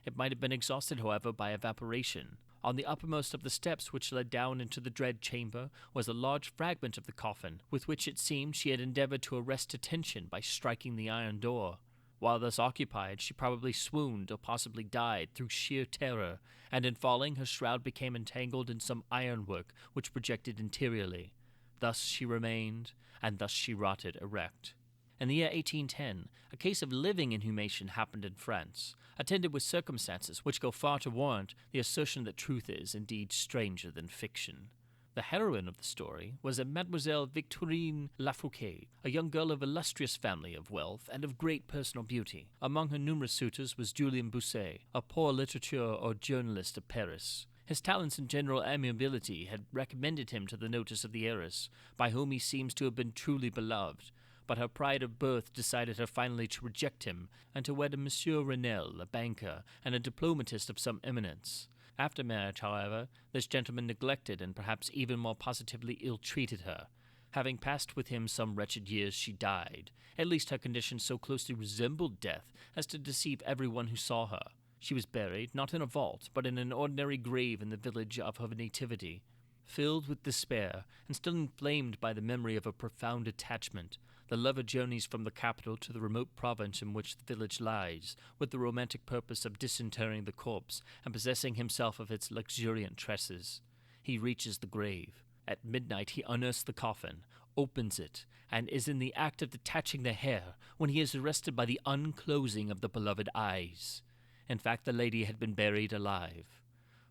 S1: It might have been exhausted, however, by evaporation. On the uppermost of the steps which led down into the dread chamber was a large fragment of the coffin, with which it seemed she had endeavored to arrest attention by striking the iron door. While thus occupied, she probably swooned or possibly died through sheer terror, and in falling her shroud became entangled in some ironwork which projected interiorly. Thus she remained, and thus she rotted erect. In the year 1810, a case of living inhumation happened in France, attended with circumstances which go far to warrant the assertion that truth is indeed stranger than fiction. The heroine of the story was a Mademoiselle Victorine Lafoucauld, a young girl of illustrious family, of wealth, and of great personal beauty. Among her numerous suitors was Julien Bousset, a poor literature or journalist of Paris. His talents and general amiability had recommended him to the notice of the heiress, by whom he seems to have been truly beloved, but her pride of birth decided her finally to reject him, and to wed a Monsieur Renel, a banker, and a diplomatist of some eminence. After marriage, however, this gentleman neglected and perhaps even more positively ill-treated her. Having passed with him some wretched years, she died. At least her condition so closely resembled death as to deceive everyone who saw her. She was buried, not in a vault, but in an ordinary grave in the village of her nativity. Filled with despair, and still inflamed by the memory of a profound attachment, the lover journeys from the capital to the remote province in which the village lies, with the romantic purpose of disinterring the corpse and possessing himself of its luxuriant tresses. He reaches the grave. At midnight he unearths the coffin, opens it, and is in the act of detaching the hair when he is arrested by the unclosing of the beloved eyes. In fact, the lady had been buried alive.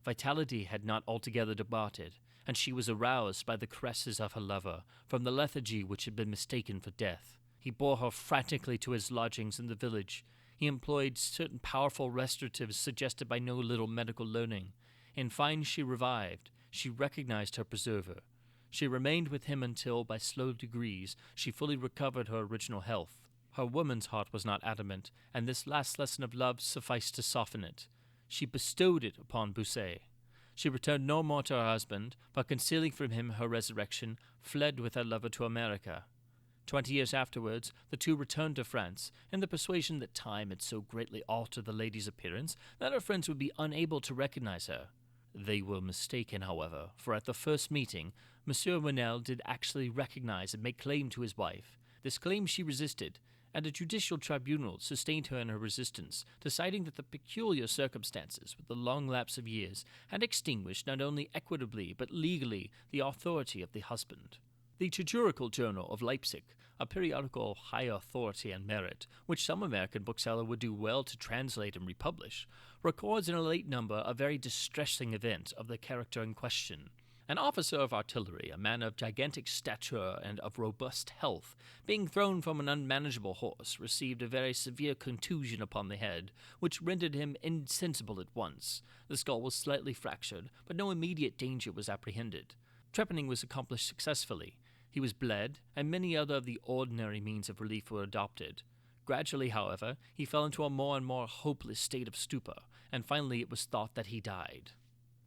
S1: Vitality had not altogether departed, and she was aroused by the caresses of her lover from the lethargy which had been mistaken for death. He bore her frantically to his lodgings in the village. He employed certain powerful restoratives suggested by no little medical learning. In fine, she revived. She recognized her preserver. She remained with him until, by slow degrees, she fully recovered her original health. Her woman's heart was not adamant, and this last lesson of love sufficed to soften it. She bestowed it upon Poe-A. She returned no more to her husband, but concealing from him her resurrection, fled with her lover to America. 20 years afterwards, the two returned to France, in the persuasion that time had so greatly altered the lady's appearance that her friends would be unable to recognize her. They were mistaken, however, for at the first meeting, Monsieur Renel did actually recognize and make claim to his wife. This claim she resisted, and a judicial tribunal sustained her in her resistance, deciding that the peculiar circumstances, with the long lapse of years, had extinguished not only equitably but legally the authority of the husband. The Chirurgical Journal of Leipzig, a periodical of high authority and merit, which some American bookseller would do well to translate and republish, records in a late number a very distressing event of the character in question. An officer of artillery, a man of gigantic stature and of robust health, being thrown from an unmanageable horse, received a very severe contusion upon the head, which rendered him insensible at once. The skull was slightly fractured, but no immediate danger was apprehended. Trepanning was accomplished successfully. He was bled, and many other of the ordinary means of relief were adopted. Gradually, however, he fell into a more and more hopeless state of stupor, and finally it was thought that he died.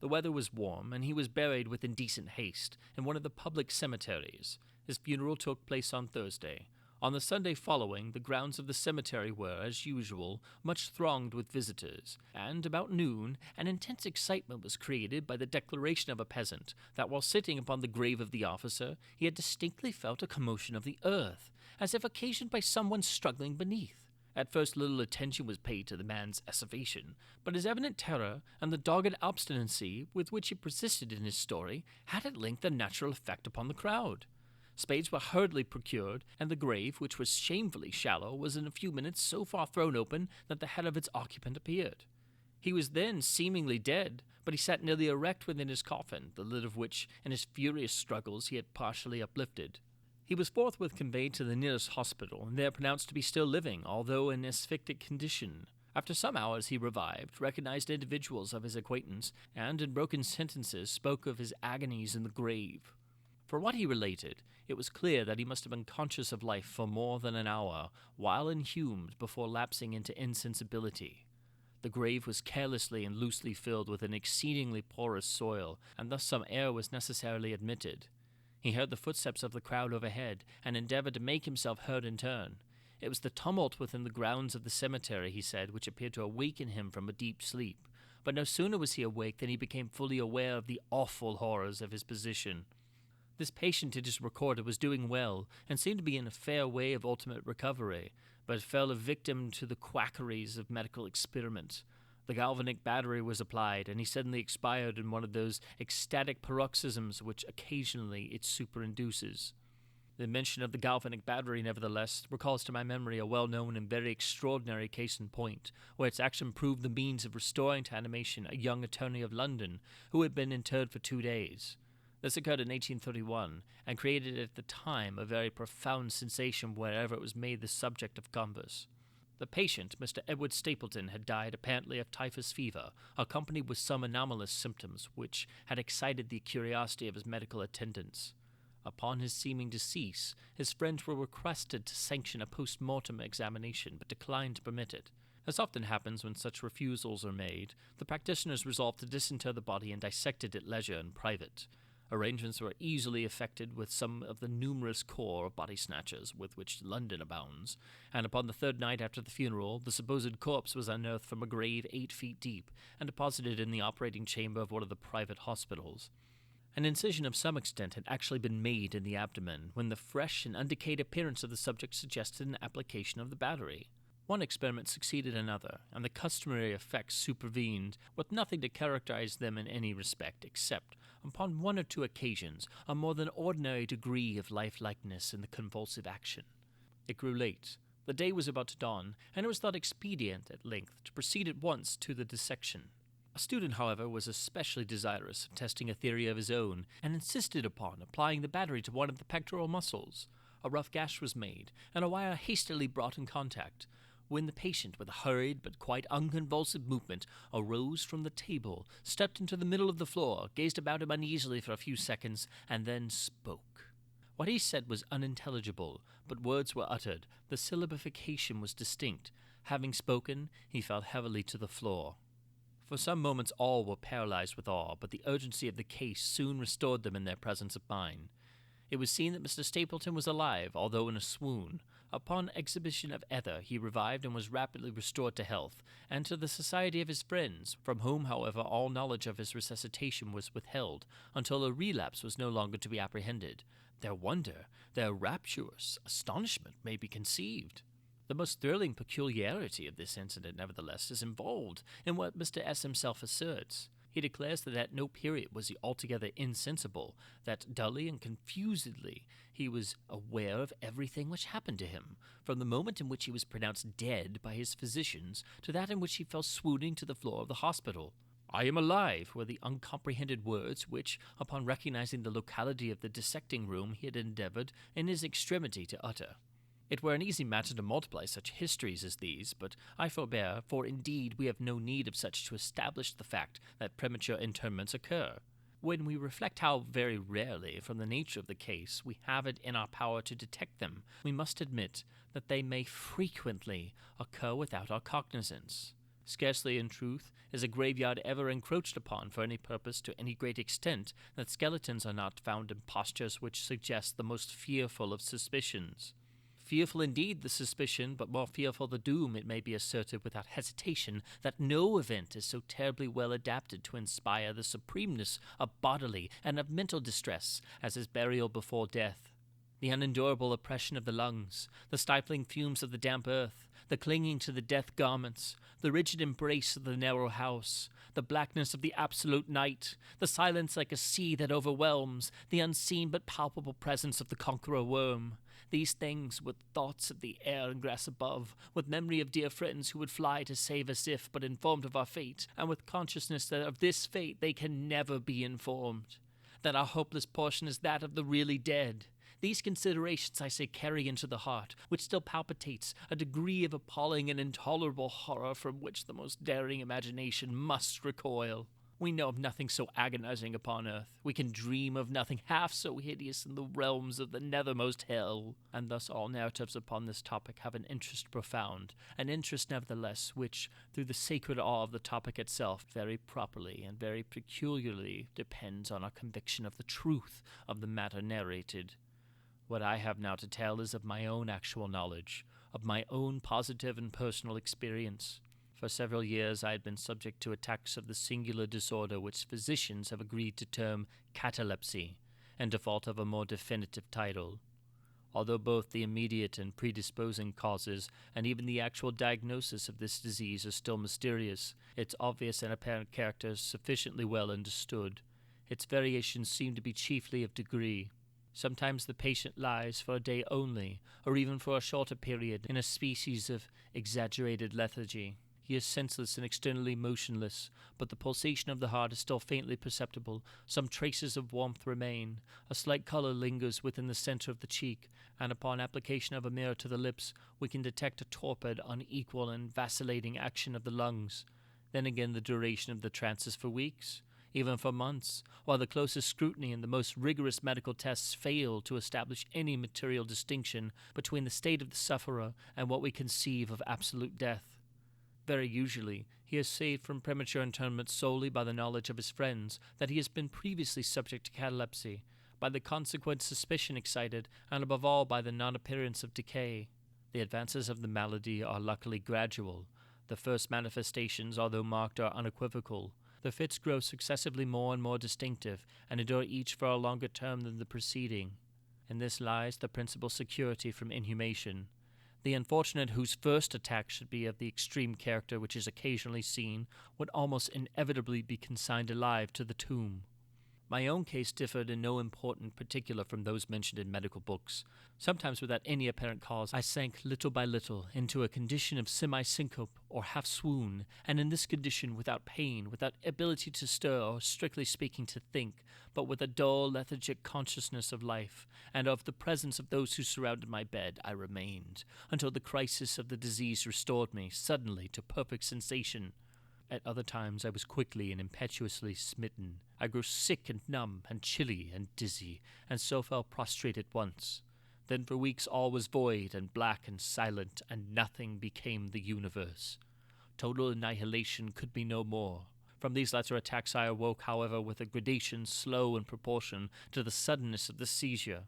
S1: The weather was warm, and he was buried with indecent haste in one of the public cemeteries. His funeral took place on Thursday. On the Sunday following, the grounds of the cemetery were, as usual, much thronged with visitors, and about noon an intense excitement was created by the declaration of a peasant that while sitting upon the grave of the officer, he had distinctly felt a commotion of the earth, as if occasioned by someone struggling beneath. At first little attention was paid to the man's asseveration, but his evident terror and the dogged obstinacy with which he persisted in his story had at length a natural effect upon the crowd. Spades were hurriedly procured, and the grave, which was shamefully shallow, was in a few minutes so far thrown open that the head of its occupant appeared. He was then seemingly dead, but he sat nearly erect within his coffin, the lid of which, in his furious struggles, he had partially uplifted. He was forthwith conveyed to the nearest hospital, and there pronounced to be still living, although in asphyctic condition. After some hours he revived, recognized individuals of his acquaintance, and in broken sentences spoke of his agonies in the grave. For what he related, it was clear that he must have been conscious of life for more than an hour, while inhumed, before lapsing into insensibility. The grave was carelessly and loosely filled with an exceedingly porous soil, and thus some air was necessarily admitted. He heard the footsteps of the crowd overhead, and endeavored to make himself heard in turn. It was the tumult within the grounds of the cemetery, he said, which appeared to awaken him from a deep sleep. But no sooner was he awake than he became fully aware of the awful horrors of his position. This patient, it is recorded, was doing well, and seemed to be in a fair way of ultimate recovery, but fell a victim to the quackeries of medical experiment. The galvanic battery was applied, and he suddenly expired in one of those ecstatic paroxysms which occasionally it superinduces. The mention of the galvanic battery, nevertheless, recalls to my memory a well-known and very extraordinary case in point, where its action proved the means of restoring to animation a young attorney of London who had been interred for 2 days. This occurred in 1831, and created at the time a very profound sensation wherever it was made the subject of converse. The patient, Mr. Edward Stapleton, had died apparently of typhus fever, accompanied with some anomalous symptoms which had excited the curiosity of his medical attendants. Upon his seeming decease, his friends were requested to sanction a post-mortem examination, but declined to permit it. As often happens when such refusals are made, the practitioners resolved to disinter the body and dissect it at leisure in private. Arrangements were easily effected with some of the numerous corps of body-snatchers with which London abounds, and upon the 3rd night after the funeral, the supposed corpse was unearthed from a grave 8 feet deep and deposited in the operating chamber of one of the private hospitals. An incision of some extent had actually been made in the abdomen, when the fresh and undecayed appearance of the subject suggested an application of the battery. One experiment succeeded another, and the customary effects supervened, with nothing to characterize them in any respect, except, upon one or two occasions, a more than ordinary degree of lifelikeness in the convulsive action. It grew late. The day was about to dawn, and it was thought expedient, at length, to proceed at once to the dissection. A student, however, was especially desirous of testing a theory of his own, and insisted upon applying the battery to one of the pectoral muscles. A rough gash was made, and a wire hastily brought in contact, when the patient, with a hurried but quite unconvulsive movement, arose from the table, stepped into the middle of the floor, gazed about him uneasily for a few seconds, and then spoke. What he said was unintelligible, but words were uttered. The syllabification was distinct. Having spoken, he fell heavily to the floor. For some moments all were paralyzed with awe, but the urgency of the case soon restored them in their presence of mind. It was seen that Mr. Stapleton was alive, although in a swoon. Upon exhibition of ether, he revived and was rapidly restored to health, and to the society of his friends, from whom, however, all knowledge of his resuscitation was withheld, until a relapse was no longer to be apprehended. Their wonder, their rapturous astonishment may be conceived. The most thrilling peculiarity of this incident, nevertheless, is involved in what Mr. S. himself asserts. He declares that at no period was he altogether insensible, that dully and confusedly he was aware of everything which happened to him, from the moment in which he was pronounced dead by his physicians to that in which he fell swooning to the floor of the hospital. "I am alive," were the uncomprehended words which, upon recognizing the locality of the dissecting room, he had endeavored in his extremity to utter. It were an easy matter to multiply such histories as these, but I forbear, for indeed we have no need of such to establish the fact that premature interments occur. When we reflect how very rarely, from the nature of the case, we have it in our power to detect them, we must admit that they may frequently occur without our cognizance. Scarcely, in truth, is a graveyard ever encroached upon for any purpose to any great extent that skeletons are not found in postures which suggest the most fearful of suspicions. Fearful indeed the suspicion, but more fearful the doom, it may be asserted without hesitation that no event is so terribly well adapted to inspire the supremeness of bodily and of mental distress as his burial before death. The unendurable oppression of the lungs, the stifling fumes of the damp earth, the clinging to the death garments, the rigid embrace of the narrow house, the blackness of the absolute night, the silence like a sea that overwhelms, the unseen but palpable presence of the conqueror worm. These things, with thoughts of the air and grass above, with memory of dear friends who would fly to save us if but informed of our fate, and with consciousness that of this fate they can never be informed, that our hopeless portion is that of the really dead. These considerations, I say, carry into the heart, which still palpitates, a degree of appalling and intolerable horror from which the most daring imagination must recoil. We know of nothing so agonizing upon earth. We can dream of nothing half so hideous in the realms of the nethermost hell. And thus all narratives upon this topic have an interest profound, an interest nevertheless which, through the sacred awe of the topic itself, very properly and very peculiarly depends on our conviction of the truth of the matter narrated. What I have now to tell is of my own actual knowledge, of my own positive and personal experience. For several years I had been subject to attacks of the singular disorder which physicians have agreed to term catalepsy, in default of a more definitive title. Although both the immediate and predisposing causes and even the actual diagnosis of this disease are still mysterious, its obvious and apparent character is sufficiently well understood. Its variations seem to be chiefly of degree. Sometimes the patient lies for a day only, or even for a shorter period, in a species of exaggerated lethargy. He is senseless and externally motionless, but the pulsation of the heart is still faintly perceptible. Some traces of warmth remain. A slight color lingers within the center of the cheek, and upon application of a mirror to the lips, we can detect a torpid, unequal, and vacillating action of the lungs. Then again the duration of the trance is for weeks, even for months, while the closest scrutiny and the most rigorous medical tests fail to establish any material distinction between the state of the sufferer and what we conceive of absolute death. Very usually, he is saved from premature interment solely by the knowledge of his friends that he has been previously subject to catalepsy, by the consequent suspicion excited, and above all by the non-appearance of decay. The advances of the malady are luckily gradual. The first manifestations, although marked, are unequivocal. The fits grow successively more and more distinctive, and endure each for a longer term than the preceding. In this lies the principal security from inhumation. The unfortunate whose first attack should be of the extreme character which is occasionally seen would almost inevitably be consigned alive to the tomb. My own case differed in no important particular from those mentioned in medical books. Sometimes without any apparent cause, I sank little by little into a condition of semi-syncope or half-swoon, and in this condition, without pain, without ability to stir or, strictly speaking, to think, but with a dull, lethargic consciousness of life, and of the presence of those who surrounded my bed, I remained, until the crisis of the disease restored me, suddenly, to perfect sensation. At other times I was quickly and impetuously smitten. I grew sick and numb and chilly and dizzy, and so fell prostrate at once. Then for weeks all was void and black and silent, and nothing became the universe. Total annihilation could be no more. From these latter attacks I awoke, however, with a gradation slow in proportion to the suddenness of the seizure.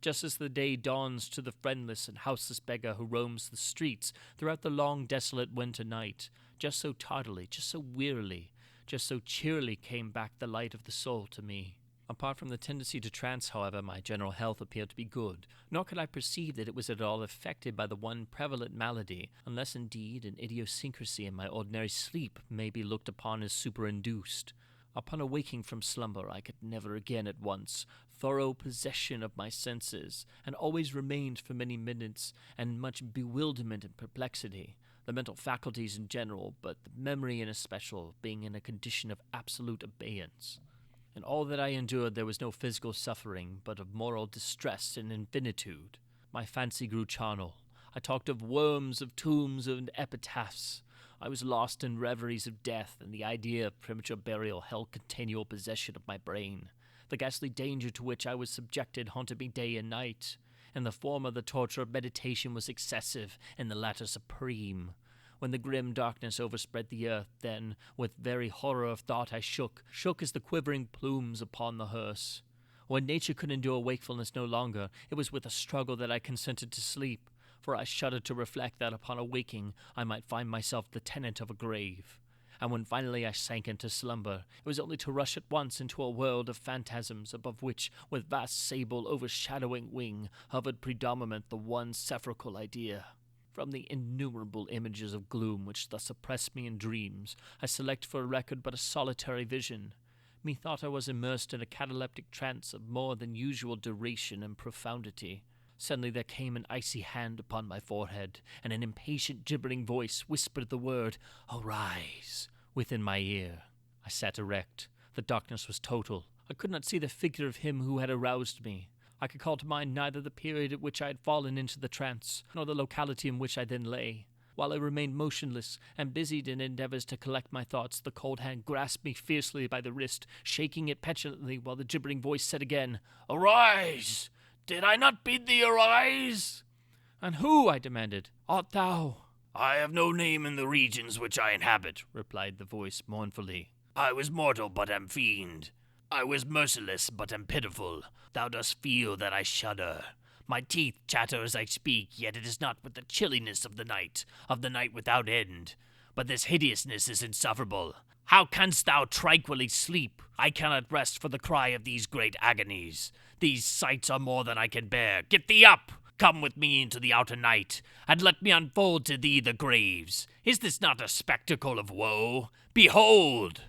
S1: Just as the day dawns to the friendless and houseless beggar who roams the streets throughout the long, desolate winter night, just so tardily, just so wearily, just so cheerily came back the light of the soul to me. Apart from the tendency to trance, however, my general health appeared to be good, nor could I perceive that it was at all affected by the one prevalent malady, unless indeed an idiosyncrasy in my ordinary sleep may be looked upon as superinduced. Upon awaking from slumber, I could never again at once thorough possession of my senses, and always remained for many minutes in much bewilderment and perplexity, the mental faculties in general, but the memory in especial, being in a condition of absolute abeyance. In all that I endured there was no physical suffering, but of moral distress and infinitude. My fancy grew charnel. I talked of worms, of tombs, and epitaphs. I was lost in reveries of death, and the idea of premature burial held continual possession of my brain. The ghastly danger to which I was subjected haunted me day and night. In the former, the torture of meditation was excessive, in the latter supreme. When the grim darkness overspread the earth, then, with very horror of thought, I shook as the quivering plumes upon the hearse. When nature could endure wakefulness no longer, it was with a struggle that I consented to sleep, for I shuddered to reflect that upon awaking I might find myself the tenant of a grave. And when finally I sank into slumber, it was only to rush at once into a world of phantasms, above which, with vast sable overshadowing wing, hovered predominant the one sepulchral idea. From the innumerable images of gloom which thus oppressed me in dreams, I select for a record but a solitary vision. Methought I was immersed in a cataleptic trance of more than usual duration and profundity. Suddenly there came an icy hand upon my forehead, and an impatient, gibbering voice whispered the word, "Arise," within my ear. I sat erect. The darkness was total. I could not see the figure of him who had aroused me. I could call to mind neither the period at which I had fallen into the trance, nor the locality in which I then lay. While I remained motionless and busied in endeavors to collect my thoughts, the cold hand grasped me fiercely by the wrist, shaking it petulantly, while the gibbering voice said again, "Arise! Did I not bid thee arise?" "And who," I demanded, "art thou?" "I have no name in the regions which I inhabit," replied the voice mournfully. "I was mortal, but am fiend. I was merciless, but am pitiful. Thou dost feel that I shudder. My teeth chatter as I speak, yet it is not with the chilliness of the night without end. But this hideousness is insufferable. How canst thou tranquilly sleep? I cannot rest for the cry of these great agonies. These sights are more than I can bear. Get thee up! Come with me into the outer night, and let me unfold to thee the graves. Is this not a spectacle of woe? Behold!"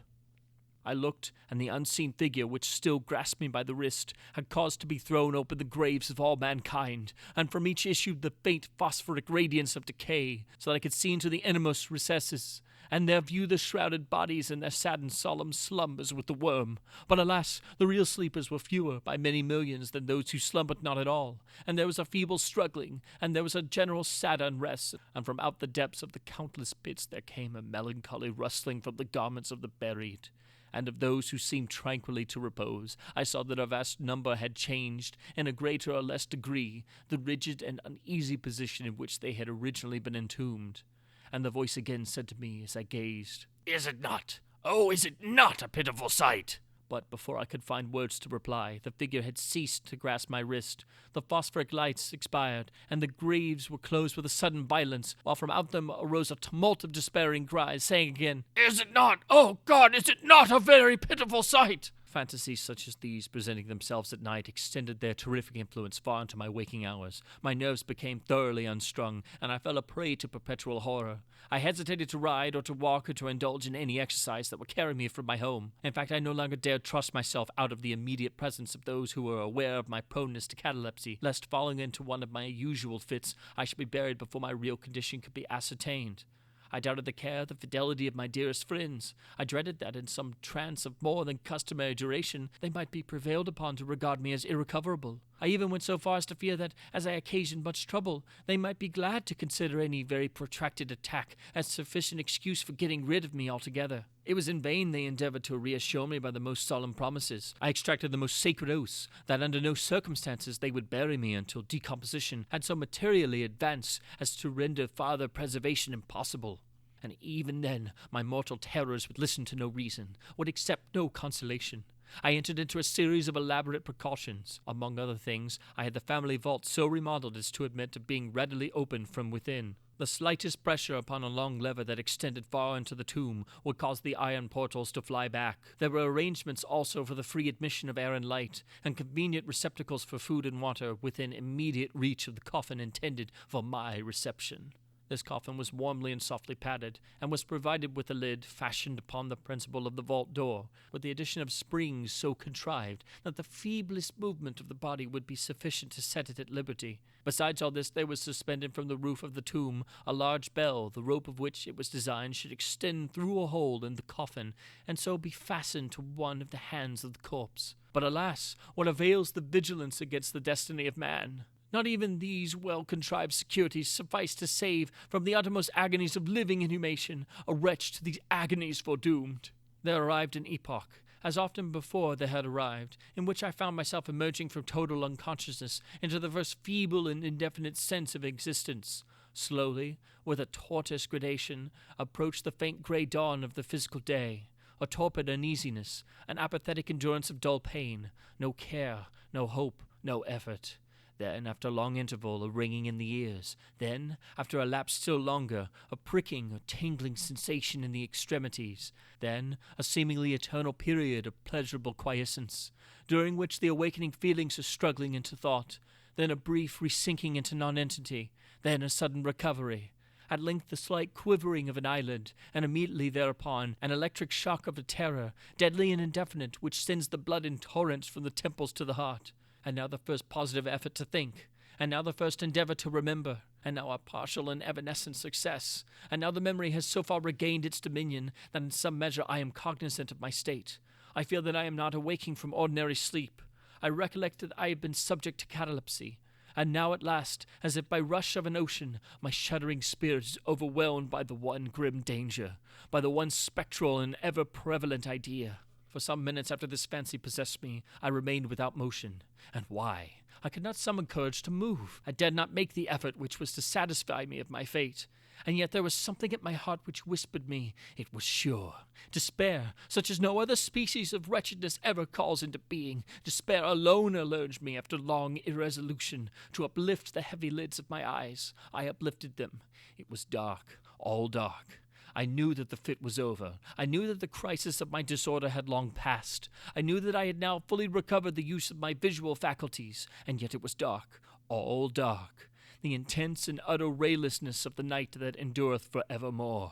S1: I looked, and the unseen figure which still grasped me by the wrist had caused to be thrown open the graves of all mankind, and from each issued the faint phosphoric radiance of decay, so that I could see into the innermost recesses, and there view the shrouded bodies in their sad and solemn slumbers with the worm. But alas, the real sleepers were fewer by many millions than those who slumbered not at all, and there was a feeble struggling, and there was a general sad unrest, and from out the depths of the countless pits there came a melancholy rustling from the garments of the buried. And of those who seemed tranquilly to repose, I saw that a vast number had changed, in a greater or less degree, the rigid and uneasy position in which they had originally been entombed. And the voice again said to me as I gazed, "Is it not, oh, is it not a pitiful sight? But before I could find words to reply, the figure had ceased to grasp my wrist. The phosphoric lights expired, and the graves were closed with a sudden violence, while from out them arose a tumult of despairing cries, saying again,
S2: "Is it not? Oh God, is it not a very pitiful sight?"
S1: Fantasies such as these, presenting themselves at night, extended their terrific influence far into my waking hours. My nerves became thoroughly unstrung, and I fell a prey to perpetual horror. I hesitated to ride or to walk or to indulge in any exercise that would carry me from my home. In fact, I no longer dared trust myself out of the immediate presence of those who were aware of my proneness to catalepsy, lest falling into one of my usual fits, I should be buried before my real condition could be ascertained. I doubted the care, the fidelity of my dearest friends. I dreaded that in some trance of more than customary duration, they might be prevailed upon to regard me as irrecoverable. I even went so far as to fear that, as I occasioned much trouble, they might be glad to consider any very protracted attack as sufficient excuse for getting rid of me altogether. It was in vain they endeavored to reassure me by the most solemn promises. I extracted the most sacred oaths that under no circumstances they would bury me until decomposition had so materially advanced as to render farther preservation impossible. And even then, my mortal terrors would listen to no reason, would accept no consolation. I entered into a series of elaborate precautions. Among other things, I had the family vault so remodeled as to admit of being readily opened from within. The slightest pressure upon a long lever that extended far into the tomb would cause the iron portals to fly back. There were arrangements also for the free admission of air and light, and convenient receptacles for food and water within immediate reach of the coffin intended for my reception. This coffin was warmly and softly padded, and was provided with a lid fashioned upon the principle of the vault door, with the addition of springs so contrived that the feeblest movement of the body would be sufficient to set it at liberty. Besides all this, there was suspended from the roof of the tomb a large bell, the rope of which it was designed should extend through a hole in the coffin, and so be fastened to one of the hands of the corpse. But alas, what avails the vigilance against the destiny of man? Not even these well-contrived securities suffice to save from the uttermost agonies of living inhumation a wretch to these agonies foredoomed. There arrived an epoch, as often before there had arrived, in which I found myself emerging from total unconsciousness into the first feeble and indefinite sense of existence. Slowly, with a tortoise gradation, approached the faint grey dawn of the physical day. A torpid uneasiness, an apathetic endurance of dull pain, no care, no hope, no effort. Then, after a long interval, a ringing in the ears. Then, after a lapse still longer, a pricking or tingling sensation in the extremities. Then, a seemingly eternal period of pleasurable quiescence, during which the awakening feelings are struggling into thought. Then a brief resinking into nonentity. Then a sudden recovery. At length the slight quivering of an eyelid, and immediately thereupon an electric shock of a terror, deadly and indefinite, which sends the blood in torrents from the temples to the heart. And now the first positive effort to think, and now the first endeavor to remember, and now a partial and evanescent success, and now the memory has so far regained its dominion that in some measure I am cognizant of my state. I feel that I am not awaking from ordinary sleep. I recollect that I have been subject to catalepsy, and now at last, as if by rush of an ocean, my shuddering spirit is overwhelmed by the one grim danger, by the one spectral and ever-prevalent idea. For some minutes after this fancy possessed me, I remained without motion. And why? I could not summon courage to move. I dared not make the effort which was to satisfy me of my fate. And yet there was something at my heart which whispered me it was sure. Despair, such as no other species of wretchedness ever calls into being, despair alone urged me after long irresolution to uplift the heavy lids of my eyes. I uplifted them. It was dark, all dark. I knew that the fit was over. I knew that the crisis of my disorder had long passed. I knew that I had now fully recovered the use of my visual faculties, and yet it was dark, all dark, the intense and utter raylessness of the night that endureth for evermore.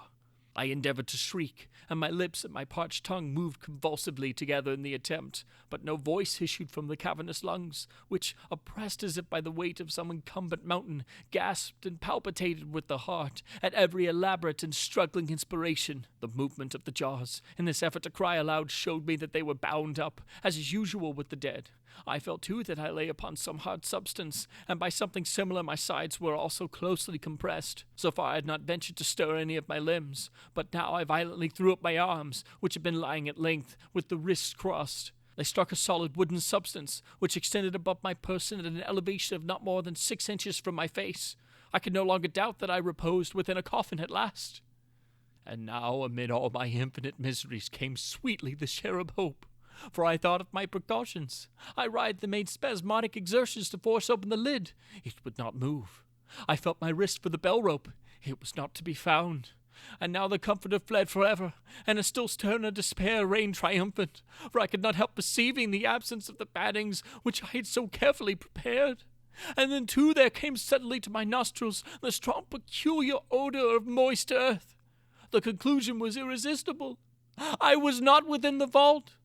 S1: I endeavored to shriek, and my lips and my parched tongue moved convulsively together in the attempt, but no voice issued from the cavernous lungs, which, oppressed as if by the weight of some incumbent mountain, gasped and palpitated with the heart at every elaborate and struggling inspiration. The movement of the jaws, in this effort to cry aloud, showed me that they were bound up, as is usual with the dead. I felt, too, that I lay upon some hard substance, and by something similar my sides were also closely compressed. So far I had not ventured to stir any of my limbs, but now I violently threw up my arms, which had been lying at length, with the wrists crossed. They struck a solid wooden substance, which extended above my person at an elevation of not more than 6 inches from my face. I could no longer doubt that I reposed within a coffin at last. And now, amid all my infinite miseries, came sweetly the cherub hope. for I thought of my precautions. I writhed and made spasmodic exertions to force open the lid. It would not move. I felt my wrist for the bell rope. It was not to be found. And now the comforter fled forever, and a still sterner despair reigned triumphant, for I could not help perceiving the absence of the battings which I had so carefully prepared. And then, too, there came suddenly to my nostrils the strong peculiar odor of moist earth. The conclusion was irresistible. I was not within the vault.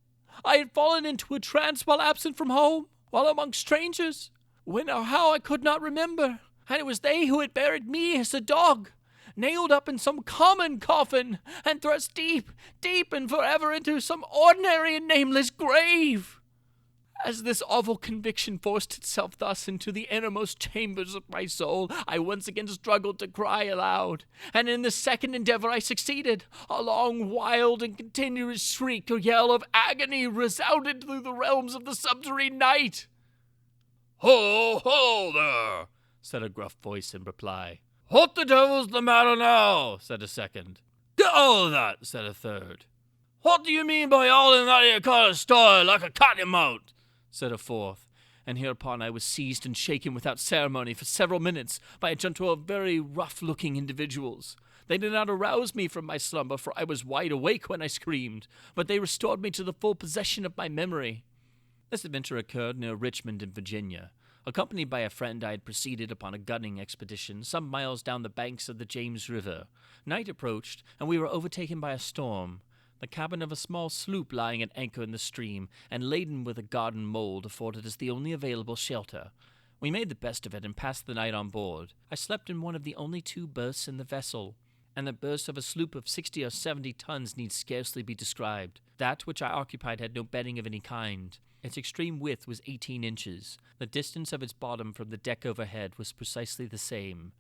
S1: I had fallen into a trance while absent from home, while among strangers. When or how I could not remember, and it was they who had buried me as a dog, nailed up in some common coffin, and thrust deep, deep and forever into some ordinary and nameless grave. As this awful conviction forced itself thus into the innermost chambers of my soul, I once again struggled to cry aloud, and in this second endeavor I succeeded. A long, wild, and continuous shriek or yell of agony resounded through the realms of the subterranean night.
S2: "Ho, ho there!"
S1: said a gruff voice in reply.
S2: "What the devil's the matter now?" said a second. "Get out of that," said a third. "What do you mean by all in that here kind of style, like a cottonmouth?"
S1: said a fourth, and hereupon I was seized and shaken without ceremony for several minutes by a junto of very rough-looking individuals. They did not arouse me from my slumber, for I was wide awake when I screamed, but they restored me to the full possession of my memory. This adventure occurred near Richmond in Virginia. Accompanied by a friend, I had proceeded upon a gunning expedition some miles down the banks of the James River. Night approached, and we were overtaken by a storm. The cabin of a small sloop lying at anchor in the stream, and laden with a garden mold, afforded us the only available shelter. We made the best of it and passed the night on board. I slept in one of the only 2 berths in the vessel, and the berths of a sloop of 60 or 70 tons need scarcely be described. That which I occupied had no bedding of any kind. Its extreme width was 18 inches. The distance of its bottom from the deck overhead was precisely the same.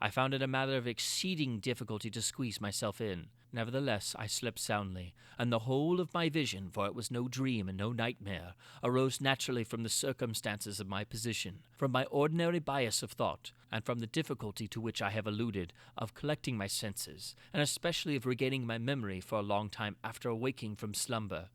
S1: I found it a matter of exceeding difficulty to squeeze myself in. Nevertheless, I slept soundly, and the whole of my vision, for it was no dream and no nightmare, arose naturally from the circumstances of my position, from my ordinary bias of thought, and from the difficulty to which I have alluded of collecting my senses, and especially of regaining my memory for a long time after awaking from slumber.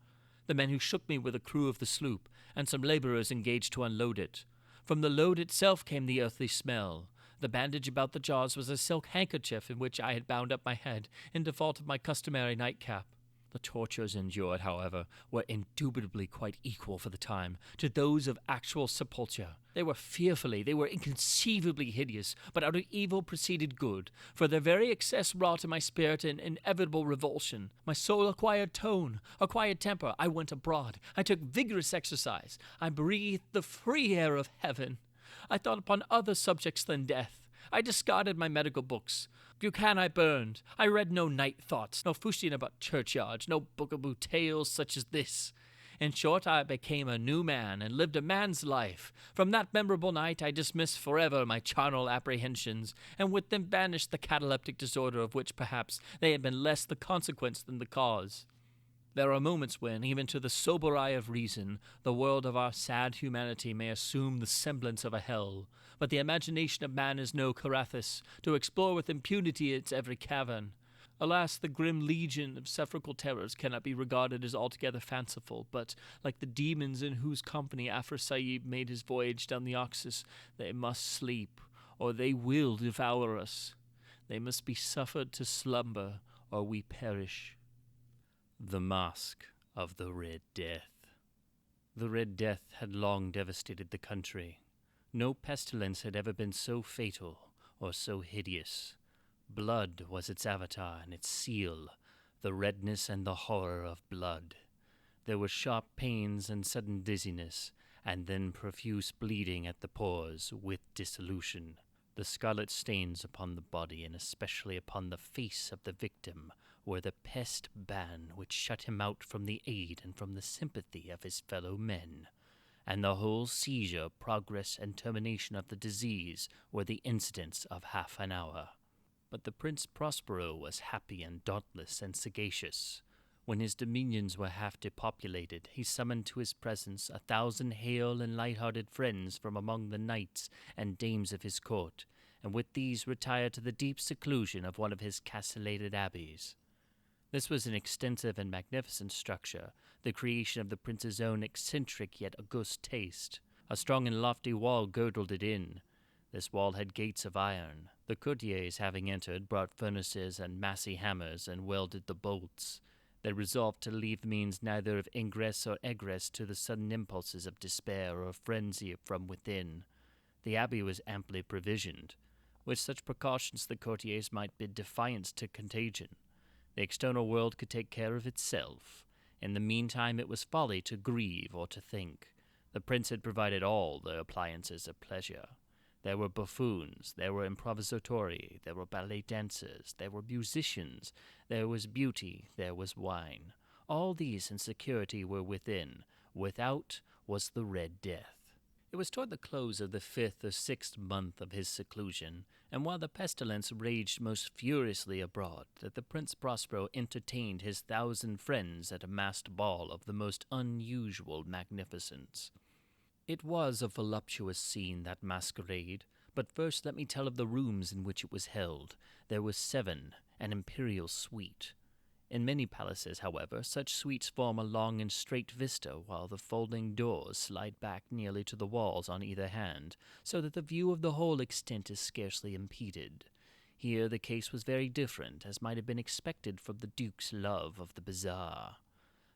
S1: The men who shook me were the crew of the sloop, and some laborers engaged to unload it. From the load itself came the earthly smell. The bandage about the jaws was a silk handkerchief in which I had bound up my head, in default of my customary nightcap. The tortures endured, however, were indubitably quite equal for the time to those of actual sepulture. They were inconceivably hideous, but out of evil proceeded good, for their very excess wrought in my spirit an inevitable revulsion. My soul acquired tone, acquired temper. I went abroad. I took vigorous exercise. I breathed the free air of heaven. I thought upon other subjects than death. I discarded my medical books. Buchanan I burned. I read no night thoughts, no Fouchian about churchyards, no bookaboo tales such as this. In short, I became a new man, and lived a man's life. From that memorable night I dismissed forever my charnel apprehensions, and with them banished the cataleptic disorder of which, perhaps, they had been less the consequence than the cause. There are moments when, even to the sober eye of reason, the world of our sad humanity may assume the semblance of a hell, but the imagination of man is no Carathis, to explore with impunity its every cavern. Alas, the grim legion of sepulchral terrors cannot be regarded as altogether fanciful, but, like the demons in whose company Aphrodite made his voyage down the Oxus, they must sleep, or they will devour us. They must be suffered to slumber, or we perish. The Masque of the Red Death. The Red Death had long devastated the country. No pestilence had ever been so fatal or so hideous. Blood was its avatar and its seal, the redness and the horror of blood. There were sharp pains and sudden dizziness, and then profuse bleeding at the pores with dissolution. The scarlet stains upon the body, and especially upon the face of the victim, were the pest ban which shut him out from the aid and from the sympathy of his fellow men, and the whole seizure, progress, and termination of the disease were the incidents of half an hour. But the Prince Prospero was happy and dauntless and sagacious. When his dominions were half depopulated, he summoned to his presence 1,000 hale and light-hearted friends from among the knights and dames of his court, and with these retired to the deep seclusion of one of his castellated abbeys. This was an extensive and magnificent structure, the creation of the prince's own eccentric yet august taste. A strong and lofty wall girdled it in. This wall had gates of iron. The courtiers, having entered, brought furnaces and massy hammers and welded the bolts. They resolved to leave means neither of ingress or egress to the sudden impulses of despair or frenzy from within. The abbey was amply provisioned. With such precautions the courtiers might bid defiance to contagion. The external world could take care of itself. In the meantime it was folly to grieve or to think. The prince had provided all the appliances of pleasure. There were buffoons, there were improvisatori, there were ballet dancers, there were musicians, there was beauty, there was wine. All these in security were within. Without was the Red Death. It was toward the close of the 5th or 6th month of his seclusion, and while the pestilence raged most furiously abroad, that the Prince Prospero entertained his 1,000 friends at a masked ball of the most unusual magnificence. It was a voluptuous scene, that masquerade, but first let me tell of the rooms in which it was held. There were 7, an imperial suite. In many palaces, however, such suites form a long and straight vista, while the folding doors slide back nearly to the walls on either hand, so that the view of the whole extent is scarcely impeded. Here the case was very different, as might have been expected from the Duke's love of the bizarre.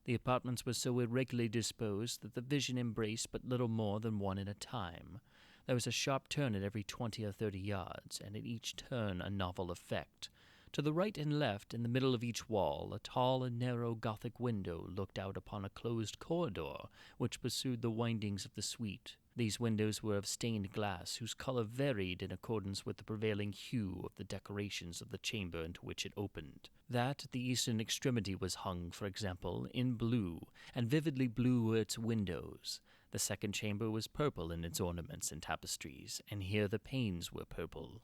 S1: The apartments were so irregularly disposed that the vision embraced but little more than one at a time. There was a sharp turn at every 20 or 30 yards, and at each turn a novel effect. To the right and left, in the middle of each wall, a tall and narrow Gothic window looked out upon a closed corridor which pursued the windings of the suite. These windows were of stained glass, whose color varied in accordance with the prevailing hue of the decorations of the chamber into which it opened. That at the eastern extremity was hung, for example, in blue, and vividly blue were its windows. The second chamber was purple in its ornaments and tapestries, and here the panes were purple.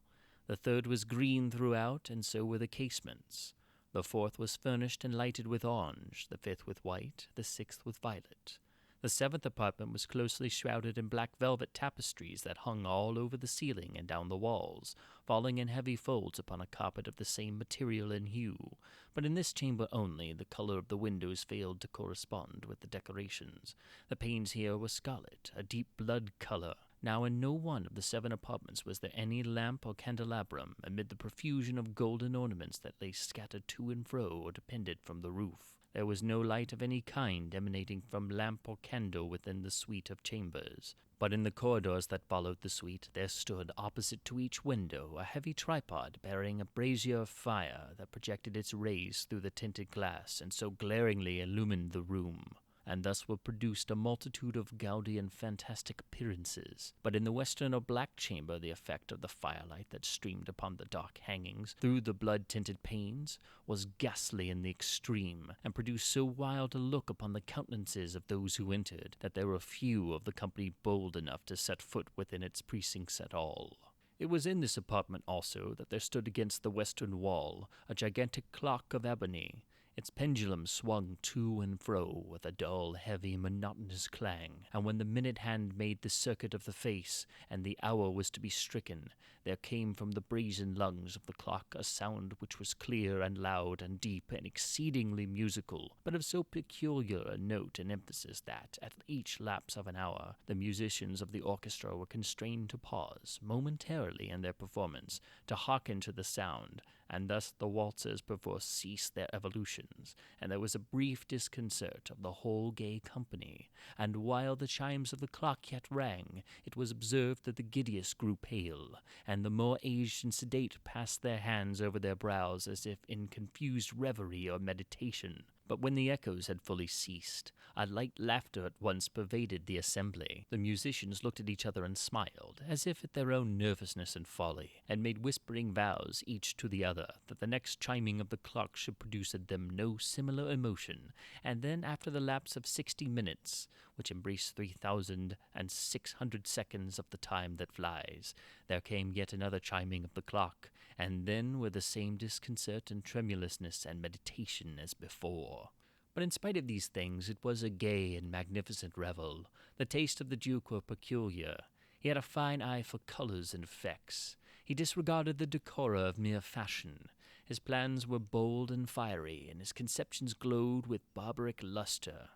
S1: The third was green throughout, and so were the casements. The fourth was furnished and lighted with orange, the fifth with white, the sixth with violet. The 7th apartment was closely shrouded in black velvet tapestries that hung all over the ceiling and down the walls, falling in heavy folds upon a carpet of the same material and hue, but in this chamber only the color of the windows failed to correspond with the decorations. The panes here were scarlet, a deep blood color. Now in no one of the 7 apartments was there any lamp or candelabrum, amid the profusion of golden ornaments that lay scattered to and fro or depended from the roof. There was no light of any kind emanating from lamp or candle within the suite of chambers, but in the corridors that followed the suite there stood, opposite to each window, a heavy tripod bearing a brazier of fire that projected its rays through the tinted glass and so glaringly illumined the room. And thus were produced a multitude of gaudy and fantastic appearances. But in the western or black chamber the effect of the firelight that streamed upon the dark hangings through the blood-tinted panes was ghastly in the extreme, and produced so wild a look upon the countenances of those who entered, that there were few of the company bold enough to set foot within its precincts at all. It was in this apartment also that there stood against the western wall a gigantic clock of ebony. Its pendulum swung to and fro with a dull, heavy, monotonous clang, and when the minute hand made the circuit of the face, and the hour was to be stricken, there came from the brazen lungs of the clock a sound which was clear and loud and deep and exceedingly musical, but of so peculiar a note and emphasis that, at each lapse of an hour, the musicians of the orchestra were constrained to pause momentarily in their performance, to hearken to the sound, and thus the waltzers perforce ceased their evolutions, and there was a brief disconcert of the whole gay company, and while the chimes of the clock yet rang, it was observed that the giddiest grew pale, and the more aged and sedate passed their hands over their brows as if in confused reverie or meditation. But when the echoes had fully ceased, a light laughter at once pervaded the assembly. The musicians looked at each other and smiled, as if at their own nervousness and folly, and made whispering vows each to the other that the next chiming of the clock should produce in them no similar emotion, and then after the lapse of 60 minutes, which embraced 3,600 seconds of the time that flies, there came yet another chiming of the clock, and then with the same disconcert and tremulousness and meditation as before. But in spite of these things, it was a gay and magnificent revel. The taste of the Duke were peculiar. He had a fine eye for colors and effects. He disregarded the decora of mere fashion. His plans were bold and fiery, and his conceptions glowed with barbaric luster.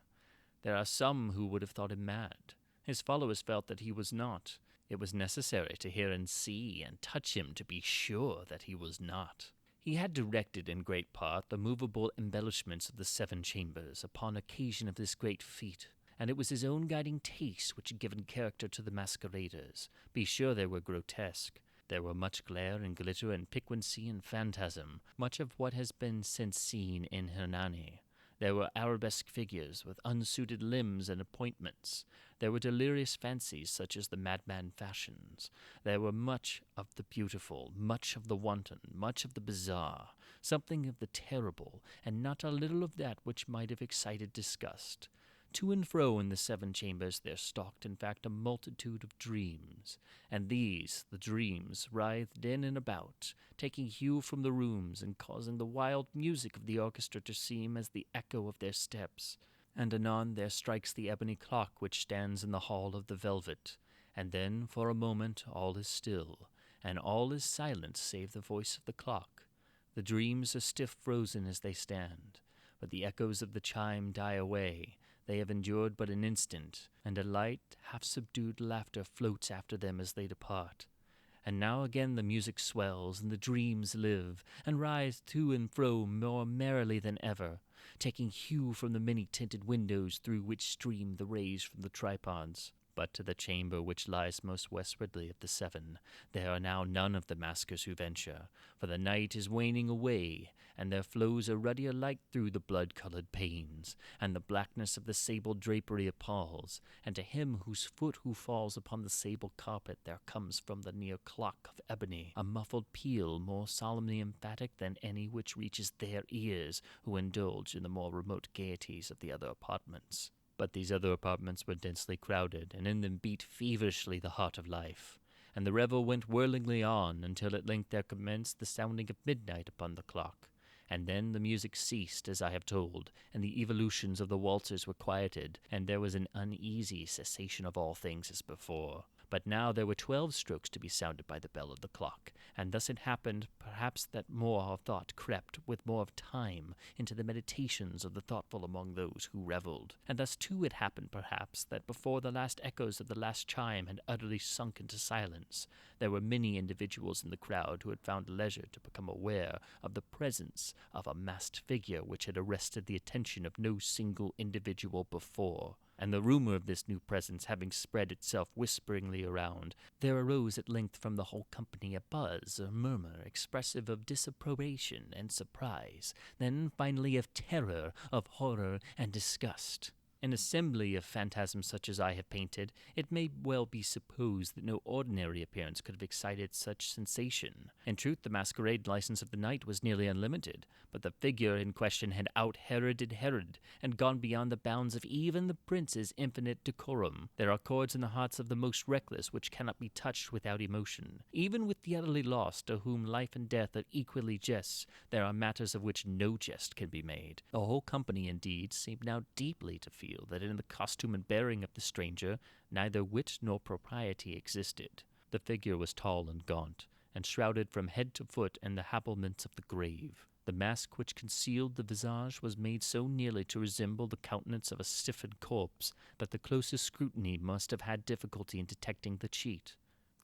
S1: There are some who would have thought him mad. His followers felt that he was not. It was necessary to hear and see and touch him to be sure that he was not. He had directed in great part the movable embellishments of the 7 chambers upon occasion of this great feat, and it was his own guiding taste which had given character to the masqueraders. Be sure they were grotesque. There were much glare and glitter and piquancy and phantasm, much of what has been since seen in Hernani. There were arabesque figures with unsuited limbs and appointments. There were delirious fancies such as the madman fashions. There were much of the beautiful, much of the wanton, much of the bizarre, something of the terrible, and not a little of that which might have excited disgust. To and fro in the 7 chambers there stalked, in fact, a multitude of dreams, and these, the dreams, writhed in and about, taking hue from the rooms and causing the wild music of the orchestra to seem as the echo of their steps. And anon there strikes the ebony clock which stands in the hall of the velvet, and then for a moment all is still, and all is silent save the voice of the clock. The dreams are stiff frozen as they stand, but the echoes of the chime die away. They have endured but an instant, and a light, half-subdued laughter floats after them as they depart. And now again the music swells, and the dreams live, and rise to and fro more merrily than ever, taking hue from the many-tinted windows through which stream the rays from the tripods. But to the chamber which lies most westwardly of the 7, there are now none of the maskers who venture, for the night is waning away, and there flows a ruddier light through the blood-colored panes, and the blackness of the sable drapery appalls, and to him whose foot who falls upon the sable carpet there comes from the near clock of ebony a muffled peal more solemnly emphatic than any which reaches their ears who indulge in the more remote gaieties of the other apartments. But these other apartments were densely crowded, and in them beat feverishly the heart of life, and the revel went whirlingly on until at length there commenced the sounding of midnight upon the clock. And then the music ceased, as I have told, and the evolutions of the waltzers were quieted, and there was an uneasy cessation of all things as before. But now there were 12 strokes to be sounded by the bell of the clock, and thus it happened, perhaps, that more of thought crept, with more of time, into the meditations of the thoughtful among those who revelled. And thus, too, it happened, perhaps, that before the last echoes of the last chime had utterly sunk into silence, there were many individuals in the crowd who had found leisure to become aware of the presence of a masked figure which had arrested the attention of no single individual before. And the rumor of this new presence having spread itself whisperingly around, there arose at length from the whole company a buzz or murmur expressive of disapprobation and surprise, then finally of terror, of horror and disgust. An assembly of phantasms such as I have painted, it may well be supposed that no ordinary appearance could have excited such sensation. In truth, the masquerade license of the night was nearly unlimited, but the figure in question had out-Heroded Herod, and gone beyond the bounds of even the prince's infinite decorum. There are chords in the hearts of the most reckless which cannot be touched without emotion. Even with the utterly lost, to whom life and death are equally jests, there are matters of which no jest can be made. The whole company, indeed, seemed now deeply to feel that in the costume and bearing of the stranger neither wit nor propriety existed. The figure was tall and gaunt, and shrouded from head to foot in the habiliments of the grave. The mask which concealed the visage was made so nearly to resemble the countenance of a stiffened corpse that the closest scrutiny must have had difficulty in detecting the cheat.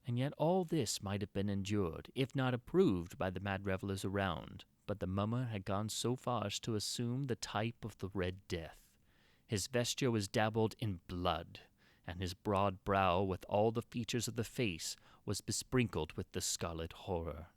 S1: And yet all this might have been endured, if not approved, by the mad revellers around. But the mummer had gone so far as to assume the type of the Red Death. His vesture was dabbled in blood, and his broad brow, with all the features of the face, was besprinkled with the scarlet horror.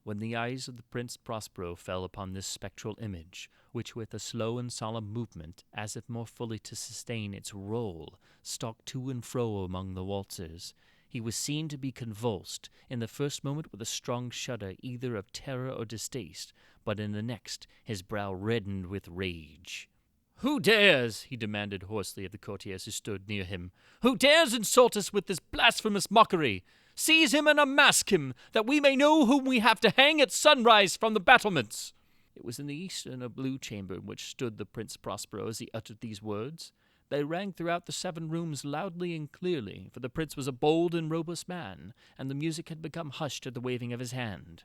S1: When the eyes of the Prince Prospero fell upon this spectral image, which with a slow and solemn movement, as if more fully to sustain its rôle, stalked to and fro among the waltzers, he was seen to be convulsed, in the first moment with a strong shudder either of terror or distaste, but in the next his brow reddened with rage. "Who dares," he demanded hoarsely of the courtiers who stood near him, "who dares insult us with this blasphemous mockery? Seize him and unmask him, that we may know whom we have to hang at sunrise from the battlements." It was in the eastern or blue chamber in which stood the Prince Prospero as he uttered these words. They rang throughout the 7 rooms loudly and clearly, for the prince was a bold and robust man, and the music had become hushed at the waving of his hand.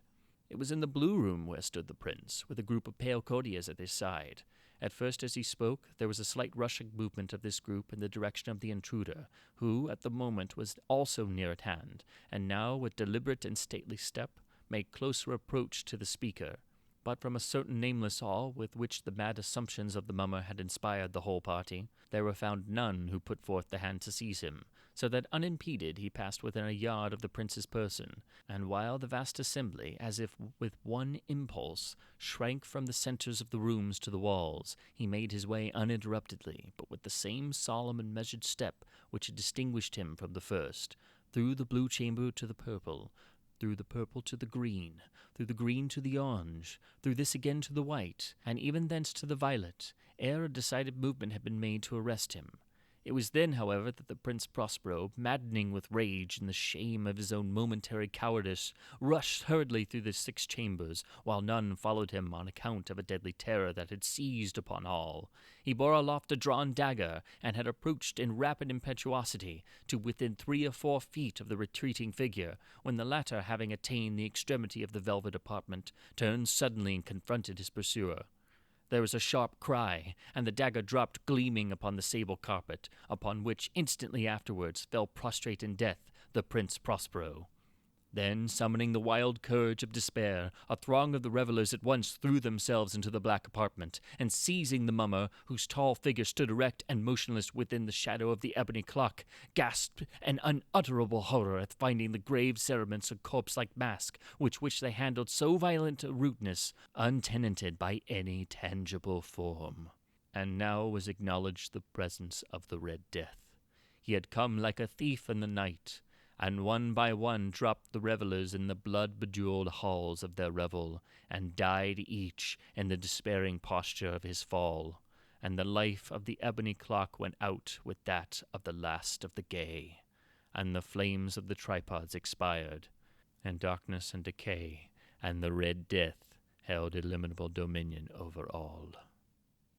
S1: It was in the blue room where stood the prince, with a group of pale courtiers at his side. At first, as he spoke, there was a slight rushing movement of this group in the direction of the intruder, who, at the moment, was also near at hand, and now, with deliberate and stately step, made closer approach to the speaker. But from a certain nameless awe with which the mad assumptions of the mummer had inspired the whole party, there were found none who put forth the hand to seize him, so that unimpeded he passed within a yard of the prince's person, and while the vast assembly, as if with one impulse, shrank from the centers of the rooms to the walls, he made his way uninterruptedly, but with the same solemn and measured step which had distinguished him from the first, through the blue chamber to the purple, through the purple to the green, through the green to the orange, through this again to the white, and even thence to the violet, ere a decided movement had been made to arrest him. It was then, however, that the Prince Prospero, maddening with rage and the shame of his own momentary cowardice, rushed hurriedly through the 6 chambers, while none followed him on account of a deadly terror that had seized upon all. He bore aloft a drawn dagger, and had approached in rapid impetuosity to within 3 or 4 feet of the retreating figure, when the latter, having attained the extremity of the velvet apartment, turned suddenly and confronted his pursuer. There was a sharp cry, and the dagger dropped gleaming upon the sable carpet, upon which instantly afterwards fell prostrate in death the Prince Prospero. Then, summoning the wild courage of despair, a throng of the revelers at once threw themselves into the black apartment, and seizing the mummer, whose tall figure stood erect and motionless within the shadow of the ebony clock, gasped an unutterable horror at finding the grave cerements and corpse-like mask, which they handled so violent a rudeness, untenanted by any tangible form. And now was acknowledged the presence of the Red Death. He had come like a thief in the night, and one by one dropped the revelers in the blood-bejeweled halls of their revel, and died each in the despairing posture of his fall, and the life of the ebony clock went out with that of the last of the gay, and the flames of the tripods expired, and darkness and decay and the Red Death held illimitable dominion over all.